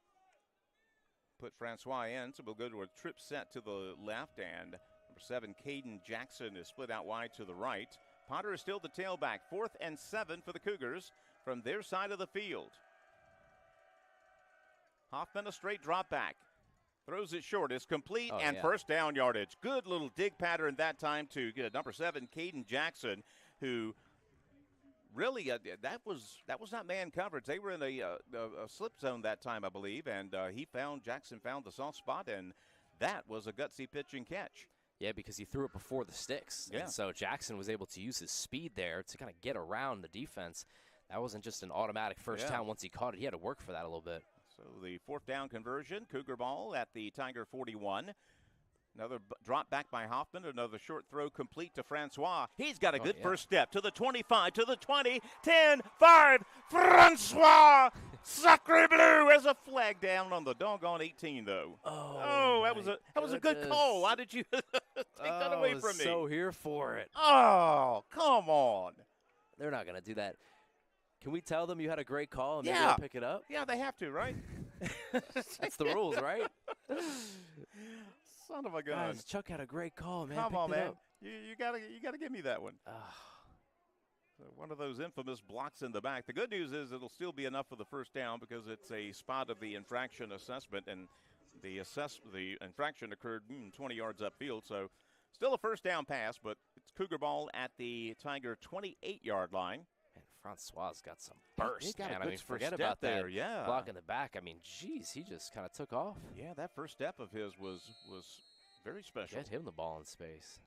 put Francois in, so we'll go to a trip set to the left, and number 7, Caden Jackson, is split out wide to the right. Potter is still the tailback. 4th and 7 for the Cougars from their side of the field. Hoffman, a straight drop back. Throws it short. It's complete and first down yardage. Good little dig pattern that time to get number 7, Caden Jackson, who really that was not man coverage. They were in a slip zone that time, I believe, and Jackson found the soft spot, and that was a gutsy pitch and catch. Yeah, because he threw it before the sticks. Yeah. And so Jackson was able to use his speed there to kind of get around the defense. That wasn't just an automatic first down once he caught it. He had to work for that a little bit. So the 4th down conversion, Cougar ball at the Tiger 41. Another drop back by Hoffman, another short throw complete to Francois. He's got a good first step to the 25, to the 20, 10, 5. Francois, sacre bleu, as a flag down on the doggone 18, though. That was a good call. Why did you take that away from me? So here for it. Oh, come on. They're not going to do that. Can we tell them you had a great call and they're going to pick it up? Yeah, they have to, right? That's the rules, right? Son of a gun. Guys, Chuck had a great call, man. Come on, Picked it man. up. You gotta give me that one. So one of those infamous blocks in the back. The good news is it'll still be enough for the first down because it's a spot of the infraction assessment, and the infraction occurred 20 yards upfield. So still a first down pass, but it's Cougar ball at the Tiger 28-yard line. Man, Francois got some burst, got a man. good I mean, first forget step about there, that yeah. block in the back. I mean, geez, he just kind of took off. Yeah, that first step of his was very special. Get him the ball in space.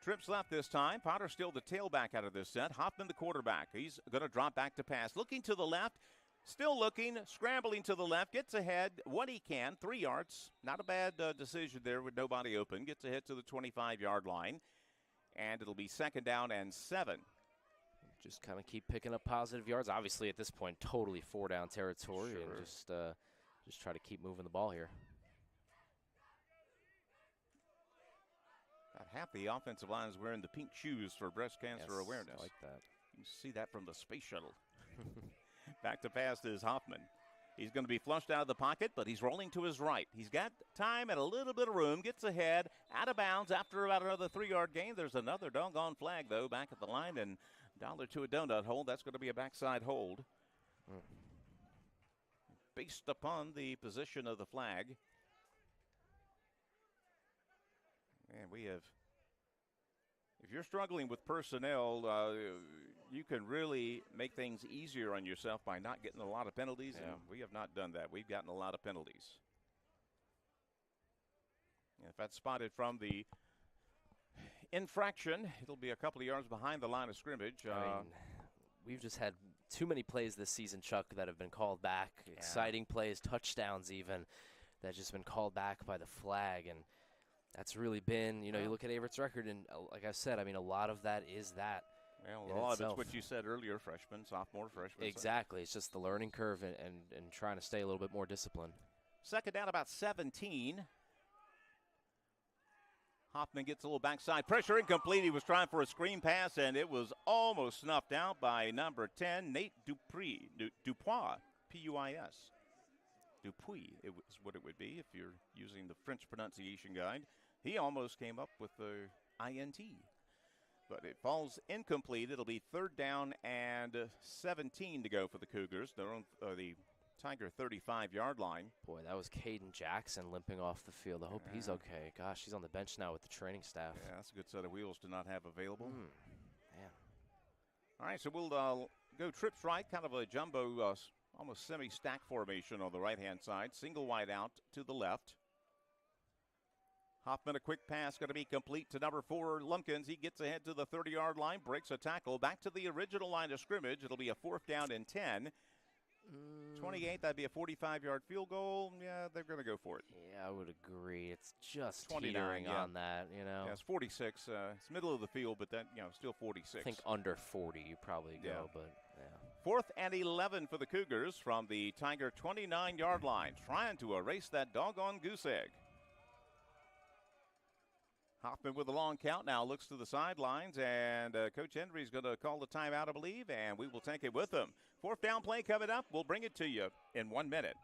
Trips left this time. Potter still the tailback out of this set. Hoffman the quarterback. He's going to drop back to pass. Looking to the left. Still looking. Scrambling to the left. Gets ahead what he can. 3 yards. Not a bad decision there with nobody open. Gets ahead to the 25-yard line. And it'll be 2nd down and 7. Just kind of keep picking up positive yards. Obviously, at this point, totally 4-down territory. Sure. And just try to keep moving the ball here. About half the offensive line is wearing the pink shoes for breast cancer awareness. I like that. You can see that from the space shuttle. Back to pass is Hoffman. He's going to be flushed out of the pocket, but he's rolling to his right. He's got time and a little bit of room. Gets ahead, out of bounds after about another 3-yard gain. There's another doggone flag, though, back at the line, and dollar to a donut hold. That's going to be a backside hold. Based upon the position of the flag. And we have, if you're struggling with personnel, you can really make things easier on yourself by not getting a lot of penalties. Yeah. And we have not done that. We've gotten a lot of penalties. If that's spotted from the infraction, it'll be a couple of yards behind the line of scrimmage. I mean, we've just had too many plays this season, Chuck, that have been called back. Yeah. Exciting plays, touchdowns even, that have just been called back by the flag. And that's really been, you look at Averett's record, and like I said, I mean, a lot of that is that. Well, a lot of it's what you said earlier, freshman, sophomore, freshman. Exactly. It's just the learning curve and trying to stay a little bit more disciplined. 2nd down, about 17. Hoffman gets a little backside pressure, incomplete. He was trying for a screen pass, and it was almost snuffed out by number 10, Nate Dupuis, P-U-I-S. Dupuis, it was what it would be if you're using the French pronunciation guide. He almost came up with the I-N-T. But it falls incomplete. It'll be 3rd down and 17 to go for the Cougars. They're on the Tiger 35-yard line. Boy, that was Caden Jackson limping off the field. I hope he's okay. Gosh, he's on the bench now with the training staff. Yeah, that's a good set of wheels to not have available. Man. All right, so we'll go trips right, kind of a jumbo, almost semi-stack formation on the right-hand side. Single wide out to the left. Hoffman, a quick pass going to be complete to number 4, Lumpkins. He gets ahead to the 30-yard line, breaks a tackle, back to the original line of scrimmage. It'll be a 4th down and 10. 28, that'd be a 45-yard field goal. Yeah, they're going to go for it. Yeah, I would agree. It's just 29, teetering yeah. on that, you know. Yeah, it's 46. It's middle of the field, but that, still 46. I think under 40 you probably go, Yeah. but yeah. 4th and 11 for the Cougars from the Tiger 29-yard line, trying to erase that doggone goose egg. Hoffman with a long count now, looks to the sidelines, and Coach Henry's going to call the timeout, I believe, and we will take it with him. 4th down play coming up. We'll bring it to you in 1 minute.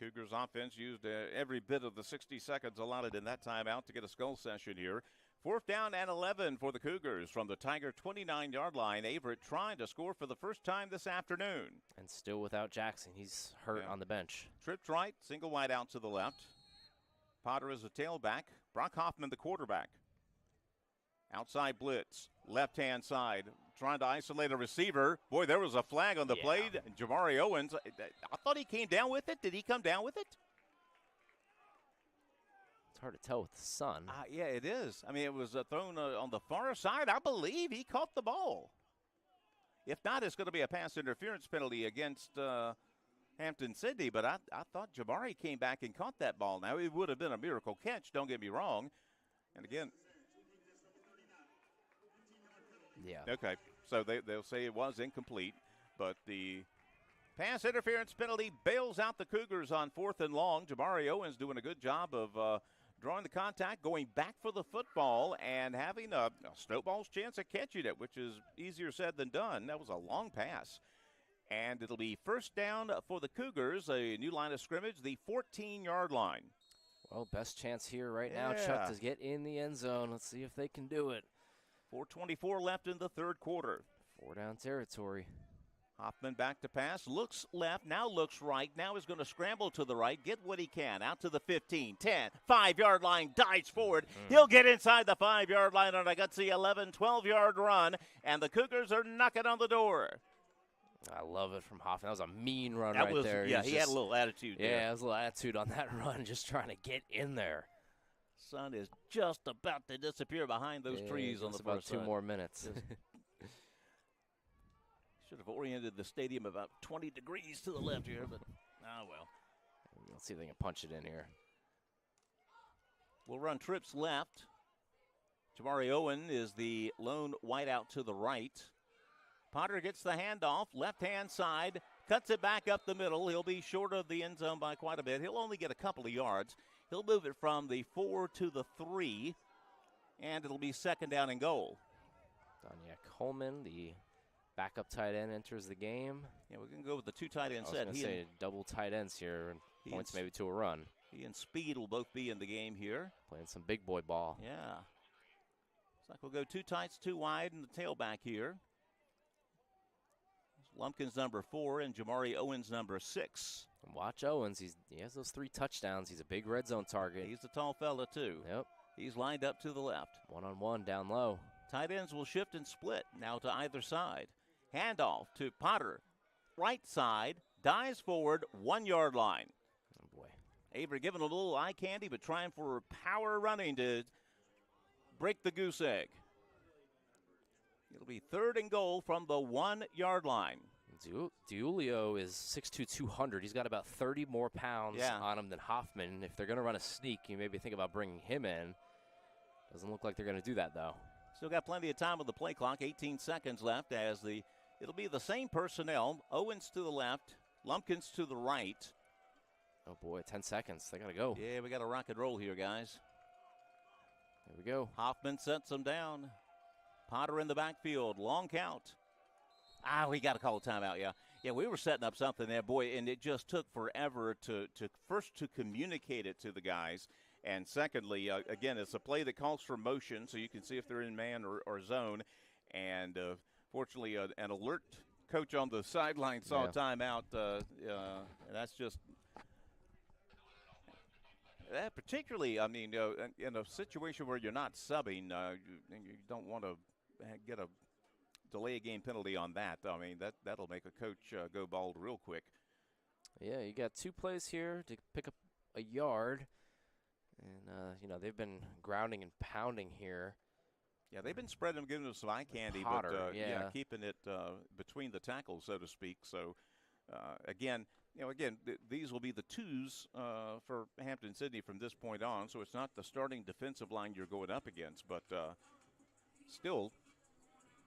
Cougars offense used every bit of the 60 seconds allotted in that timeout to get a skull session here. 4th down and 11 for the Cougars from the Tiger 29-yard line. Averett trying to score for the first time this afternoon. And still without Jackson. He's hurt on the bench. Tripped right, single wide out to the left. Potter is a tailback. Brock Hoffman the quarterback. Outside blitz, left-hand side, trying to isolate a receiver. Boy, there was a flag on the play. Jamari Owens, I thought he came down with it. Did he come down with it? It's hard to tell with the sun. Yeah, it is. I mean, it was thrown on the far side. I believe he caught the ball. If not, it's going to be a pass interference penalty against Hampden-Sydney. But I thought Jamari came back and caught that ball. Now, it would have been a miracle catch, don't get me wrong. And again, yeah. okay, so they'll say it was incomplete, but the pass interference penalty bails out the Cougars on 4th and long. Jamari Owens doing a good job of drawing the contact, going back for the football, and having a snowball's chance of catching it, which is easier said than done. That was a long pass. And it'll be 1st down for the Cougars, a new line of scrimmage, the 14-yard line. Well, best chance here right now, Chuck, to get in the end zone. Let's see if they can do it. 4:24 left in the 3rd quarter. 4 down territory. Hoffman back to pass, looks left, now looks right, now is going to scramble to the right, get what he can, out to the 15, 10, 5-yard line, dives forward. He'll get inside the 5-yard line on a gutsy 11, 12-yard run, and the Cougars are knocking on the door. I love it from Hoffman. That was a mean run That was, there. Yeah, he had a little attitude there. Yeah, there was a little attitude on that run, just trying to get in there. Sun is just about to disappear behind those trees on the far about 2 more minutes. Should have oriented the stadium about 20 degrees to the left here, but well. Let's see if they can punch it in here. We'll run trips left. Jamari Owen is the lone wideout to the right. Potter gets the handoff, left-hand side, cuts it back up the middle. He'll be short of the end zone by quite a bit. He'll only get a couple of yards. He'll move it from the 4 to the 3, and it'll be 2nd down and goal. Danya Coleman, the backup tight end, enters the game. Yeah, we're going to go with the 2 tight end set. I was going to say double tight ends here, and points maybe to a run. He and Speed will both be in the game here. Playing some big boy ball. Yeah. Looks like we'll go 2 tights, 2 wide, and the tailback here. Lumpkins number 4 and Jamari Owens number 6. And watch Owens. He has those 3 touchdowns. He's a big red zone target. He's a tall fella, too. Yep. He's lined up to the left. 1-on-1 down low. Tight ends will shift and split now to either side. Handoff to Potter. Right side. Dives forward. 1-yard line. Oh, boy. Avery giving a little eye candy, but trying for power running to break the goose egg. It'll be 3rd and goal from the 1-yard line. Diulio is 6'2", 200. He's got about 30 more pounds on him than Hoffman. If they're going to run a sneak, you maybe think about bringing him in. Doesn't look like they're going to do that, though. Still got plenty of time on the play clock. 18 seconds left as the It'll be the same personnel. Owens to the left, Lumpkins to the right. Oh, boy, 10 seconds. They got to go. Yeah, we got to rock and roll here, guys. There we go. Hoffman sets them down. Potter in the backfield. Long count. We got to call a timeout, yeah. Yeah, we were setting up something there, boy, and it just took forever to first to communicate it to the guys. And secondly, again, it's a play that calls for motion, so you can see if they're in man or zone. And fortunately, an alert coach on the sideline saw a timeout. And that's just particularly, I mean, in a situation where you're not subbing, you don't want to get a delay a game penalty on that. I mean, that'll make a coach go bald real quick. Yeah, you got 2 plays here to pick up a yard. And, they've been grounding and pounding here. Yeah, they've been spreading them, giving them some eye candy, Potter, but keeping it between the tackles, so to speak. So, again, these will be the twos for Hampden-Sydney from this point on. So it's not the starting defensive line you're going up against, but still,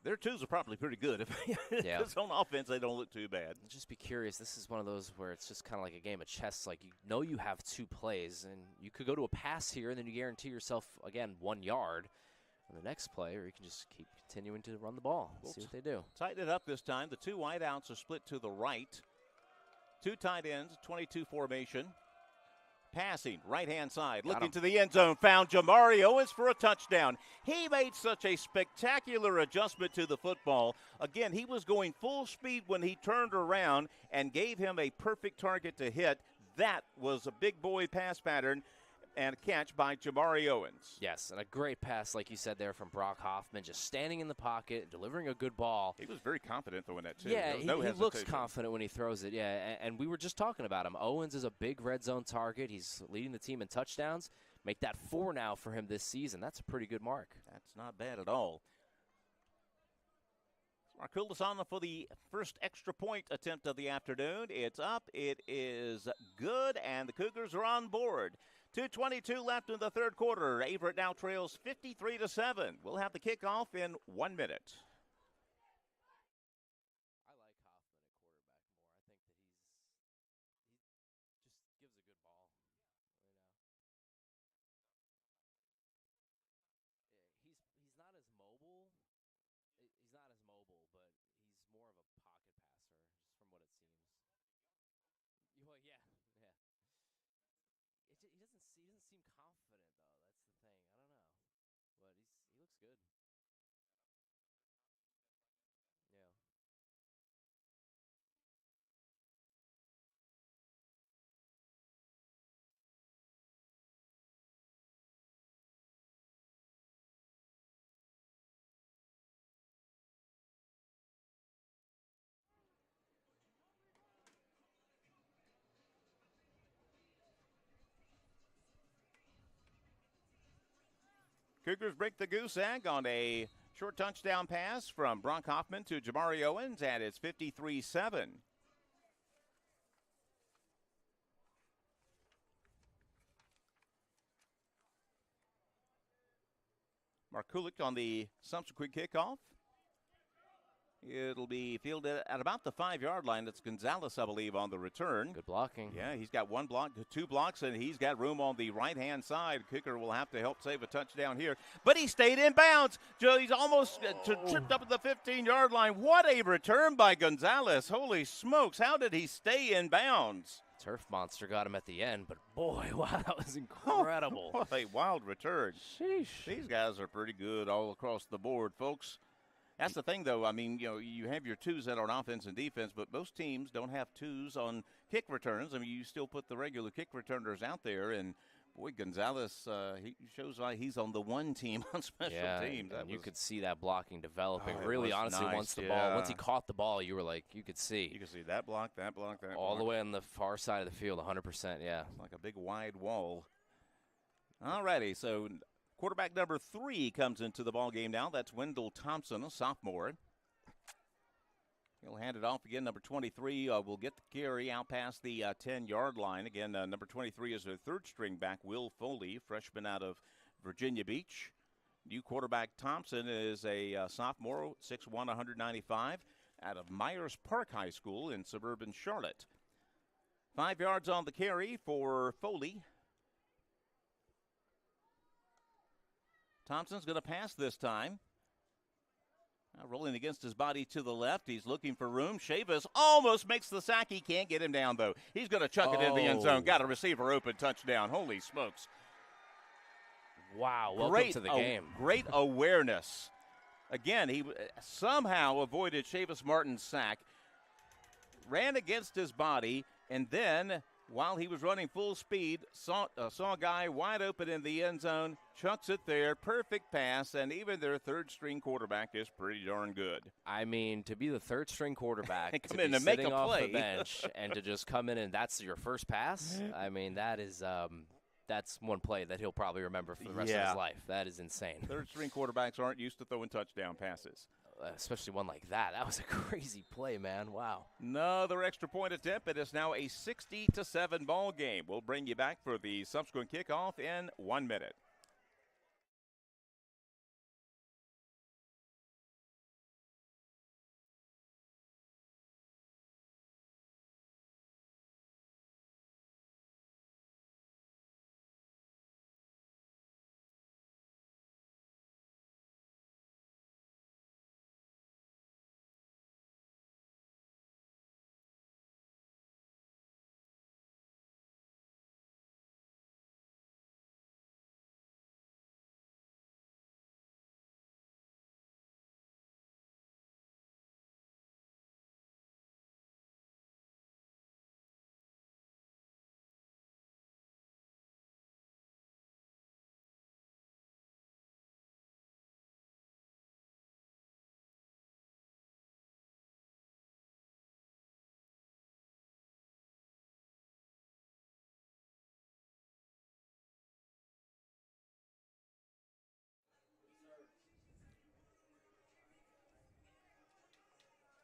their twos are probably pretty good. If on offense, they don't look too bad. Just be curious. This is one of those where it's just kind of like a game of chess. Like, you have 2 plays, and you could go to a pass here, and then you guarantee yourself, again, 1 yard on the next play, or you can just keep continuing to run the ball. See what they do. Tighten it up this time. The 2 wideouts are split to the right. 2 tight ends, 22 formation. Passing, right-hand side, looking to the end zone, found Jamari Owens for a touchdown. He made such a spectacular adjustment to the football. Again, he was going full speed when he turned around and gave him a perfect target to hit. That was a big boy pass pattern and a catch by Jamari Owens. Yes, and a great pass, like you said there, from Brock Hoffman, just standing in the pocket, delivering a good ball. He was very confident throwing that, too. Yeah, no he looks confident when he throws it, and we were just talking about him. Owens is a big red zone target. He's leading the team in touchdowns. Make that 4 now for him this season. That's a pretty good mark. That's not bad at all. Markulis on for the first extra point attempt of the afternoon. It's up. It is good, and the Cougars are on board. 2:22 left in the third quarter. Averett now trails 53-7. We'll have the kickoff in 1 minute. I like Hoffman at quarterback more. I think that he just gives a good ball right now. Yeah, he's not as mobile. He's not as mobile, but he's more of a pocket passer, just from what it seems. Well, yeah. He doesn't seem confident, though. That's the thing. I don't know, but he looks good. Yeah. Cougars break the goose egg on a short touchdown pass from Brock Hoffman to Jamari Owens, and it's 53-7. Markulik on the subsequent kickoff. It'll be fielded at about the 5-yard line. That's Gonzalez, I believe, on the return. Good blocking. Yeah, he's got 1 block, 2 blocks, and he's got room on the right-hand side. Kicker will have to help save a touchdown here. But he stayed in bounds. He's almost tripped up at the 15-yard line. What a return by Gonzalez. Holy smokes, how did he stay in bounds? Turf Monster got him at the end, but boy, wow, that was incredible. What a wild return. Sheesh. These guys are pretty good all across the board, folks. That's the thing, though. I mean, you have your twos that are on offense and defense, but most teams don't have twos on kick returns. I mean, you still put the regular kick returners out there, and boy, Gonzalez, he shows why he's on the 1 team on special teams. And you could see that blocking developing. Oh, really, honestly, nice. once he caught the ball, you could see. You could see that block, that block, that all block. the way on the far side of the field, 100%, yeah. Like a big wide wall. All righty, so quarterback number 3 comes into the ball game now. That's Wendell Thompson, a sophomore. He'll hand it off again. Number 23 will get the carry out past the 10-yard line. Again, number 23 is their 3rd string back, Will Foley, freshman out of Virginia Beach. New quarterback Thompson is a sophomore, 6'1", 195. out of Myers Park High School in suburban Charlotte. 5 yards on the carry for Foley. Thompson's going to pass this time. Now rolling against his body to the left. He's looking for room. Chavis almost makes the sack. He can't get him down, though. He's going to chuck it in the end zone. Got a receiver open. Touchdown. Holy smokes. Wow. Welcome to the game. Great awareness. Again, he somehow avoided Chavis Martin's sack. Ran against his body, and then while he was running full speed, saw a guy wide open in the end zone, chucks it there, perfect pass, and even their third-string quarterback is pretty darn good. I mean, to be the third-string quarterback, come to in be and make sitting a off play. the bench, and to just come in and that's your first pass, I mean, that is that's one play that he'll probably remember for the rest of his life. That is insane. Third-string quarterbacks aren't used to throwing touchdown passes. Especially one like that. That was a crazy play, man. Wow. Another extra point attempt. It is now a 60-7 ball game. We'll bring you back for the subsequent kickoff in 1 minute.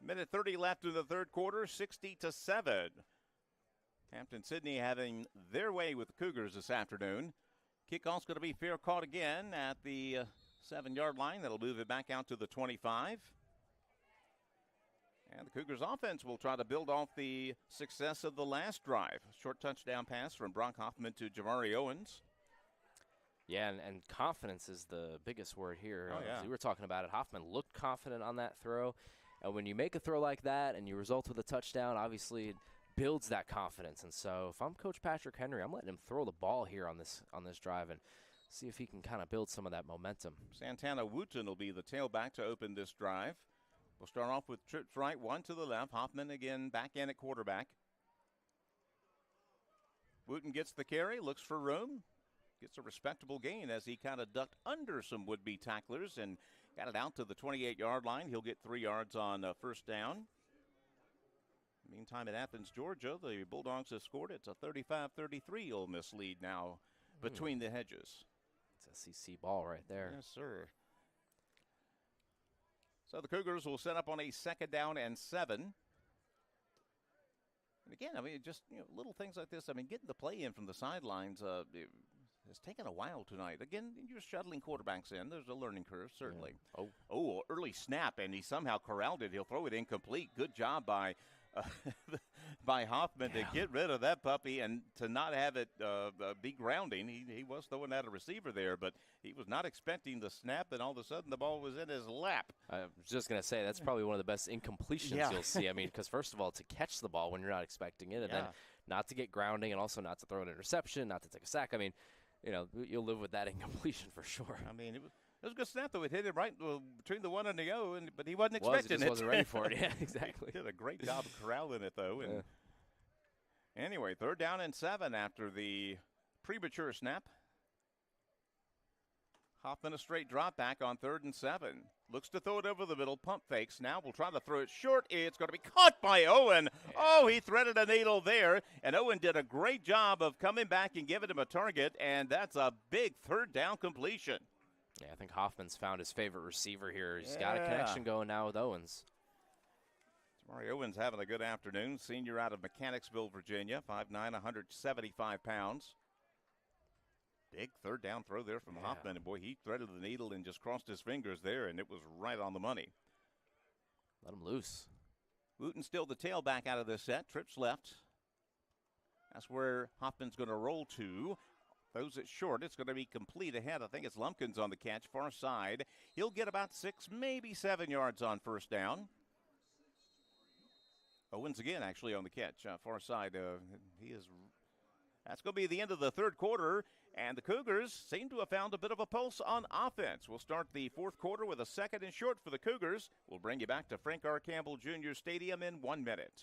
Minute 30 left in the third quarter, 60-7. Hampden-Sydney having their way with the Cougars this afternoon. Kickoff's going to be fair caught again at the 7-yard line. That'll move it back out to the 25. And the Cougars offense will try to build off the success of the last drive. Short touchdown pass from Brock Hoffman to Jamari Owens. Yeah, and confidence is the biggest word here. Oh, yeah. We were talking about it. Hoffman looked confident on that throw. And when you make a throw like that and you result with a touchdown, obviously it builds that confidence. And so if I'm Coach Patrick Henry, I'm letting him throw the ball here on this drive and see if he can kind of build some of that momentum. Santana Wooten will be the tailback to open this drive. We'll start off with trips right, one to the left. Hoffman again back in at quarterback. Wooten gets the carry, looks for room. Gets a respectable gain as he kind of ducked under some would-be tacklers and got it out to the 28-yard line. He'll get 3 yards on first down. Meantime, at Athens, Georgia, the Bulldogs have scored. It's a 35-33 Ole Miss lead now between the hedges. It's SEC ball right there. Yes, sir. So the Cougars will set up on a 2nd down and 7. And again, I mean, just little things like this. I mean, getting the play in from the sidelines it's taken a while tonight. Again, you're shuttling quarterbacks in. There's a learning curve, certainly. Yeah. Oh, early snap, and he somehow corralled it. He'll throw it incomplete. Good job by Hoffman to get rid of that puppy and to not have it be grounding. He was throwing out a receiver there, but he was not expecting the snap, and all of a sudden the ball was in his lap. I was just going to say, that's probably one of the best incompletions you'll see. I mean, because first of all, to catch the ball when you're not expecting it, and then not to get grounding, and also not to throw an interception, not to take a sack. I mean, you'll live with that incompletion for sure. I mean, it was a good snap, though. It hit him right between the 1 and the 0, but he wasn't expecting he it. Wasn't ready for it. Yeah, exactly. He did a great job of corralling it, though. And anyway, 3rd down and 7 after the premature snap. Hoffman a straight drop back on 3rd and 7. Looks to throw it over the middle. Pump fakes. Now we'll try to throw it short. It's going to be caught by Owen. Yeah. Oh, he threaded a needle there. And Owen did a great job of coming back and giving him a target. And that's a big 3rd down completion. Yeah, I think Hoffman's found his favorite receiver here. He's got a connection going now with Owens. Jamari Owens having a good afternoon. Senior out of Mechanicsville, Virginia. 5'9", 175 pounds. Big 3rd down throw there from Hoffman. And, boy, he threaded the needle and just crossed his fingers there, and it was right on the money. Let him loose. Wooten still the tailback out of this set. Trips left. That's where Hoffman's going to roll to. Throws it short. It's going to be complete ahead. I think it's Lumpkins on the catch, far side. He'll get about 6, maybe 7 yards on first down. Owens again actually on the catch, far side. That's going to be the end of the third quarter, and the Cougars seem to have found a bit of a pulse on offense. We'll start the fourth quarter with a second and short for the Cougars. We'll bring you back to Frank R. Campbell Jr. Stadium in 1 minute.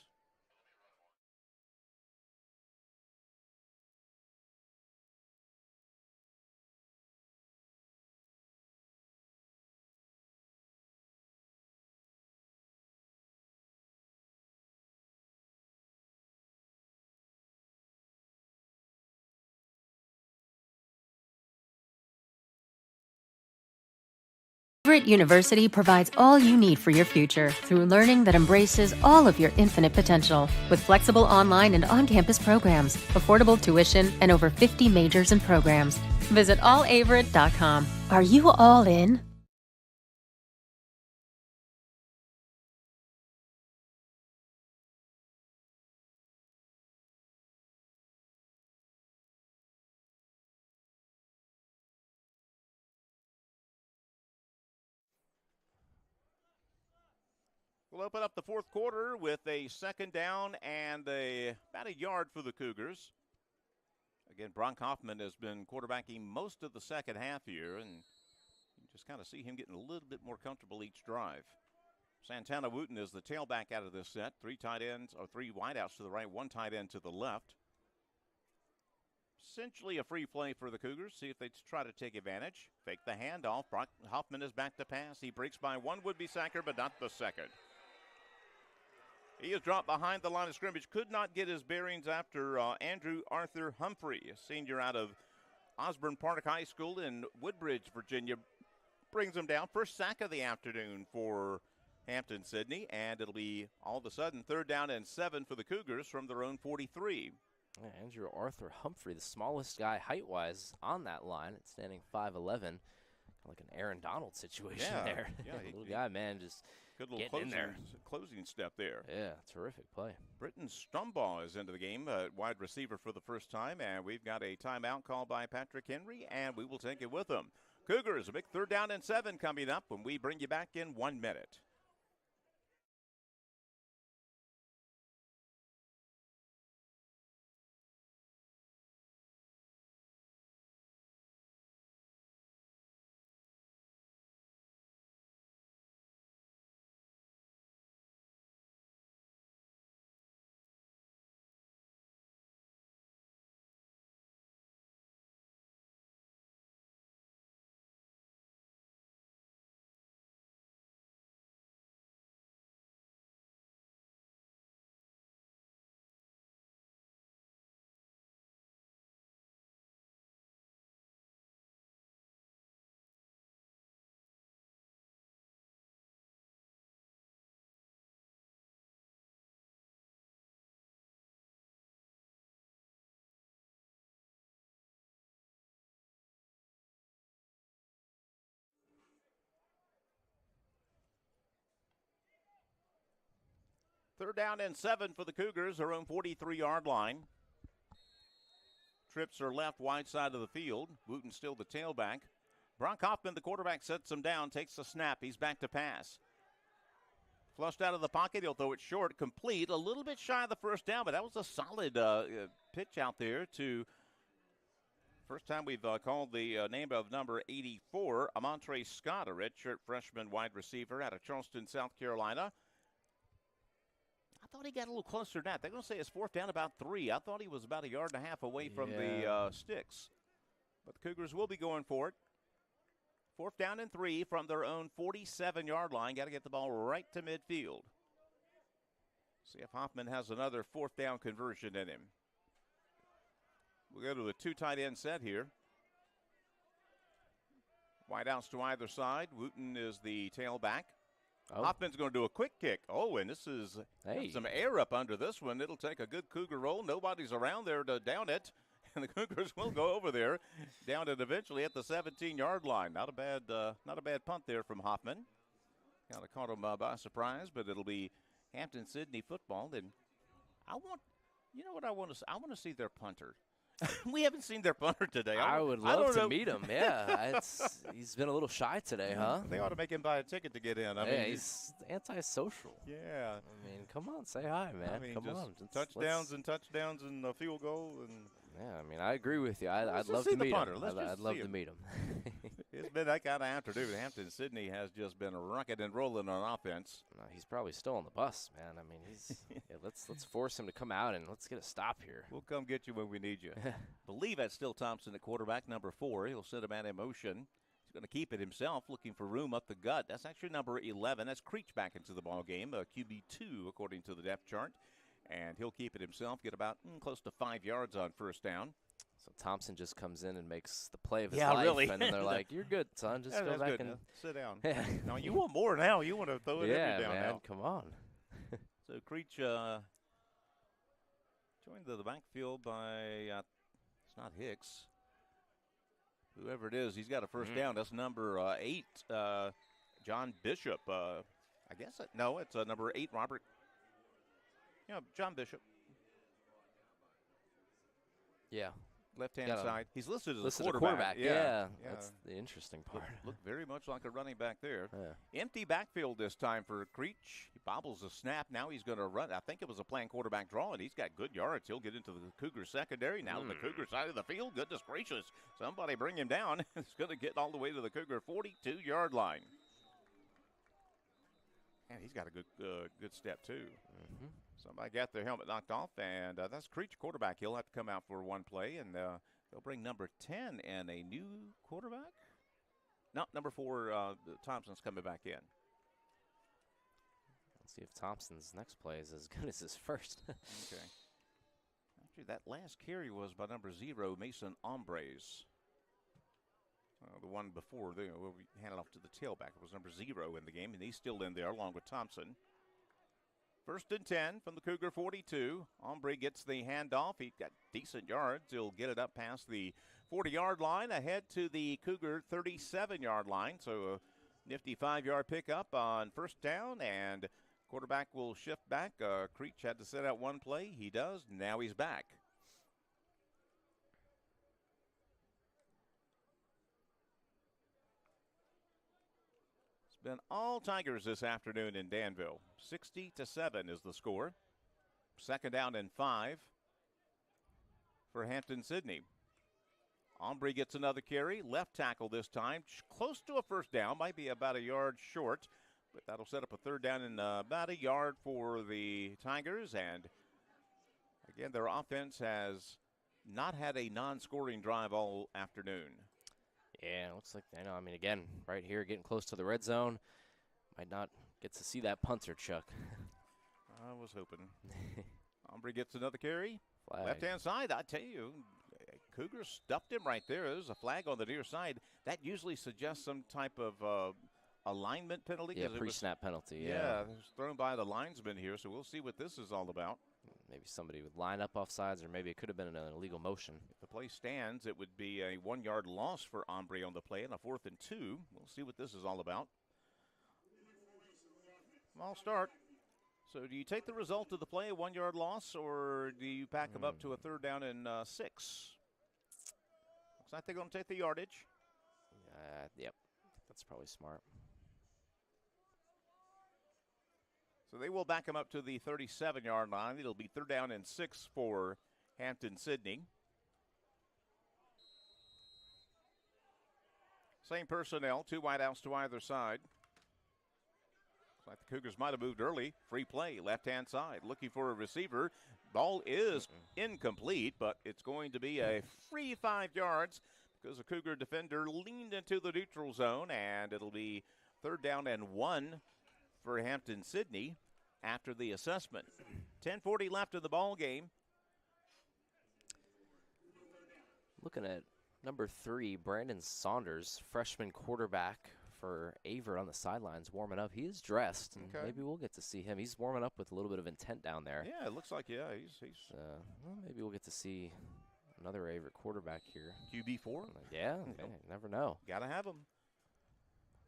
Averett University provides all you need for your future through learning that embraces all of your infinite potential. With flexible online and on-campus programs, affordable tuition, and over 50 majors and programs. Visit allaverett.com. Are you all in? We'll open up the fourth quarter with a second down and about a yard for the Cougars. Again, Brock Hoffman has been quarterbacking most of the second half here, and you just kind of see him getting a little bit more comfortable each drive. Santana Wooten is the tailback out of this set. 3 tight ends, or 3 wideouts to the right, 1 tight end to the left. Essentially a free play for the Cougars. See if they try to take advantage. Fake the handoff. Brock Hoffman is back to pass. He breaks by 1 would-be sacker, but not the second. He is dropped behind the line of scrimmage. Could not get his bearings after Andrew Arthur Humphrey, a senior out of Osborne Park High School in Woodbridge, Virginia, brings him down. First sack of the afternoon for Hampden-Sydney, and it'll be all of a sudden 3rd down and 7 for the Cougars from their own 43. Yeah, Andrew Arthur Humphrey, the smallest guy height-wise on that line, at standing 5'11", like an Aaron Donald situation there. Yeah, little guy, man, just good little closing step there. Yeah, terrific play. Britton Strumbaugh is into the game, wide receiver for the first time, and we've got a timeout called by Patrick Henry, and we will take it with them. Cougars, a big 3rd down and 7 coming up when we bring you back in 1 minute. Third down and 7 for the Cougars, their own 43-yard line. Trips are left wide side of the field. Wooten still the tailback. Brock Hoffman, the quarterback, sets him down, takes the snap. He's back to pass. Flushed out of the pocket. He'll throw it short, complete. A little bit shy of the first down, but that was a solid pitch out there to first time we've called the name of number 84, Amontre Scott, a redshirt freshman wide receiver out of Charleston, South Carolina. I thought he got a little closer to that. They're going to say it's 4th down about 3. I thought he was about 1.5 yards away from the sticks. But the Cougars will be going for it. 4th down and 3 from their own 47-yard line. Got to get the ball right to midfield. See if Hoffman has another 4th down conversion in him. We'll go to the 2 tight end set here. Wideouts to either side. Wooten is the tailback. Oh. Hoffman's going to do a quick kick. Oh, and this is some air up under this one. It'll take a good Cougar roll. Nobody's around there to down it. And the Cougars will go over there, down it eventually at the 17-yard line. Not a bad punt there from Hoffman. Kind of caught him by surprise, but it'll be Hampden-Sydney football, then you know what I want to see? I want to see their punter. We haven't seen their punter today. I would love to meet him. Yeah, he's been a little shy today, huh? They ought to make him buy a ticket to get in. I mean, he's antisocial. Yeah. I mean, come on, say hi, man. I mean, come just on. touchdowns and a field goal. And yeah, I mean, I agree with you. I'd Let's love just to see the meet punter. him. Let's I'd just love see to him. meet him. It's been that kind of afternoon. Hampden-Sydney has just been rocking and rolling on offense. No, he's probably still on the bus, man. I mean, let's force him to come out and let's get a stop here. We'll come get you when we need you. Believe that's still Thompson at quarterback, number 4. He'll set him out in motion. He's going to keep it himself, looking for room up the gut. That's actually number 11. That's Creech back into the ball game, QB2 according to the depth chart. And he'll keep it himself, get about close to 5 yards on first down. So Thompson just comes in and makes the play of his Yeah, life, really. and then they're like, "You're good, son. Just go back and sit down." Yeah. No, you want more now. You want to throw it every down man. now. Come on. So Creech joined the backfield by it's not Hicks. Whoever it is, he's got a first down. That's number 8, John Bishop. I guess it's number 8, Robert. John Bishop. Yeah. Left-hand side. He's listed as a quarterback. Yeah, that's the interesting part. Look very much like a running back there. Yeah. Empty backfield this time for Creech. He bobbles a snap. Now he's going to run. I think it was a planned quarterback draw, and he's got good yards. He'll get into the Cougar secondary. Now the Cougar side of the field. Goodness gracious. Somebody bring him down. He's going to get all the way to the Cougar 42-yard line. And he's got a good step, too. Somebody got their helmet knocked off, and that's Creech quarterback. He'll have to come out for one play, and they'll bring number 10 and a new quarterback. No, number 4, Thompson's coming back in. Let's see if Thompson's next play is as good as his first. Okay. Actually, that last carry was by number 0, Mason Hombres. The one before, we handed off to the tailback. It was number 0 in the game, and he's still in there along with Thompson. 1st and 10 from the Cougar 42. Ombre gets the handoff. He's got decent yards. He'll get it up past the 40-yard line, ahead to the Cougar 37-yard line. So a nifty 5-yard pickup on first down, and quarterback will shift back. Creech had to set out one play. He does. Now he's back. Been all Tigers this afternoon in Danville. 60-7 is the score. 2nd down and 5 for Hampden-Sydney. Ombre gets another carry. Left tackle this time. Close to a first down. Might be about a yard short. But that'll set up a 3rd down and about a yard for the Tigers. And again, their offense has not had a non-scoring drive all afternoon. Yeah, it looks like, again, right here, getting close to the red zone. Might not get to see that punter, Chuck. I was hoping. Ombre gets another carry. Flag. Left-hand side, I tell you, Cougars stuffed him right there. There's a flag on the near side. That usually suggests some type of alignment penalty. Yeah, pre-snap penalty, Yeah, it was thrown by the linesman here, so we'll see what this is all about. Maybe somebody would line up offsides, or maybe it could have been an illegal motion. If the play stands, it would be a 1-yard loss for Ombre on the play and a 4th and 2. We'll see what this is all about. I'll start. So do you take the result of the play, a 1-yard loss, or do you pack them up to a 3rd down and 6? Looks like they're going to take the yardage. Yep, that's probably smart. So they will back him up to the 37-yard line. It'll be 3rd down and 6 for Hampden-Sydney. Same personnel, 2 wideouts to either side. Looks like the Cougars might have moved early. Free play, left-hand side. Looking for a receiver. Ball is incomplete, but it's going to be a free 5 yards because the Cougar defender leaned into the neutral zone, and it'll be 3rd down and 1 for Hampden-Sydney after the assessment. 10:40 left in the ball game. Looking at number 3, Brandon Saunders, freshman quarterback for Averett on the sidelines, warming up. He is dressed, and maybe we'll get to see him. He's warming up with a little bit of intent down there. Yeah, it looks like, he's well, maybe we'll get to see another Averett quarterback here. QB4? Yeah, okay, you never know. Got to have him.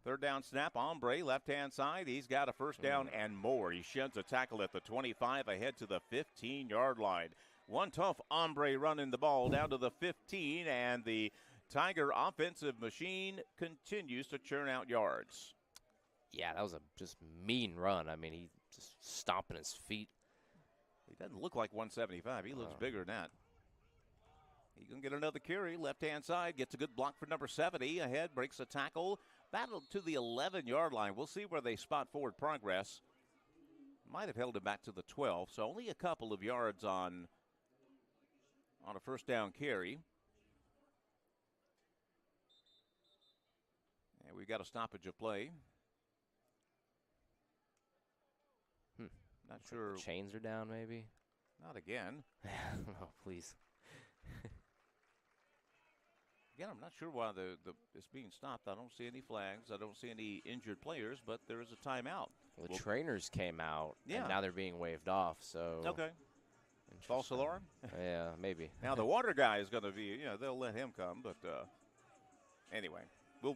Third down snap, Ombre, left-hand side. He's got a first down and more. He sheds a tackle at the 25 ahead to the 15-yard line. One tough Ombre running the ball down to the 15, and the Tiger offensive machine continues to churn out yards. Yeah, that was a just mean run. I mean, he just stomping his feet. He doesn't look like 175. He looks bigger than that. He's going to get another carry. Left-hand side, gets a good block for number 70. Ahead, breaks a tackle. Battled to the 11-yard line. We'll see where they spot forward progress. Might have held him back to the 12, so only a couple of yards on a first down carry. And we've got a stoppage of play. Not sure. Like the chains are down, maybe? Not again. Oh, please. Again, I'm not sure why it's being stopped. I don't see any flags. I don't see any injured players, but there is a timeout. Well, the trainers came out, Yeah. and now they're being waved off. So Okay. False alarm? Yeah, maybe. Now, the water guy is going to be, they'll let him come. But anyway,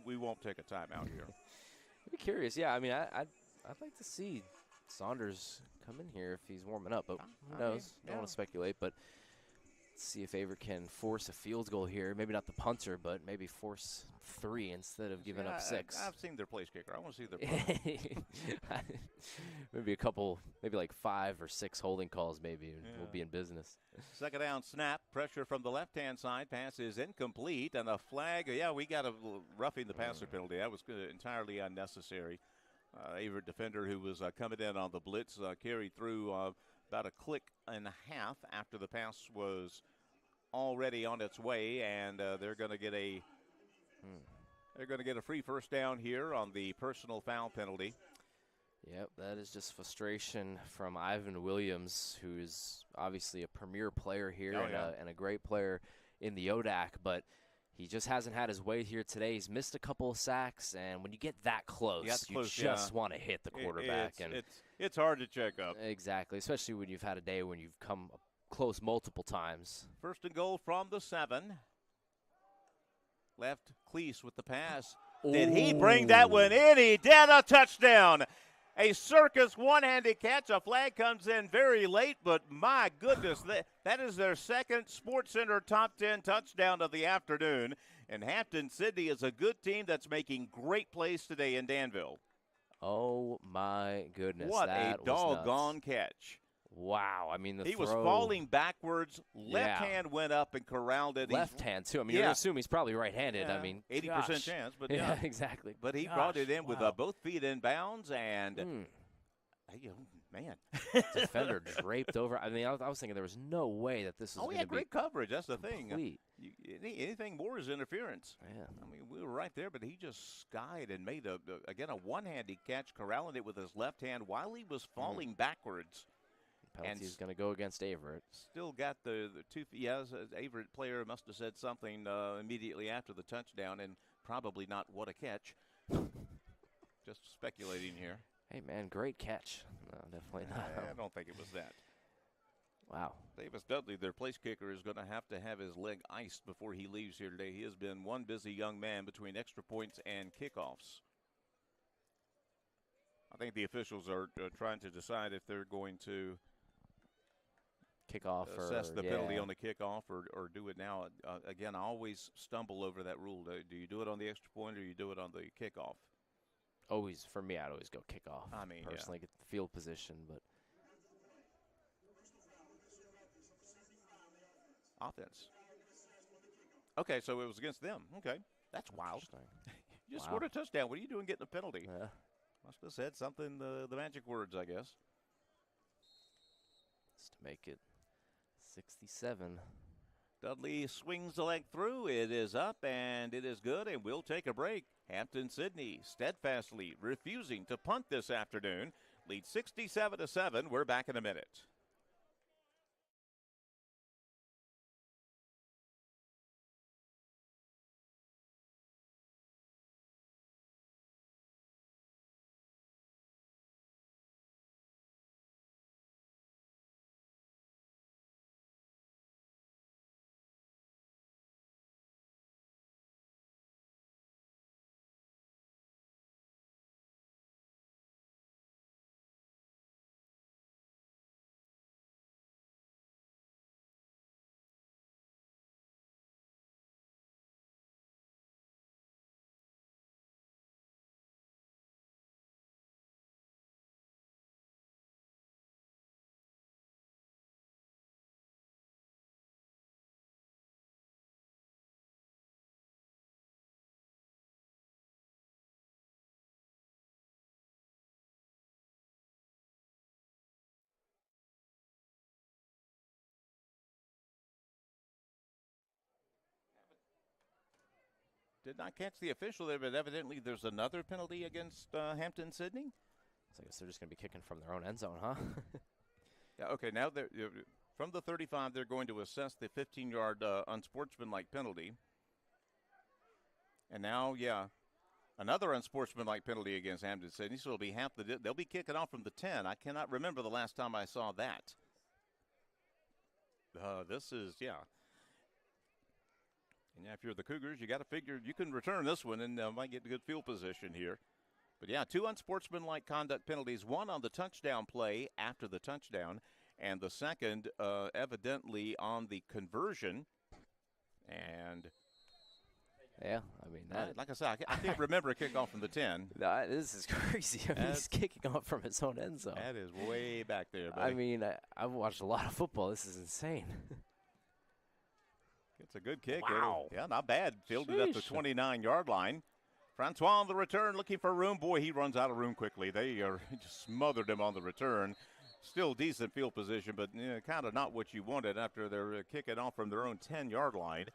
we won't take a timeout here. I'd be curious. Yeah, I mean, I'd like to see Saunders come in here if he's warming up. But who knows? Don't want to speculate. But let's see if Averett can force a field goal here. Maybe not the punter, but maybe force 3 instead of giving up 6. I've seen their place kicker. I want to see their punter. Maybe a couple, maybe like 5 or 6 holding calls maybe, and we'll be in business. Second down snap, pressure from the left-hand side. Pass is incomplete, and a flag. Yeah, we got a roughing the passer penalty. That was entirely unnecessary. Averett defender who was coming in on the blitz carried through about a click and a half after the pass was already on its way, and they're going to get a free first down here on the personal foul penalty. Yep, that is just frustration from Ivan Williams, who is obviously a premier player here and a great player in the ODAC, but he just hasn't had his way here today. He's missed a couple of sacks, and when you get that close, you just want to hit the quarterback. It's hard to check up. Exactly, especially when you've had a day when you've come close multiple times. First and goal from the 7. Left Cleese with the pass. Did he bring that one in? He did. A touchdown. A circus one-handed catch. A flag comes in very late, but my goodness, that is their second SportsCenter top 10 touchdown of the afternoon. And Hampden-Sydney is a good team that's making great plays today in Danville. Oh, my goodness. What that a doggone catch. Wow. I mean, he was falling backwards. Left hand went up and corralled it. Left hand, too. I mean, you're going to assume he's probably right-handed. I mean, 80% chance. But yeah, exactly. But he brought it in with both feet in bounds. And, man. Defender draped over. I mean, I was thinking there was no way that this was going to be had great coverage. That's the thing. Anything more is interference. Yeah. I mean, we were right there, but he just skied and made, a one-handed catch, corralling it with his left hand while he was falling backwards. Penalty is going to go against Averett. Still got the 2 feet. Yeah, Averett player must have said something immediately after the touchdown, and probably not what a catch. Just speculating here. Hey, man, great catch. No, definitely not. I don't think it was that. Wow. Davis Dudley, their place kicker, is going to have his leg iced before he leaves here today. He has been one busy young man between extra points and kickoffs. I think the officials are trying to decide if they're going to kickoff assess the penalty on the kickoff or do it now. Again, I always stumble over that rule. Do you do it on the extra point or you do it on the kickoff? Always, for me, I'd always go kickoff. I mean, personally, get the field position, but offense. Okay, so it was against them. Okay, that's wild. You just scored a touchdown. What are you doing getting a penalty? Yeah. Must have said something, the magic words, I guess. Just to make it 67. Dudley swings the leg through. It is up, and it is good, and we'll take a break. Hampden-Sydney steadfastly refusing to punt this afternoon. Lead 67-7. We're back in a minute. did not catch the official there, but evidently there's another penalty against Hampden-Sydney. So I guess they're just going to be kicking from their own end zone, huh? Yeah, okay, now they're from the 35, they're going to assess the 15-yard unsportsmanlike penalty. And now, another unsportsmanlike penalty against Hampden-Sydney, so it'll be they'll be kicking off from the 10. I cannot remember the last time I saw that. This is, And if you're the Cougars, you got to figure you can return this one and might get a good field position here. But, two unsportsmanlike conduct penalties, one on the touchdown play after the touchdown, and the second evidently on the conversion. And, yeah, I mean, like I said, I can't remember a kickoff from the 10. This is crazy. I mean, he's kicking off from his own end zone. That is way back there, buddy. I mean, I've watched a lot of football. This is insane. It's a good kick. Wow. Not bad. Fielded at the 29-yard line. Francois on the return, looking for room. Boy, he runs out of room quickly. They just smothered him on the return. Still decent field position, but kind of not what you wanted after they're kicking off from their own 10-yard line.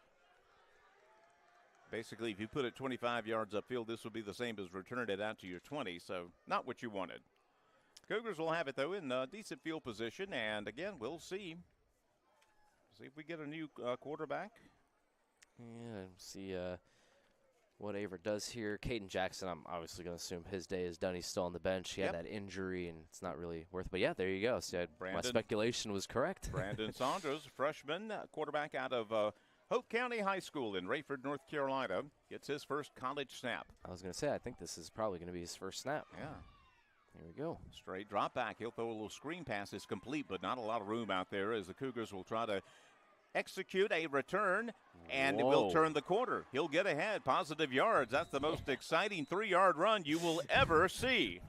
Basically, if you put it 25 yards upfield, this would be the same as returning it out to your 20, so not what you wanted. Cougars will have it, though, in decent field position, and again, we'll see. See if we get a new quarterback. Yeah, see what Averett does here. Caden Jackson, I'm obviously going to assume his day is done. He's still on the bench. He had that injury, and it's not really worth it. But, yeah, there you go. So my speculation was correct. Brandon Saunders, freshman, quarterback out of Hope County High School in Rayford, North Carolina, gets his first college snap. I was going to say, I think this is probably going to be his first snap. Yeah. Here we go. Straight drop back. He'll throw a little screen pass. It's complete, but not a lot of room out there as the Cougars will try to execute a return, and it will turn the corner. He'll get ahead. Positive yards. That's the most exciting 3-yard run you will ever see.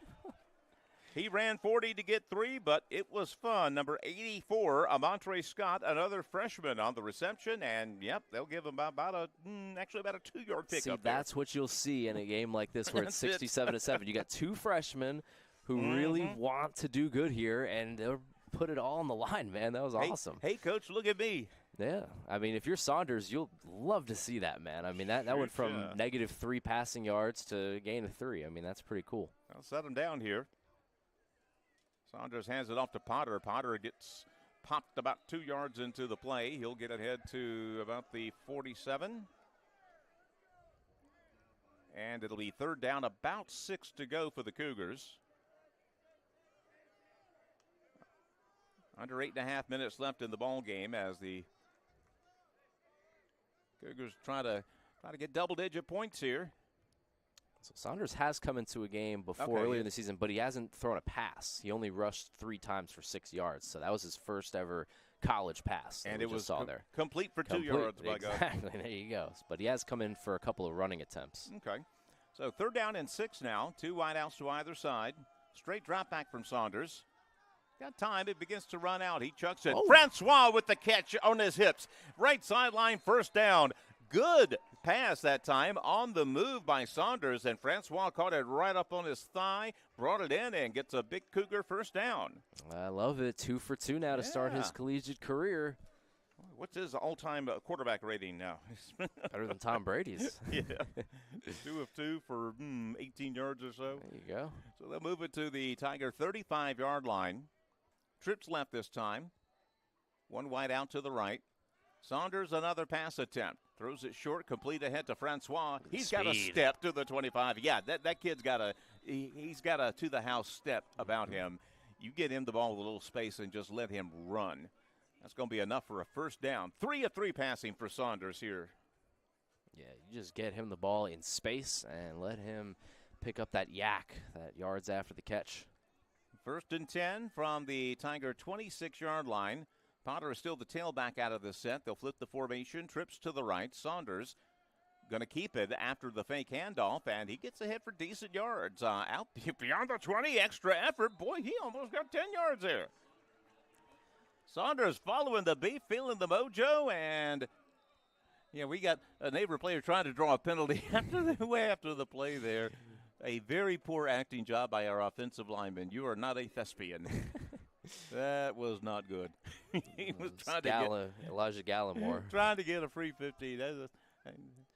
He ran 40 to get 3, but it was fun. Number 84, Amontre Scott, another freshman on the reception, and, they'll give him about a 2-yard pickup. See, that's what you'll see in a game like this where it's 67-7. You got two freshmen who really want to do good here, and they'll put it all on the line, man. That was awesome. Hey, Coach, look at me. Yeah. I mean, if you're Saunders, you'll love to see that, man. I mean, that went from -3 passing yards to a gain of 3. I mean, that's pretty cool. I'll set him down here. Saunders hands it off to Potter. Potter gets popped about 2 yards into the play. He'll get ahead to about the 47. And it'll be 3rd down, about 6 to go for the Cougars. Under 8.5 minutes left in the ball game as the Cougars try to get double-digit points here. So Saunders has come into a game before earlier in the season, but he hasn't thrown a pass. He only rushed 3 times for 6 yards, so that was his first ever college pass. And it was complete for 2 yards, by God. Exactly, there you go. But he has come in for a couple of running attempts. Okay. So 3rd down and 6 now. 2 wideouts to either side. Straight drop back from Saunders. Got time. It begins to run out. He chucks it. Francois with the catch on his hips. Right sideline, 1st down. Good pass that time on the move by Saunders, and Francois caught it right up on his thigh, brought it in, and gets a big Cougar 1st down. I love it. 2 for 2 now to start his collegiate career. What's his all-time quarterback rating now? Better than Tom Brady's. 2 of 2 for 18 yards or so. There you go. So they'll move it to the Tiger 35-yard line. Trips left this time. 1 wide out to the right. Saunders, another pass attempt. Throws it short, complete ahead to Francois. He's got a step to the 25. Yeah, that kid's got he's got a to-the-house step about him. You get him the ball with a little space and just let him run. That's going to be enough for a 1st down. 3 of 3 passing for Saunders here. Yeah, you just get him the ball in space and let him pick up that yak, that yards after the catch. 1st and 10 from the Tiger 26-yard line. Potter is still the tailback out of this set. They'll flip the formation, trips to the right. Saunders going to keep it after the fake handoff, and he gets ahead for decent yards. Out beyond the 20, extra effort. Boy, he almost got 10 yards there. Saunders following the beat, feeling the mojo, and we got a neighbor player trying to draw a penalty after the play there. A very poor acting job by our offensive lineman. You are not a thespian. That was not good. He was trying to get Elijah Gallimore trying to get a free 15.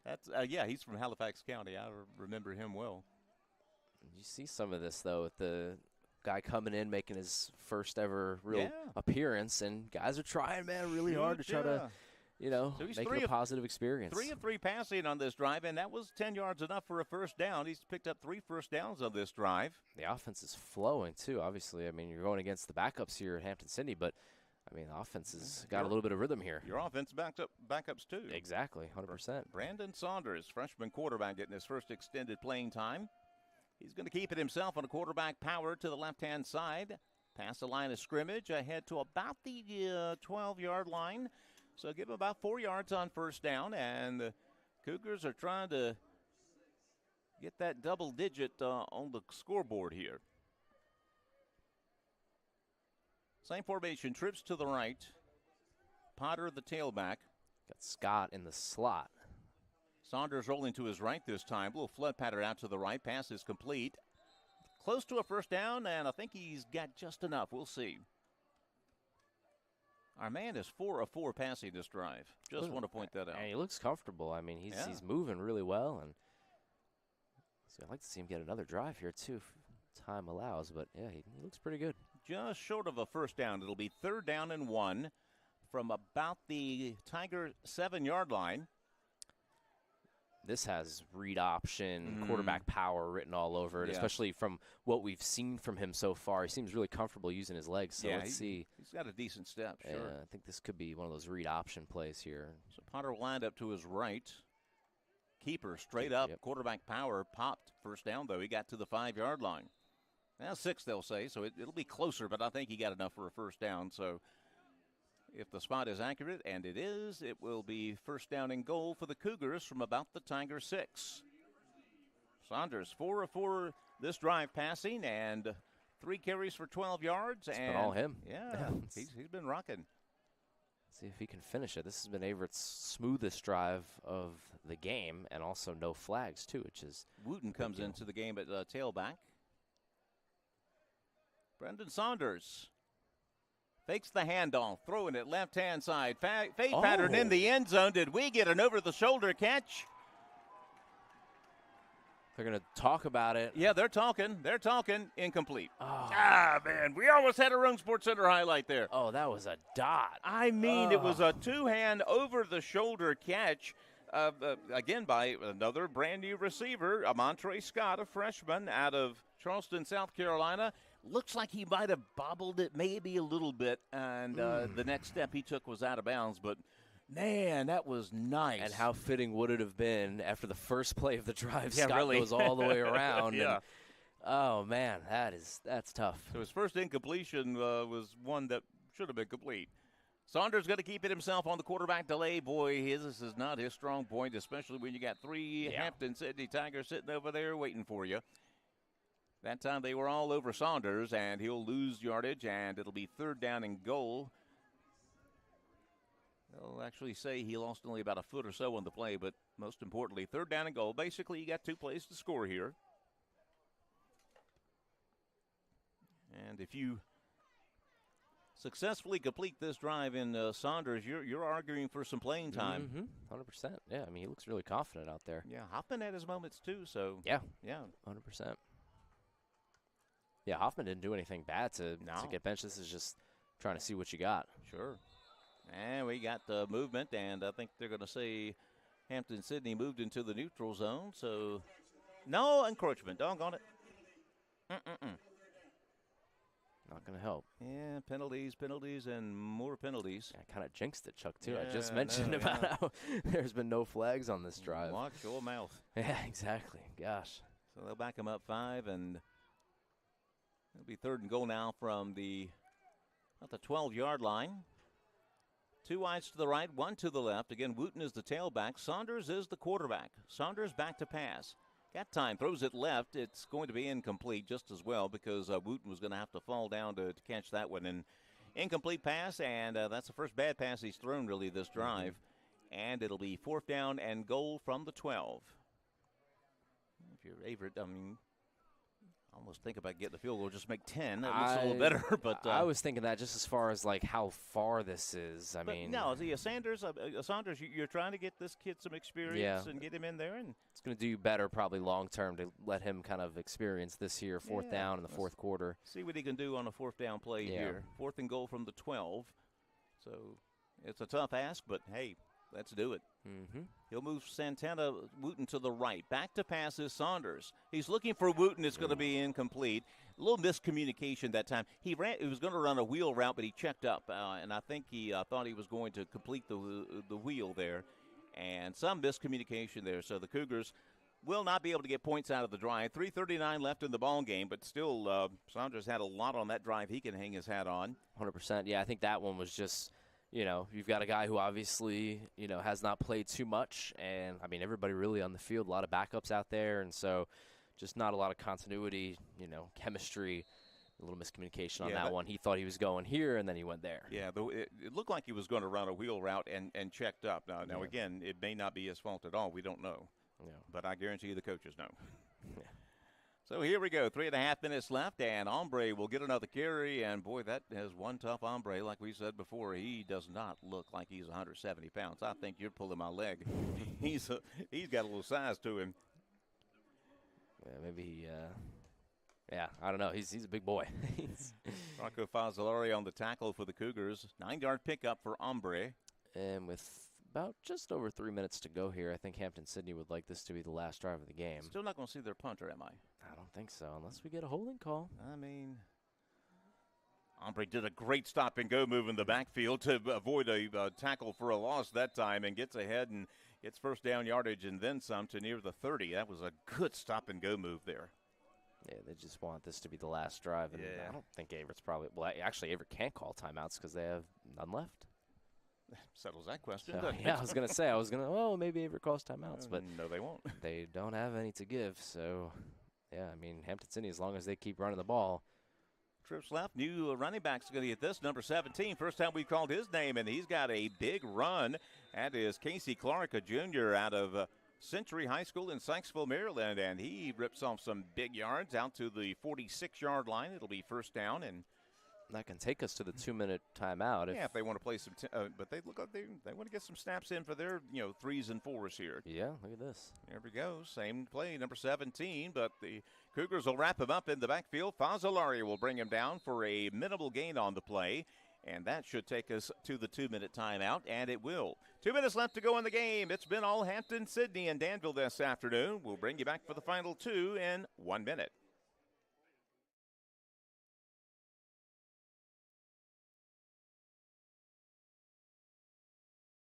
That's he's from Halifax County. I remember him well. You see some of this, though, with the guy coming in, making his first ever real appearance, and guys are trying, man, really hard to try to, so make it a positive experience. 3 of 3 passing on this drive, and that was 10 yards enough for a first down. He's picked up 3 first downs on this drive. The offense is flowing, too, obviously. I mean, you're going against the backups here at Hampden-Sydney, but, I mean, the offense has got a little bit of rhythm here. Your offense backups, too. Exactly, 100%. Brandon Saunders, freshman quarterback, getting his first extended playing time. He's going to keep it himself on a quarterback power to the left-hand side. Past the line of scrimmage, ahead to about the 12-yard line. So give him about 4 yards on first down, and the Cougars are trying to get that double digit on the scoreboard here. Same formation, trips to the right. Potter, the tailback. Got Scott in the slot. Saunders rolling to his right this time. A little flood pattern out to the right. Pass is complete. Close to a first down, and I think he's got just enough. We'll see. Our man is 4 of 4 passing this drive. Just want to point that out. And he looks comfortable. I mean, he's moving really well, and so I'd like to see him get another drive here too, if time allows. But yeah, he looks pretty good. Just short of a first down. It'll be 3rd down and 1 from about the Tiger 7-yard line. This has read option, quarterback power written all over it, especially from what we've seen from him so far. He seems really comfortable using his legs, so let's see. He's got a decent step, sure. I think this could be one of those read option plays here. So Potter lined up to his right. Keeper straight up, quarterback power, popped first down, though. He got to the 5-yard line. Now 6, they'll say, so it'll be closer, but I think he got enough for a first down, so if the spot is accurate, and it is, it will be first down and goal for the Cougars from about the Tiger 6. Saunders, 4 of 4 this drive passing, and 3 carries for 12 yards. It's been all him. Yeah, he's been rocking. See if he can finish it. This has been Averett's smoothest drive of the game, and also no flags, too, which is Wooten comes into the game at tailback. Brendan Saunders fakes the handoff, throwing it left-hand side. Fade pattern in the end zone. Did we get an over-the-shoulder catch? They're going to talk about it. Yeah, they're talking. They're talking. Incomplete. Oh. Man. We almost had a Roan Sports Center highlight there. Oh, that was a dot. I mean, it was a two-hand over-the-shoulder catch, again, by another brand-new receiver, Amontre Scott, a freshman out of Charleston, South Carolina. Looks like he might have bobbled it maybe a little bit, and the next step he took was out of bounds. But, man, that was nice. And how fitting would it have been after the first play of the drive? Yeah, Scott really. goes all the way around. Yeah. And, oh, man, that's tough. So his first incompletion was one that should have been complete. Saunders going to keep it himself on the quarterback delay. Boy, this is not his strong point, especially when you got 3 Hampden-Sydney Tigers sitting over there waiting for you. That time they were all over Saunders, and he'll lose yardage, and it'll be 3rd down and goal. They'll actually say he lost only about a foot or so on the play, but most importantly, 3rd down and goal. Basically, you got 2 plays to score here. And if you successfully complete this drive in Saunders, you're arguing for some playing time. 100%. Yeah, I mean, he looks really confident out there. Yeah, Hoffman had his moments too, so. Yeah, 100%. Yeah, Hoffman didn't do anything bad to get benched. This is just trying to see what you got. Sure. And we got the movement, and I think they're going to say Hampden-Sydney moved into the neutral zone. So, no encroachment. Doggone it. Not going to help. Yeah, penalties, and more penalties. I kind of jinxed it, Chuck, too. Yeah, I just mentioned about how there's been no flags on this drive. Watch your mouth. Yeah, exactly. Gosh. So they'll back him up 5, and it'll be 3rd and goal now from about the 12-yard line. 2 wides to the right, 1 to the left. Again, Wooten is the tailback. Saunders is the quarterback. Saunders back to pass. Got time, throws it left. It's going to be incomplete just as well because Wooten was going to have to fall down to catch that one. And incomplete pass, and that's the first bad pass he's thrown really this drive. And it'll be 4th down and goal from the 12. If you're Averett, I mean, almost think about getting the field goal, just make 10. That looks a little better. But I was thinking that just as far as like how far this is. I mean, no, Saunders, you're trying to get this kid some experience and get him in there, and it's going to do better probably long term to let him kind of experience this here, fourth down in the fourth quarter. See what he can do on a fourth down play here. 4th and goal from the 12. So it's a tough ask, but hey, let's do it. Mm-hmm. He'll move Santana Wooten to the right. Back to pass is Saunders. He's looking for Wooten. It's going to be incomplete. A little miscommunication that time. He was going to run a wheel route, but he checked up, and I think he thought he was going to complete the wheel there, and some miscommunication there. So the Cougars will not be able to get points out of the drive. 3:39 left in the ball game, but still Saunders had a lot on that drive he can hang his hat on. 100%. Yeah, I think that one was just – you've got a guy who obviously, has not played too much. And, I mean, everybody really on the field, a lot of backups out there. And so just not a lot of continuity, chemistry, a little miscommunication on that one. He thought he was going here, and then he went there. Yeah, it looked like he was going to run a wheel route and checked up. Now again, it may not be his fault at all. We don't know. Yeah. But I guarantee you the coaches know. Yeah. So here we go, 3.5 minutes left, and Ombre will get another carry, and boy, that is one tough Ombre. Like we said before, he does not look like he's 170 pounds. I think you're pulling my leg. He's got a little size to him. Yeah, maybe I don't know. He's a big boy. Rocco Fazzolari on the tackle for the Cougars. 9-yard pickup for Ombre. And with about just over 3 minutes to go here, I think Hampden-Sydney would like this to be the last drive of the game. Still not going to see their punter, am I? I don't think so, unless we get a holding call. I mean, Ombre did a great stop-and-go move in the backfield to avoid a tackle for a loss that time and gets ahead and gets first down yardage and then some to near the 30. That was a good stop-and-go move there. Yeah, they just want this to be the last drive. And I don't think Averett's probably – well, actually, Averett can't call timeouts because they have none left. Settles that question. So, I was going to say, maybe Averett calls timeouts, but no, they won't. They don't have any to give. So, yeah, I mean, Hampden-Sydney, as long as they keep running the ball. Trips left. New running back's going to get this, number 17. First time we've called his name, and he's got a big run. That is Casey Clark, a junior out of Century High School in Sykesville, Maryland, and he rips off some big yards out to the 46-yard line. It'll be first down, and that can take us to the 2-minute timeout. If they want to play some, but they look like they want to get some snaps in for their 3s and 4s here. Yeah, look at this. There we go, same play, number 17, but the Cougars will wrap him up in the backfield. Fazzolari will bring him down for a minimal gain on the play, and that should take us to the 2-minute timeout, and it will. 2 minutes left to go in the game. It's been all Hampden-Sydney and Danville this afternoon. We'll bring you back for the final 2 in 1 minute.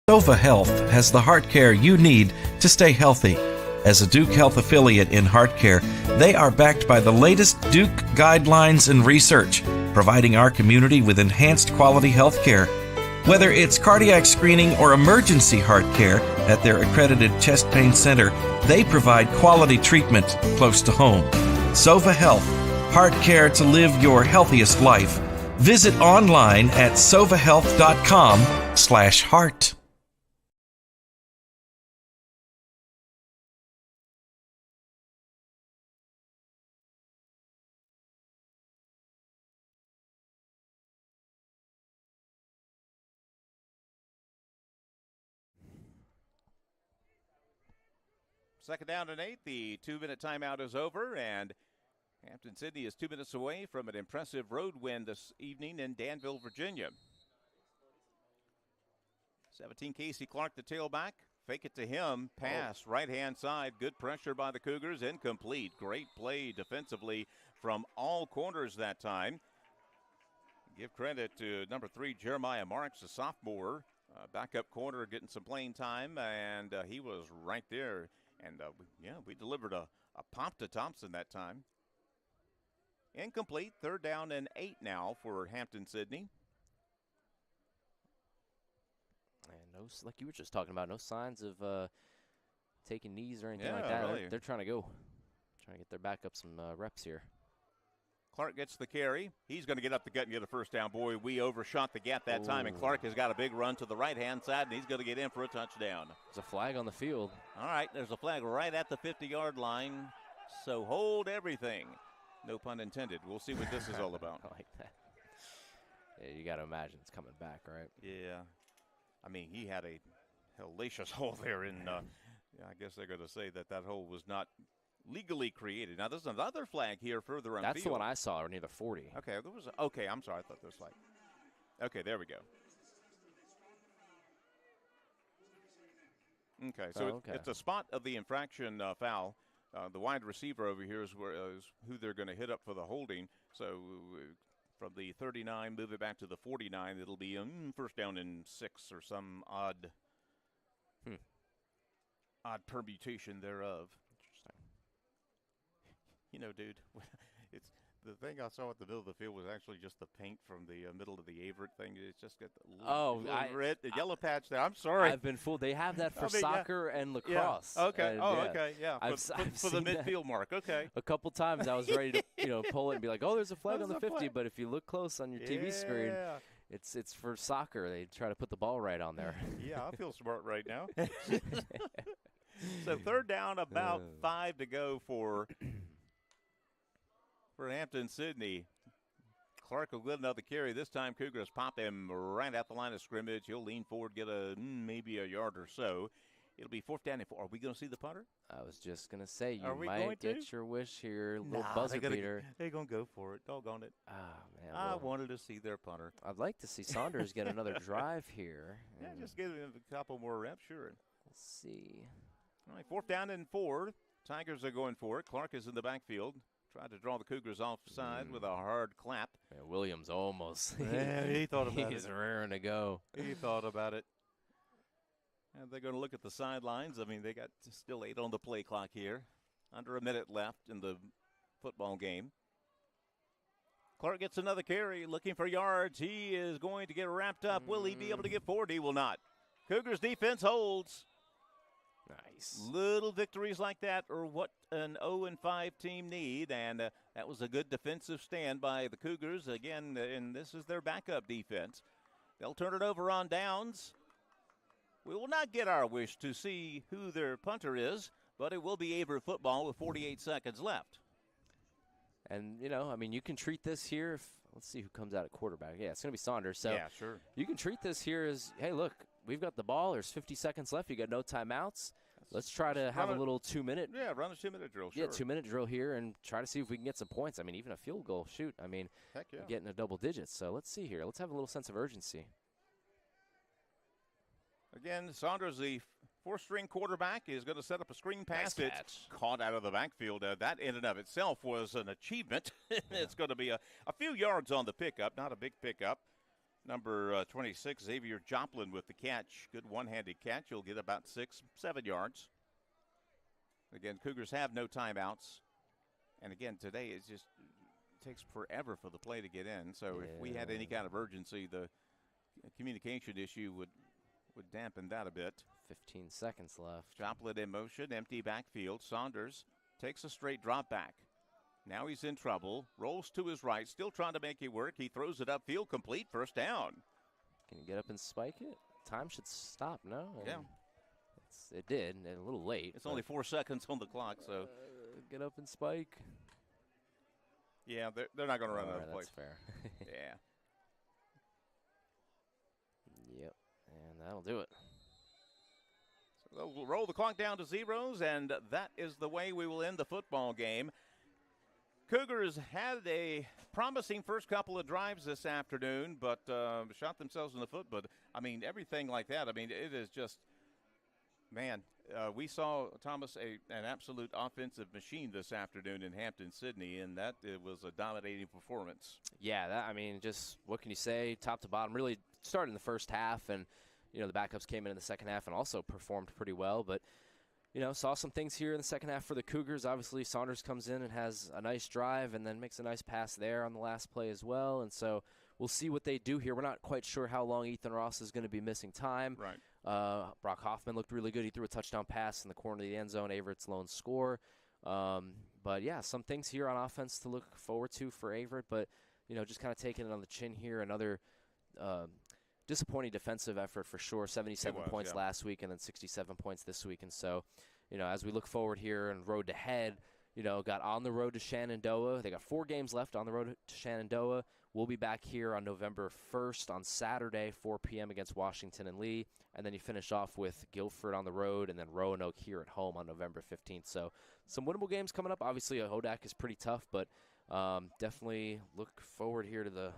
Sova Health has the heart care you need to stay healthy. As a Duke Health affiliate in heart care, they are backed by the latest Duke guidelines and research, providing our community with enhanced quality health care. Whether it's cardiac screening or emergency heart care at their accredited chest pain center, they provide quality treatment close to home. Sova Health, heart care to live your healthiest life. Visit online at sovahealth.com/heart. Second down and 8. The 2-minute timeout is over, and Hampden-Sydney is 2 minutes away from an impressive road win this evening in Danville, Virginia. 17, Casey Clark, the tailback. Fake it to him. Pass, right-hand side. Good pressure by the Cougars. Incomplete. Great play defensively from all corners that time. Give credit to number 3, Jeremiah Marks, a sophomore. Backup corner getting some playing time, and he was right there. And, we delivered a pop to Thompson that time. Incomplete. 3rd down and 8 now for Hampden-Sydney. And like you were just talking about, no signs of taking knees or anything like that. Really. They're trying to go. Trying to get their backup some reps here. Clark gets the carry. He's going to get up the gut and get a first down. Boy, we overshot the gap that time, and Clark has got a big run to the right-hand side, and he's going to get in for a touchdown. There's a flag on the field. All right, there's a flag right at the 50-yard line, so hold everything. No pun intended. We'll see what this is all about. I like that. Yeah, you got to imagine it's coming back, right? Yeah. I mean, he had a hellacious hole there, and I guess they're going to say that hole was not legally created. Now, there's another flag here further on That's field. the one I saw near the 40. Okay, okay, I'm sorry. I thought there was flag. Okay, there we go. Okay, so it's a spot of the infraction foul. The wide receiver over here is who they're going to hit up for the holding. So from the 39, move it back to the 49. It'll be first down and 6 or some odd permutation thereof. Interesting. You know, dude, it's the thing I saw at the middle of the field was actually just the paint from the middle of the Averett thing. It's just got the yellow patch there. I'm sorry. I've been fooled. They have that for soccer and lacrosse. Yeah. Okay. And, okay. Yeah. I've For the seen that midfield mark. Okay. a couple times I was ready to pull it and be like, oh, there's a flag on the 50. But if you look close on your TV screen, it's for soccer. They try to put the ball right on there. Yeah, I feel smart right now. So third down, about 5 to go for Hampden-Sydney. Clark will get another carry. This time Cougars pop him right at the line of scrimmage. He'll lean forward, get maybe a yard or so. It'll be 4th down and 4. Are we going to see the punter? I was just going to say, you going might to? get your wish here. Little buzzer beater. They're going to go for it. Doggone it. Man, I wanted to see their punter. I'd like to see Saunders get another drive here. Yeah, just give him a couple more reps, sure. Let's see. All right, 4th down and 4. Tigers are going for it. Clark is in the backfield. Tried to draw the Cougars offside with a hard clap. Yeah, Williams almost. Yeah, he thought about it. He's raring to go. He thought about it. And they're going to look at the sidelines. I mean, they got still 8 on the play clock here. Under a minute left in the football game. Clark gets another carry, looking for yards. He is going to get wrapped up. Will he be able to get forward? He will not. Cougars defense holds. Nice. Little victories like that are what an 0-5 team need, and that was a good defensive stand by the Cougars. Again, and this is their backup defense. They'll turn it over on downs. We will not get our wish to see who their punter is, but it will be Averett football with 48 seconds left. And, you can treat this here. Let's see who comes out at quarterback. Yeah, it's going to be Saunders. So yeah, sure. You can treat this here as, hey, look, we've got the ball. There's 50 seconds left. You got no timeouts. Let's try to have a little 2-minute. Yeah, run a 2-minute drill, sure. Yeah, 2-minute drill here and try to see if we can get some points. I mean, even a field goal, shoot. I mean, heck yeah. Getting a double digits. So let's see here. Let's have a little sense of urgency. Again, Saunders, the 4th-string quarterback, is going to set up a screen pass. Nice It's catch. caught out of the backfield. That in and of itself was an achievement. It's going to be a few yards on the pickup, not a big pickup. Number 26, Xavier Joplin with the catch. Good one-handed catch. He'll get about 6-7 yards. Again, Cougars have no timeouts. And again, today it just takes forever for the play to get in. So if we had any kind of urgency, the communication issue would dampen that a bit. 15 seconds left. Joplin in motion, empty backfield. Saunders takes a straight drop back. Now he's in trouble. Rolls to his right, still trying to make it work. He throws it upfield, complete, 1st down. Can you get up and spike it? Time should stop, no? Yeah. It did, and a little late. It's only 4 seconds on the clock, so. Get up and spike. Yeah, they're not going to run another play. That's fair. Yeah. Yep, and that'll do it. So we'll roll the clock down to zeros, and that is the way we will end the football game. Cougars had a promising first couple of drives this afternoon, but shot themselves in the foot. But, I mean, everything like that, I mean, it is just, man, we saw, Thomas, an absolute offensive machine this afternoon in Hampden-Sydney, and it was a dominating performance. Yeah, just what can you say, top to bottom, really started in the first half, and, the backups came in the second half and also performed pretty well. But, saw some things here in the second half for the Cougars. Obviously, Saunders comes in and has a nice drive and then makes a nice pass there on the last play as well. And so we'll see what they do here. We're not quite sure how long Ethan Ross is going to be missing time. Right. Brock Hoffman looked really good. He threw a touchdown pass in the corner of the end zone, Averett's lone score. But, yeah, some things here on offense to look forward to for Averett. But, just kind of taking it on the chin here. Another disappointing defensive effort for sure. 77 points last week and then 67 points this week. And so, as we look forward here and road to head, got on the road to Shenandoah. They got 4 games left on the road to Shenandoah. We'll be back here on November 1st on Saturday, 4 p.m. against Washington and Lee. And then you finish off with Guilford on the road and then Roanoke here at home on November 15th. So some winnable games coming up. Obviously, Hodak is pretty tough, but definitely look forward here to the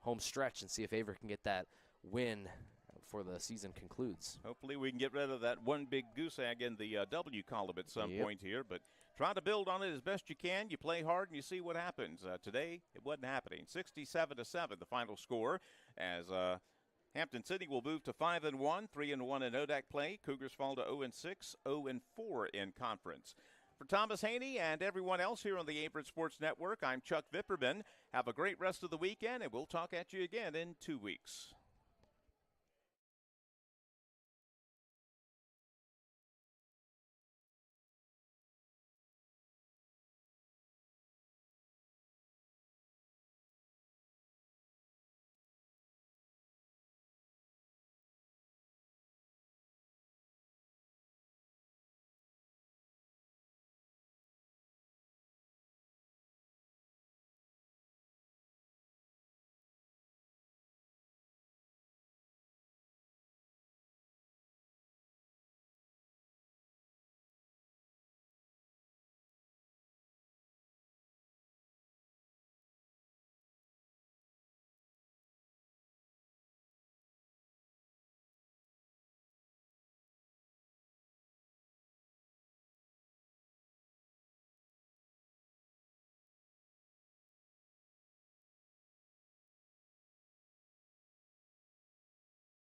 home stretch and see if Averett can get that win before the season concludes. Hopefully we can get rid of that one big goose egg in the W column at some point here, but try to build on it as best you can. You play hard and you see what happens. Today, it wasn't happening. 67-7, the final score, as Hampden-Sydney will move to 5-1, 3-1 in ODAC play. Cougars fall to 0-6, 0-4 in conference. For Thomas Haney and everyone else here on the Averett Sports Network, I'm Chuck Vipperman. Have a great rest of the weekend, and we'll talk at you again in 2 weeks.